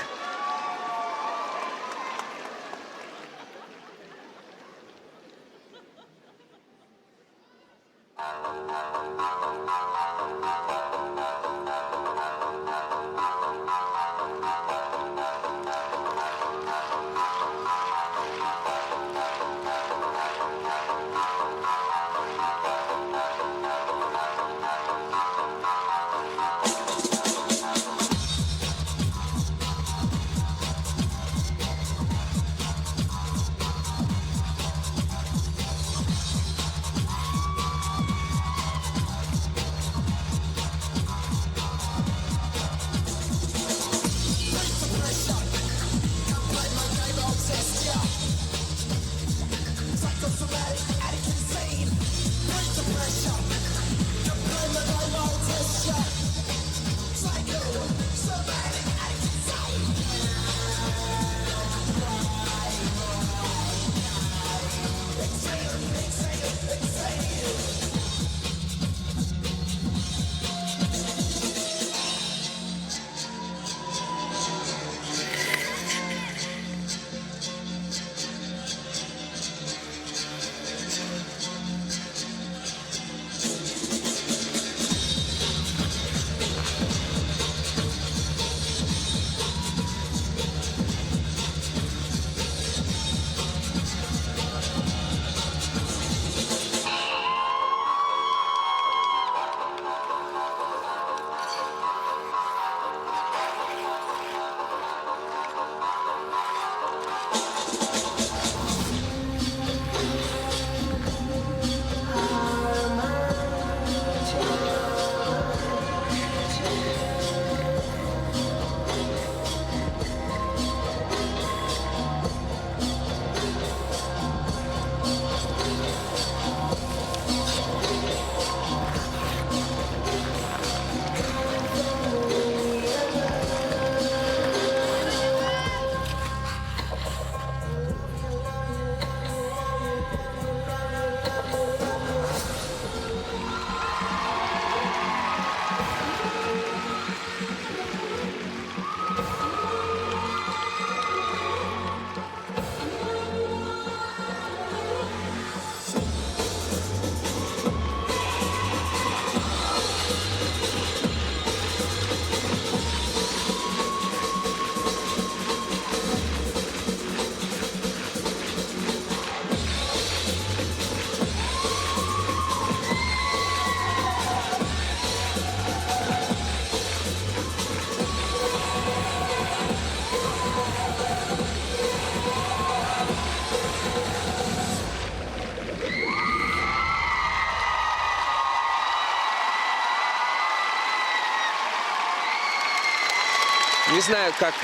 Не знаю, как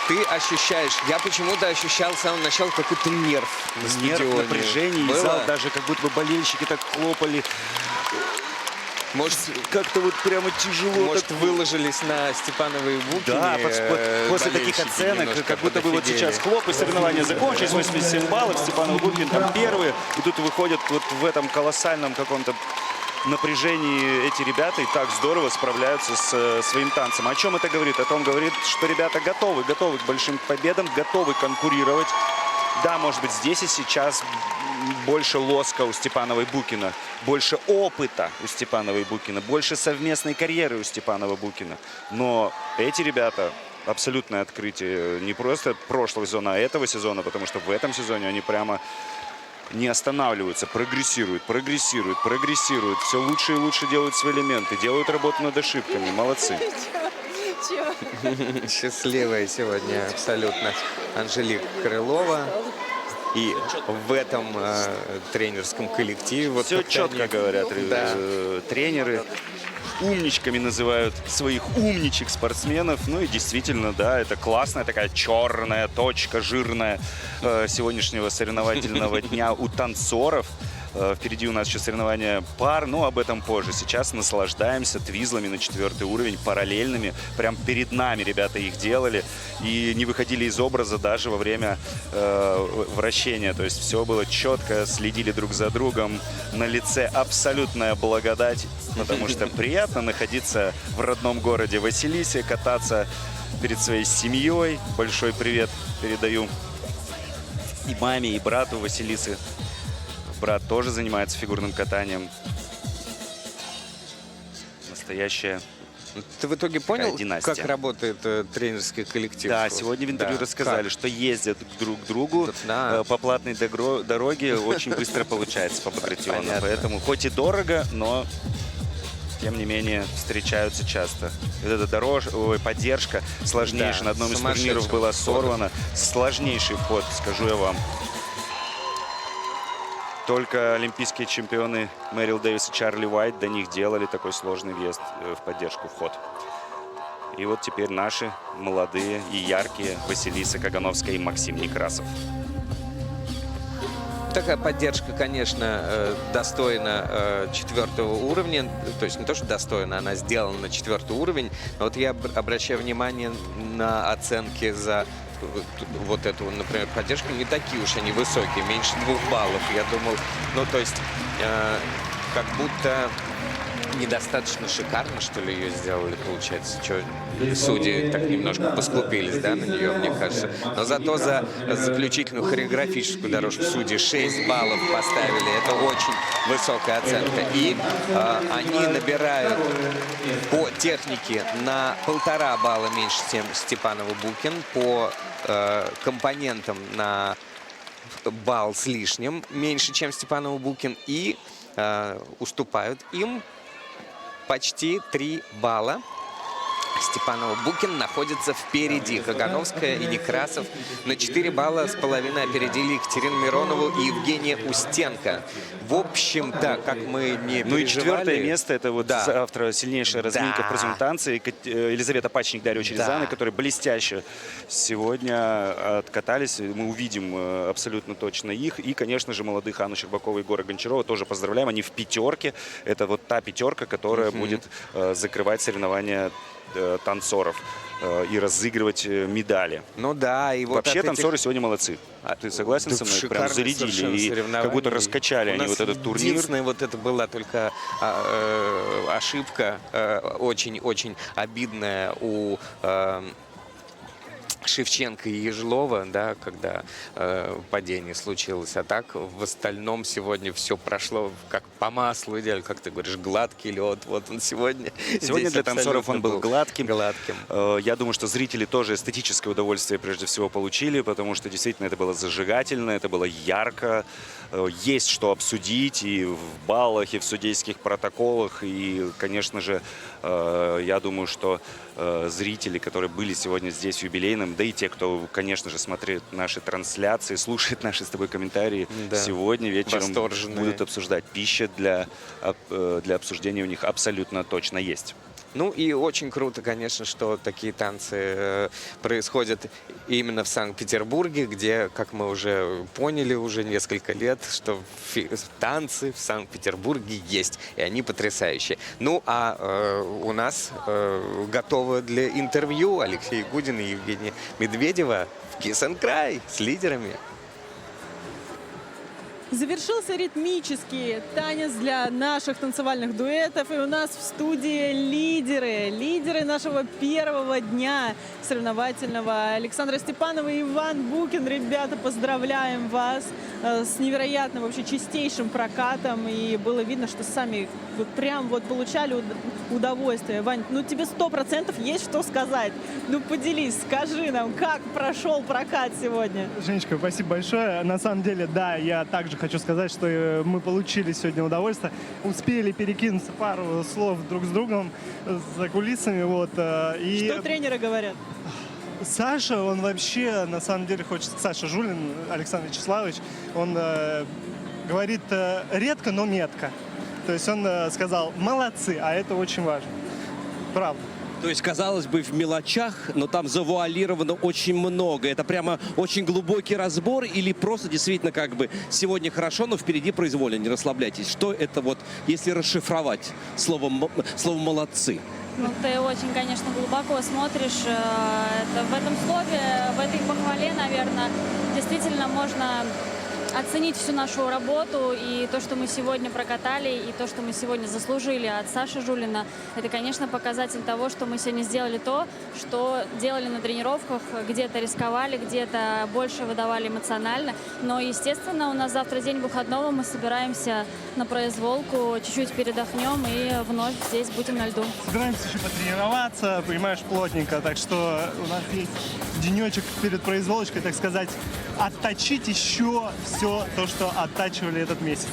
ты ощущаешь. Я почему-то ощущал с самого начала какой-то нерв на Нерв, стадионе. напряжение, и Было? зал даже как будто бы болельщики так хлопали. Может, как-то вот прямо тяжело. Может, так выложились на Степановой Букине. Да, после таких оценок, как будто бы вот сейчас хлоп, и соревнования закончились, 87 баллов, Степанов Букин там первый, и тут выходят вот в этом колоссальном каком-то напряжении эти ребята и так здорово справляются с своим танцем. О чем это говорит? О том говорит, что ребята готовы к большим победам, готовы конкурировать. Да, может быть, здесь и сейчас больше лоска у Степанова и Букина, больше опыта у Степанова и Букина, больше совместной карьеры у Степанова и Букина. Но эти ребята абсолютное открытие не просто прошлого сезона, а этого сезона, потому что в этом сезоне они прямо не останавливаются, прогрессируют. Все лучше и лучше делают свои элементы, делают работу над ошибками. Молодцы. Счастливая сегодня абсолютно Анжелика Крылова. И в этом тренерском коллективе... Вот все четко говорят тренеры. Умничками называют своих умничек-спортсменов. Ну и действительно, да, это классная такая черная точка, жирная сегодняшнего соревновательного дня у танцоров. Впереди у нас еще соревнования пар, но об этом позже. Сейчас наслаждаемся твизлами на 4-й уровень, параллельными. Прям перед нами ребята их делали и не выходили из образа даже во время вращения. То есть все было четко, следили друг за другом. На лице абсолютная благодать, потому что приятно находиться в родном городе Василисе, кататься перед своей семьей. Большой привет передаю и маме, и брату Василисы. Брат тоже занимается фигурным катанием. Настоящая. Ты в итоге понял, династия. как работает тренерский коллектив? Да, сегодня в интервью рассказали, что ездят друг к другу по платной дороге. Очень быстро получается по Багратиону. Поэтому хоть и дорого, но тем не менее встречаются часто. Вот эта поддержка сложнейшая. Да, на одном из турниров была сорвана. Сложнейший вход, скажу я вам. Только олимпийские чемпионы Мэрил Дэвис и Чарли Уайт до них делали такой сложный въезд в поддержку, вход. И вот теперь наши молодые и яркие Василиса Кагановская и Максим Некрасов. Такая поддержка, конечно, достойна 4-го уровня. То есть не то, что достойна, она сделана на 4-й уровень. Но вот я обращаю внимание на оценки за вот эту, например, поддержку. Не такие уж они высокие, меньше 2 баллов. Я думал, ну то есть как будто недостаточно шикарно, что ли, ее сделали, получается. Что, судьи так немножко поскупились, да, на нее, мне кажется. Но зато за заключительную хореографическую дорожку судьи 6 баллов поставили. Это очень высокая оценка. И они набирают по технике на 1,5 балла меньше, чем Степанова Букин. По компонентам на балл с лишним меньше, чем Степанова Букин. И уступают им почти 3 балла. Степанова Букин находится впереди. Кагановская и Некрасов на 4,5 балла опередили Екатерину Миронову и Евгения Устенко. В общем-то, как мы не переживали... Ну и 4-е место, это вот завтра сильнейшая разминка в презентации. Елизавета Пачник, Дарья Черезаны, которые блестяще сегодня откатались. Мы увидим абсолютно точно их. И, конечно же, молодых Анну Щербакову и Егора Гончарова тоже поздравляем. Они в 5-ке. Это вот та 5-ка, которая будет закрывать соревнования танцоров и разыгрывать медали. Ну да, и вот вообще танцоры сегодня молодцы. Ты согласен со мной? Прям зарядили и как будто раскачали они вот этот турнир. Единственная вот это была только ошибка, очень-очень обидная у Шевченко и Ежелова, да, когда падение случилось. А так в остальном сегодня все прошло как по маслу, идеально, как ты говоришь, гладкий лед. Вот он сегодня. Сегодня для танцоров он был гладким. Гладким. Я думаю, что зрители тоже эстетическое удовольствие прежде всего получили, потому что действительно это было зажигательно, это было ярко. Есть что обсудить и в баллах, и в судейских протоколах. И, конечно же, я думаю, что зрители, которые были сегодня здесь в юбилейном, да и те, кто, конечно же, смотрит наши трансляции, слушает наши с тобой комментарии, сегодня вечером будут обсуждать. Пища для обсуждения у них абсолютно точно есть. Ну и очень круто, конечно, что такие танцы происходят именно в Санкт-Петербурге, где, как мы уже поняли уже несколько лет, что танцы в Санкт-Петербурге есть, и они потрясающие. Ну а у нас готовы для интервью Алексей Гудин и Евгения Медведева в Kiss and Cry с лидерами. Завершился ритмический танец для наших танцевальных дуэтов. И у нас в студии лидеры нашего первого дня соревновательного. Александра Степанова и Иван Букин. Ребята, поздравляем вас с невероятным, вообще чистейшим прокатом. И было видно, что сами вот прям вот получали удовольствие. Вань, ну тебе 100% есть что сказать. Ну поделись, скажи нам, как прошел прокат сегодня. Женечка, спасибо большое. На самом деле, да, я также хочу сказать, что мы получили сегодня удовольствие. Успели перекинуться пару слов друг с другом за кулисами. Вот, и... Что тренеры говорят? Саша, он вообще, на самом деле, Саша Жулин, Александр Вячеславович, он говорит редко, но метко. То есть он сказал «молодцы», а это очень важно. Правда. То есть, казалось бы, в мелочах, но там завуалировано очень много. Это прямо очень глубокий разбор или просто действительно как бы сегодня хорошо, но впереди произвольно, не расслабляйтесь. Что это вот, если расшифровать словом «молодцы»? Ну, ты очень, конечно, глубоко смотришь. Это в этом слове, в этой похвале, наверное, действительно можно оценить всю нашу работу и то, что мы сегодня прокатали, и то, что мы сегодня заслужили от Саши Жулина. Это, конечно, показатель того, что мы сегодня сделали то, что делали на тренировках, где-то рисковали, где-то больше выдавали эмоционально. Но, естественно, у нас завтра день выходного, мы собираемся на произволку, чуть-чуть передохнем и вновь здесь будем на льду. Собираемся еще потренироваться, понимаешь, плотненько, так что у нас есть денечек перед произволочкой, так сказать, отточить еще все то, что оттачивали этот месяц.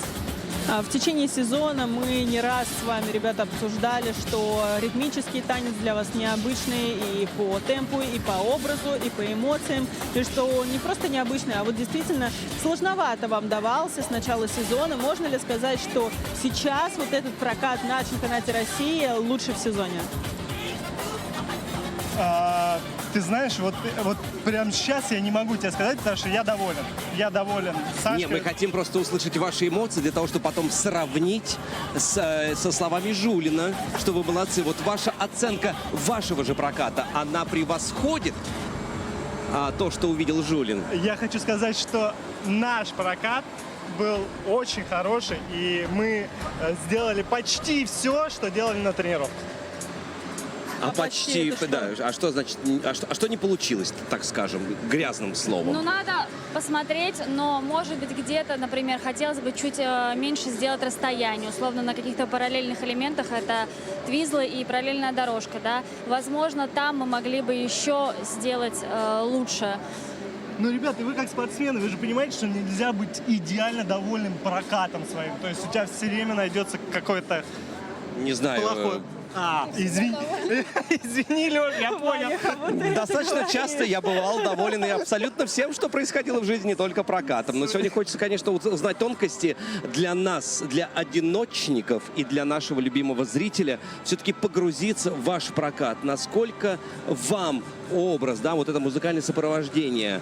В течение сезона мы не раз с вами, ребята, обсуждали, что ритмический танец для вас необычный и по темпу, и по образу, и по эмоциям. И что он не просто необычный, а вот действительно сложновато вам давался с начала сезона. Можно ли сказать, что сейчас вот этот прокат на чемпионате России лучший в сезоне? Ты знаешь, вот прямо сейчас я не могу тебе сказать, потому что я доволен. Я доволен. Сашка... Не, мы хотим просто услышать ваши эмоции для того, чтобы потом сравнить со словами Жулина, что вы молодцы. Вот ваша оценка вашего же проката, она превосходит то, что увидел Жулин. Я хочу сказать, что наш прокат был очень хороший, и мы сделали почти все, что делали на тренировках. Почти, да. А что значит, а что не получилось, так скажем, грязным словом? Ну, надо посмотреть, но, может быть, где-то, например, хотелось бы чуть меньше сделать расстояние. Условно, на каких-то параллельных элементах это твизлы и параллельная дорожка, да. Возможно, там мы могли бы еще сделать лучше. Ну, ребята, вы как спортсмены, вы же понимаете, что нельзя быть идеально довольным прокатом своим. То есть у тебя все время найдется какой-то... Не знаю... Плохой... Извини, Лёш, я понял. Достаточно часто я бывал доволен и абсолютно всем, что происходило в жизни, не только прокатом. Но сегодня хочется, конечно, узнать тонкости для нас, для одиночников и для нашего любимого зрителя, все-таки погрузиться в ваш прокат. Насколько вам образ, да, вот это музыкальное сопровождение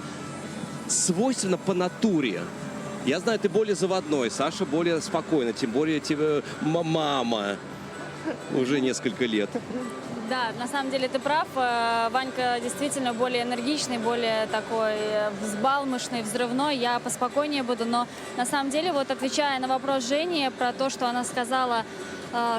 свойственно по натуре? Я знаю, ты более заводной, Саша более спокойно, тем более тебе мама. Уже несколько лет. Да, на самом деле ты прав. Ванька действительно более энергичный, более такой взбалмошный, взрывной. Я поспокойнее буду, но на самом деле, вот отвечая на вопрос Жени про то, что она сказала,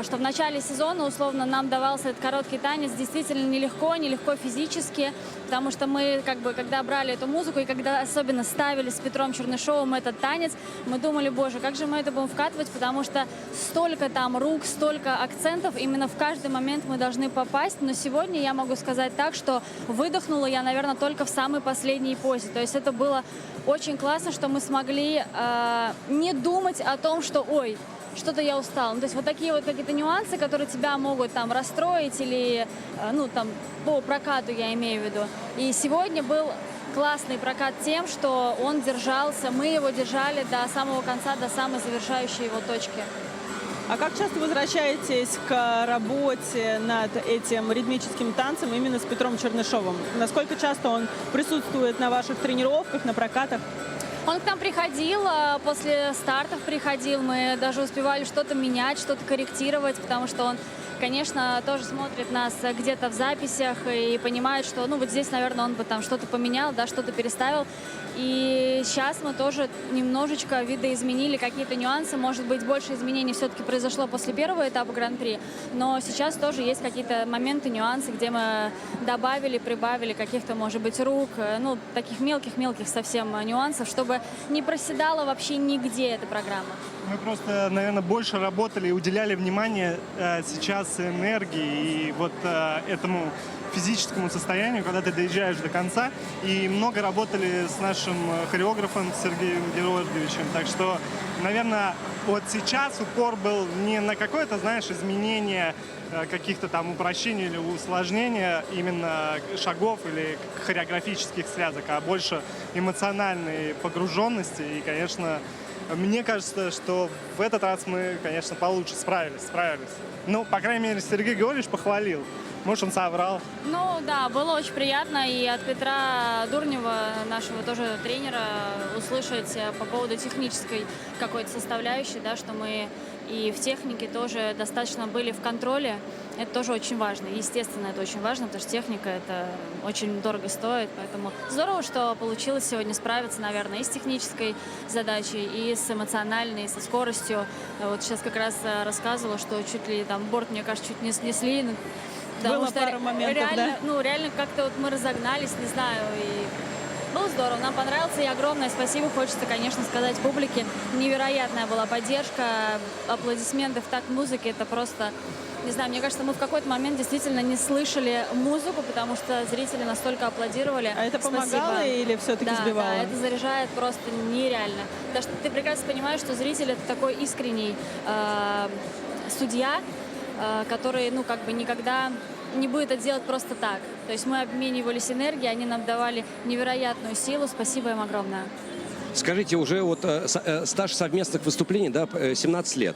что в начале сезона, условно, нам давался этот короткий танец действительно нелегко физически, потому что мы, как бы, когда брали эту музыку и когда особенно ставили с Петром Чернышовым этот танец, мы думали, боже, как же мы это будем вкатывать, потому что столько там рук, столько акцентов, именно в каждый момент мы должны попасть, но сегодня я могу сказать так, что выдохнула я, наверное, только в самой последней позе, то есть это было очень классно, что мы смогли не думать о том, что, ой, что-то я устала. Ну, то есть вот такие вот какие-то нюансы, которые тебя могут там расстроить или, ну, там, по прокату я имею в виду. И сегодня был классный прокат тем, что он держался, мы его держали до самого конца, до самой завершающей его точки. А как часто возвращаетесь к работе над этим ритмическим танцем именно с Петром Чернышовым? Насколько часто он присутствует на ваших тренировках, на прокатах? Он к нам приходил, после стартов приходил, мы даже успевали что-то менять, что-то корректировать, потому что он, конечно, тоже смотрит нас где-то в записях и понимает, что, ну, вот здесь, наверное, он бы там что-то поменял, да, что-то переставил. И сейчас мы тоже немножечко видоизменили какие-то нюансы. Может быть, больше изменений все-таки произошло после первого этапа Гран-при, но сейчас тоже есть какие-то моменты, нюансы, где мы добавили, прибавили каких-то, может быть, рук, ну, таких мелких-мелких совсем нюансов, чтобы не проседала вообще нигде эта программа. Мы просто, наверное, больше работали и уделяли внимание сейчас энергии и вот этому физическому состоянию, когда ты доезжаешь до конца. И много работали с нашим хореографом Сергеем Георгиевичем. Так что, наверное, вот сейчас упор был не на какое-то, знаешь, изменение каких-то там упрощений или усложнения именно шагов или хореографических связок, а больше эмоциональной погруженности. И, конечно, мне кажется, что в этот раз мы, конечно, получше справились. Ну, по крайней мере, Сергей Георгиевич похвалил. Может, он соврал. Ну да, было очень приятно и от Петра Дурнева, нашего тоже тренера, услышать по поводу технической какой-то составляющей, да, что мы и в технике тоже достаточно были в контроле. Это тоже очень важно. Естественно, это очень важно, потому что техника это очень дорого стоит. Поэтому здорово, что получилось сегодня справиться, наверное, и с технической задачей, и с эмоциональной, и со скоростью. Вот сейчас как раз рассказывала, что чуть ли там борт, мне кажется, чуть не снесли. Было пару моментов, реально, да? Ну, реально как-то вот мы разогнались, не знаю, и было здорово, нам понравилось, и огромное спасибо хочется, конечно, сказать публике. Невероятная была поддержка, аплодисменты в такт музыки, это просто, не знаю, мне кажется, мы в какой-то момент действительно не слышали музыку, потому что зрители настолько аплодировали. А это помогало Спасибо. или все-таки сбивало? Да, это заряжает просто нереально. Потому что ты прекрасно понимаешь, что зритель — это такой искренний судья, который, ну, как бы никогда не будет это делать просто так. То есть мы обменивались энергией, они нам давали невероятную силу. Спасибо им огромное. Скажите, уже вот стаж совместных выступлений, да, 17 лет.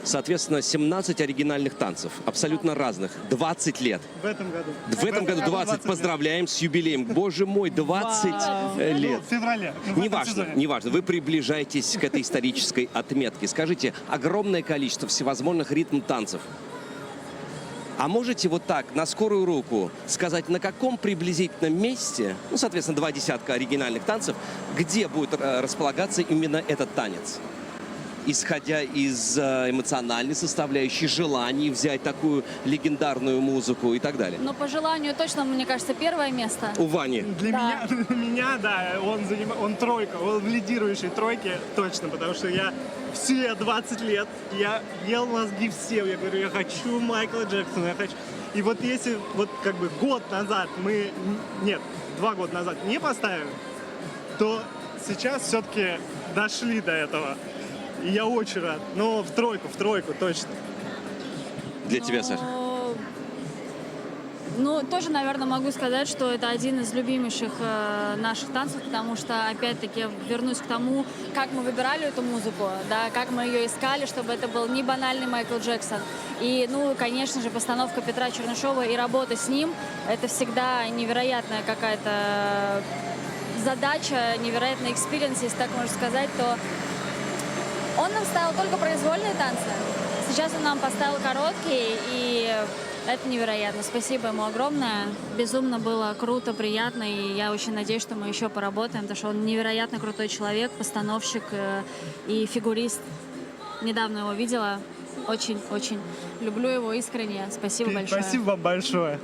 Соответственно, 17 оригинальных танцев, абсолютно разных, 20 лет. В этом году. В этом году 20. Поздравляем с юбилеем. Боже мой, 20 лет. Ну, в феврале. Неважно. Вы приближаетесь к этой исторической отметке. Скажите, огромное количество всевозможных ритм-танцев. А можете вот так, на скорую руку, сказать, на каком приблизительном месте, ну, соответственно, 20 оригинальных танцев, где будет располагаться именно этот танец? Исходя из эмоциональной составляющей, желаний взять такую легендарную музыку и так далее. Но по желанию точно, мне кажется, первое место. У Вани. Для меня, да, он тройка, он в лидирующей тройке точно, потому что я все 20 лет, я ел мозги всем, я говорю, я хочу Майкла Джексона, я хочу. И вот если вот как бы год назад 2 года назад не поставили, то сейчас все-таки дошли до этого. И я очень рад. Но в тройку точно. Для тебя, Саша? Ну, тоже, наверное, могу сказать, что это один из любимейших наших танцев, потому что, опять-таки, вернусь к тому, как мы выбирали эту музыку, да, как мы ее искали, чтобы это был не банальный Майкл Джексон. И, ну, конечно же, постановка Петра Чернышова и работа с ним — это всегда невероятная какая-то задача, невероятный экспириенс, если так можно сказать, то он нам ставил только произвольные танцы. Сейчас он нам поставил короткие, и это невероятно. Спасибо ему огромное. Безумно было круто, приятно, и я очень надеюсь, что мы еще поработаем, потому что он невероятно крутой человек, постановщик и фигурист. Недавно его видела. Очень-очень люблю его искренне. Спасибо большое. Спасибо вам большое.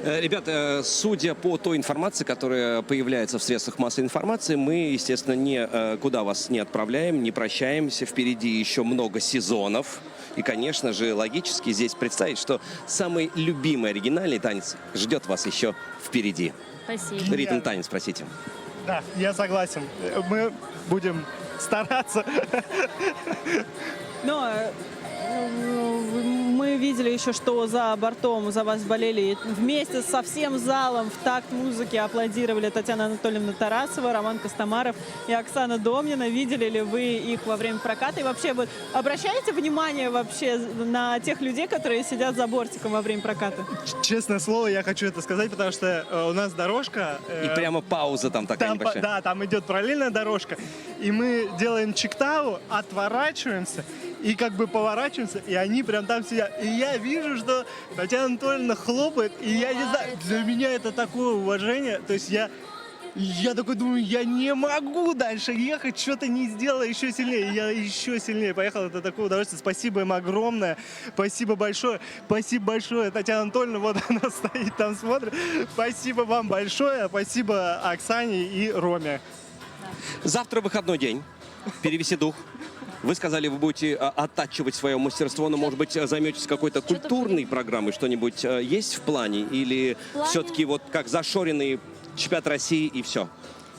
Ребята, судя по той информации, которая появляется в средствах массовой информации, мы, естественно, никуда вас не отправляем, не прощаемся. Впереди еще много сезонов. И, конечно же, логически здесь представить, что самый любимый оригинальный танец ждет вас еще впереди. Спасибо. Ритм-танец, простите. Да, я согласен. Мы будем стараться. Но мы мы видели еще, что за бортом за вас болели вместе со всем залом в такт музыки аплодировали Татьяна Анатольевна Тарасова, Роман Костомаров и Оксана Домнина. Видели ли вы их во время проката? И вообще, вот, обращаете внимание вообще на тех людей, которые сидят за бортиком во время проката? Честное слово, я хочу это сказать, потому что у нас дорожка... И прямо пауза там такая там, небольшая. да, там идет параллельная дорожка, и мы делаем чиктау, отворачиваемся, и как бы поворачиваемся, и они прям там сидят. И я вижу, что Татьяна Анатольевна хлопает, и я не знаю, для меня это такое уважение, то есть я такой думаю, я не могу дальше ехать, что-то не сделала еще сильнее. И я еще сильнее поехал, это такое удовольствие. Спасибо им огромное, спасибо большое, Татьяна Анатольевна, вот она стоит там, смотрит. Спасибо вам большое, спасибо Оксане и Роме. Завтра выходной день, перевести дух. Вы сказали, вы будете оттачивать свое мастерство, но, может быть, займетесь какой-то культурной программой, что-нибудь есть в плане? Или все-таки вот как зашоренный чемпионат России и все?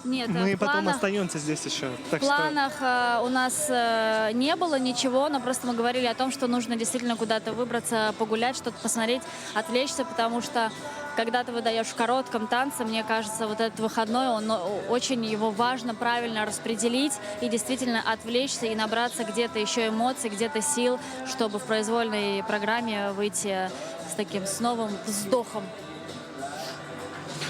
Нет, мы в потом планах, остаемся здесь еще. Так в планах у нас не было ничего, но просто мы говорили о том, что нужно действительно куда-то выбраться, погулять, что-то посмотреть, отвлечься, потому что когда ты выдаешь в коротком танце, мне кажется, вот этот выходной, очень его важно правильно распределить и действительно отвлечься и набраться где-то еще эмоций, где-то сил, чтобы в произвольной программе выйти с новым вздохом.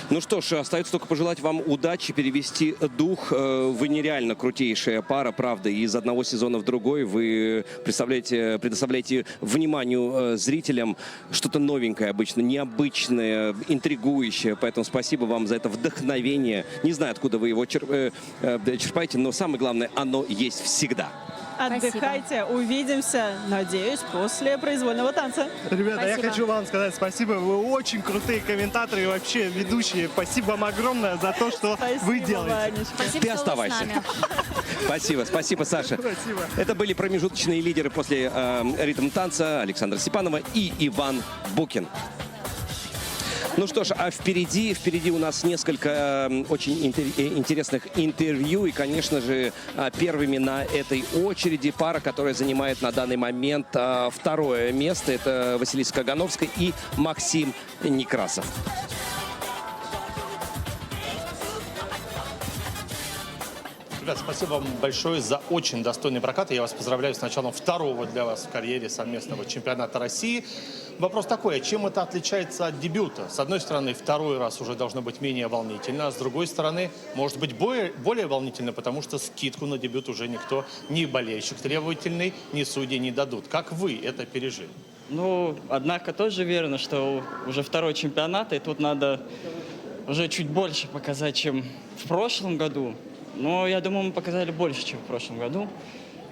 Ну что ж, остается только пожелать вам удачи, перевести дух. Вы нереально крутейшая пара, правда. И из одного сезона в другой вы предоставляете вниманию зрителям что-то новенькое обычно, необычное, интригующее. Поэтому спасибо вам за это вдохновение. Не знаю, откуда вы его черпаете, но самое главное, оно есть всегда. Отдыхайте, увидимся, надеюсь, после произвольного танца. Ребята, Спасибо. я хочу вам сказать спасибо. Вы очень крутые комментаторы и вообще ведущие. Спасибо вам огромное за то, что вы делаете. Ванечка. Спасибо, Ты что вы с оставайся. нами. Спасибо, Саша. Спасибо. Это были промежуточные лидеры после ритм танца Александра Степанова и Иван Букин. Ну что ж, а впереди у нас несколько очень интересных интервью. И, конечно же, первыми на этой очереди пара, которая занимает на данный момент второе место. Это Василиса Кагановская и Максим Некрасов. Ребят, спасибо вам большое за очень достойный прокат. Я вас поздравляю с началом второго для вас в карьере совместного чемпионата России. Вопрос такой, а чем это отличается от дебюта? С одной стороны, второй раз уже должно быть менее волнительно, а с другой стороны, может быть более волнительно, потому что скидку на дебют уже никто, ни болельщик требовательный, ни судьи не дадут. Как вы это пережили? Ну, однако тоже верно, что уже второй чемпионат, и тут надо уже чуть больше показать, чем в прошлом году. Но я думаю, мы показали больше, чем в прошлом году.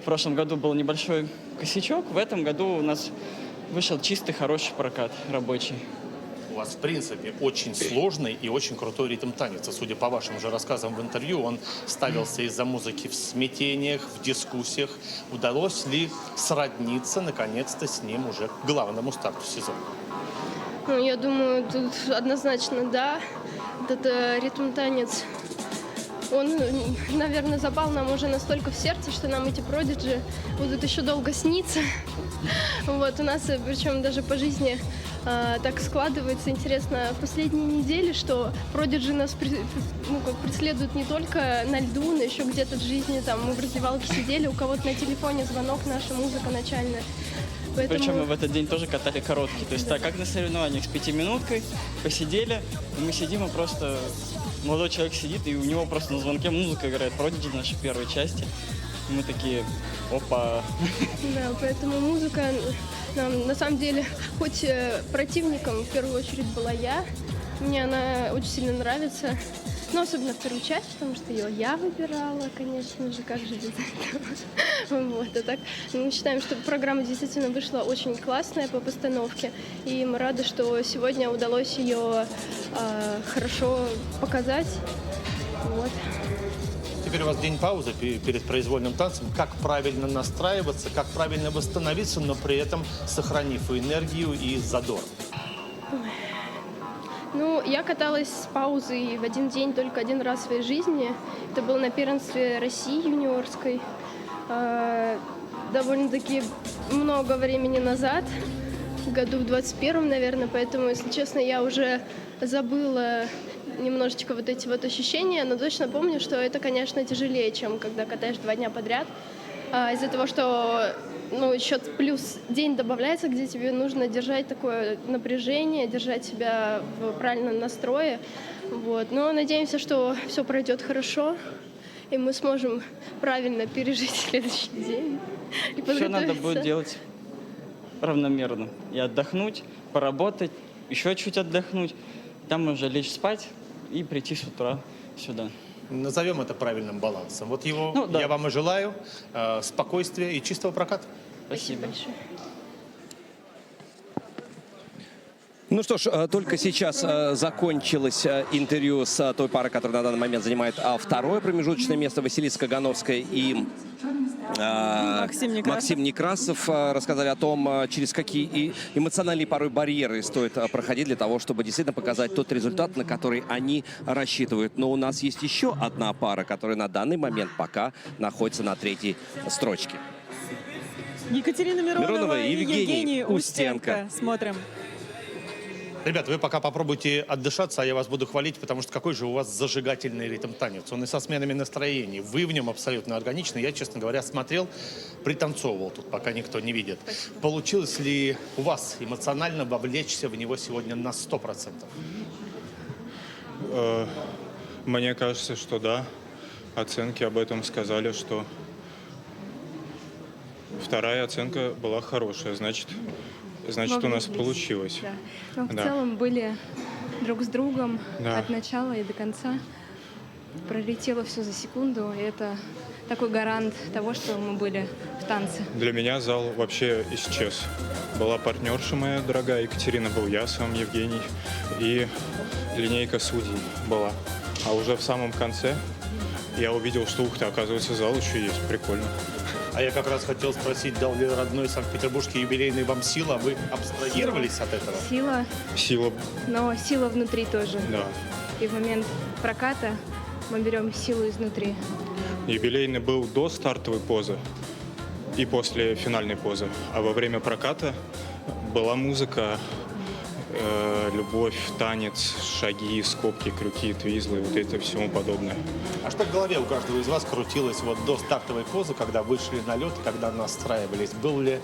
В прошлом году был небольшой косячок, в этом году у нас вышел чистый, хороший прокат рабочий. У вас, в принципе, очень сложный и очень крутой ритм-танец. Судя по вашим же рассказам в интервью, он ставился из-за музыки в смятениях, в дискуссиях. Удалось ли сродниться, наконец-то, с ним уже к главному старту сезона? Ну, я думаю, тут однозначно да. Этот ритм-танец, он, наверное, запал нам уже настолько в сердце, что нам эти продиджи будут еще долго сниться. Вот, у нас, причем даже по жизни так складывается, интересно, в последние недели, что продиджи нас преследуют не только на льду, но еще где-то в жизни. Там мы в раздевалке сидели, у кого-то на телефоне звонок, наша музыка начальная. Поэтому... Причем мы в этот день тоже катали короткие. То есть так, как на соревнованиях с 5-минуткой, посидели, и мы сидим, и просто молодой человек сидит, и у него просто на звонке музыка играет, Prodigy в нашей первой части. И мы такие, опа. Да, поэтому музыка нам, на самом деле, хоть противником в первую очередь была я, мне она очень сильно нравится. Но особенно вторую часть, потому что ее я выбирала, конечно же, как же без этого. Вот, а так мы считаем, что программа действительно вышла очень классная по постановке, и мы рады, что сегодня удалось ее хорошо показать. Вот. Теперь у вас день паузы перед произвольным танцем. Как правильно настраиваться, как правильно восстановиться, но при этом сохранив и энергию, и задор? Ну, я каталась с паузой в один день только один раз в своей жизни. Это было на первенстве России юниорской. Довольно-таки много времени назад. году, в 21-м, наверное, поэтому, если честно, я уже забыла немножечко вот эти вот ощущения, но точно помню, что это, конечно, тяжелее, чем когда катаешь 2 дня подряд, из-за того, что еще плюс день добавляется, где тебе нужно держать такое напряжение, держать себя в правильном настрое. Вот. Но надеемся, что все пройдет хорошо, и мы сможем правильно пережить следующий день и подготовиться. Все надо будет делать равномерно. И отдохнуть, поработать, еще чуть отдохнуть, там уже лечь спать и прийти с утра сюда. Назовем это правильным балансом. Вот его я вам и желаю. Спокойствия и чистого проката. Спасибо. Ну что ж, только сейчас закончилось интервью с той парой, которая на данный момент занимает второе промежуточное место. Василиса Кагановская и Максим Некрасов рассказали о том, через какие эмоциональные порой барьеры стоит проходить для того, чтобы действительно показать тот результат, на который они рассчитывают. Но у нас есть еще одна пара, которая на данный момент пока находится на 3-й строчке. Екатерина Миронова и Евгений Устенко. Смотрим. Ребят, вы пока попробуйте отдышаться, а я вас буду хвалить, потому что какой же у вас зажигательный ритм-танец. Он и со сменами настроений. Вы в нем абсолютно органичны. Я, честно говоря, смотрел, пританцовывал тут, пока никто не видит. Получилось ли у вас эмоционально вовлечься в него сегодня на 100%? Мне кажется, что да. Оценки об этом сказали, что вторая оценка была хорошая. Значит, у нас получилось. Да. Но в Да. целом были друг с другом Да. от начала и до конца. Пролетело все за секунду, и это такой гарант того, что мы были в танце. Для меня зал вообще исчез. Была партнерша моя дорогая Екатерина, был я сам, Евгений, и линейка судей была. А уже в самом конце я увидел, что ух ты, оказывается, зал еще есть. Прикольно. А я как раз хотел спросить, дал ли родной Санкт-Петербургский юбилейный вам сила? Вы абстрагировались от этого? Сила, но сила внутри тоже. Да. И в момент проката мы берем силу изнутри. Юбилейный был до стартовой позы и после финальной позы. А во время проката была музыка, любовь, танец, шаги, скобки, крюки, твизлы, вот это всему подобное. А что в голове у каждого из вас крутилось вот до стартовой позы, когда вышли на лед, когда настраивались? Был ли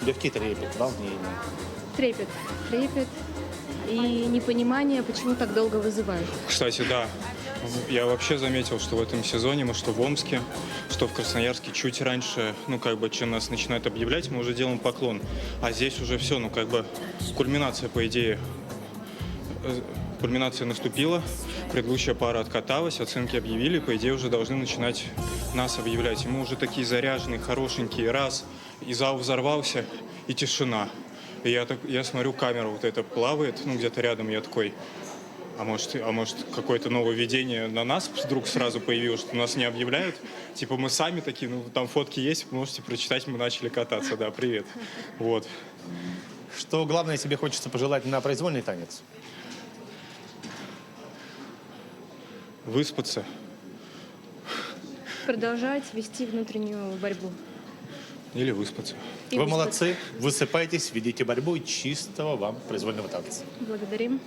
легкий трепет, волнение? Трепет и непонимание, почему так долго вызывают. Кстати, да, я вообще заметил, что в этом сезоне мы что в Омске, что в Красноярске чуть раньше, чем нас начинают объявлять, мы уже делаем поклон. А здесь уже все, кульминация, по идее, кульминация наступила, предыдущая пара откаталась, оценки объявили, по идее уже должны начинать нас объявлять. И мы уже такие заряженные, хорошенькие, раз, и зал взорвался, и тишина. И я смотрю, камера вот эта плавает, где-то рядом, я такой, а может какое-то нововведение на нас вдруг сразу появилось, что нас не объявляют? Типа мы сами такие, там фотки есть, можете прочитать, мы начали кататься, да, привет. Вот. Что главное себе хочется пожелать на произвольный танец? Выспаться. Продолжать вести внутреннюю борьбу. Или выспаться. Вы молодцы, высыпайтесь, ведите борьбу и чистого вам произвольного танца. Благодарим.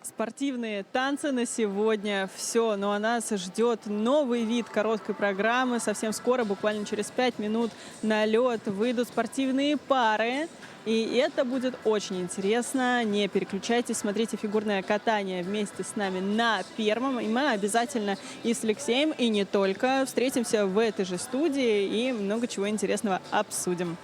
Спортивные танцы на сегодня все. Ну а нас ждет новый вид короткой программы. Совсем скоро, буквально через 5 минут, на лед выйдут спортивные пары. И это будет очень интересно. Не переключайтесь, смотрите фигурное катание вместе с нами на Первом. И мы обязательно и с Алексеем, и не только встретимся в этой же студии и много чего интересного обсудим.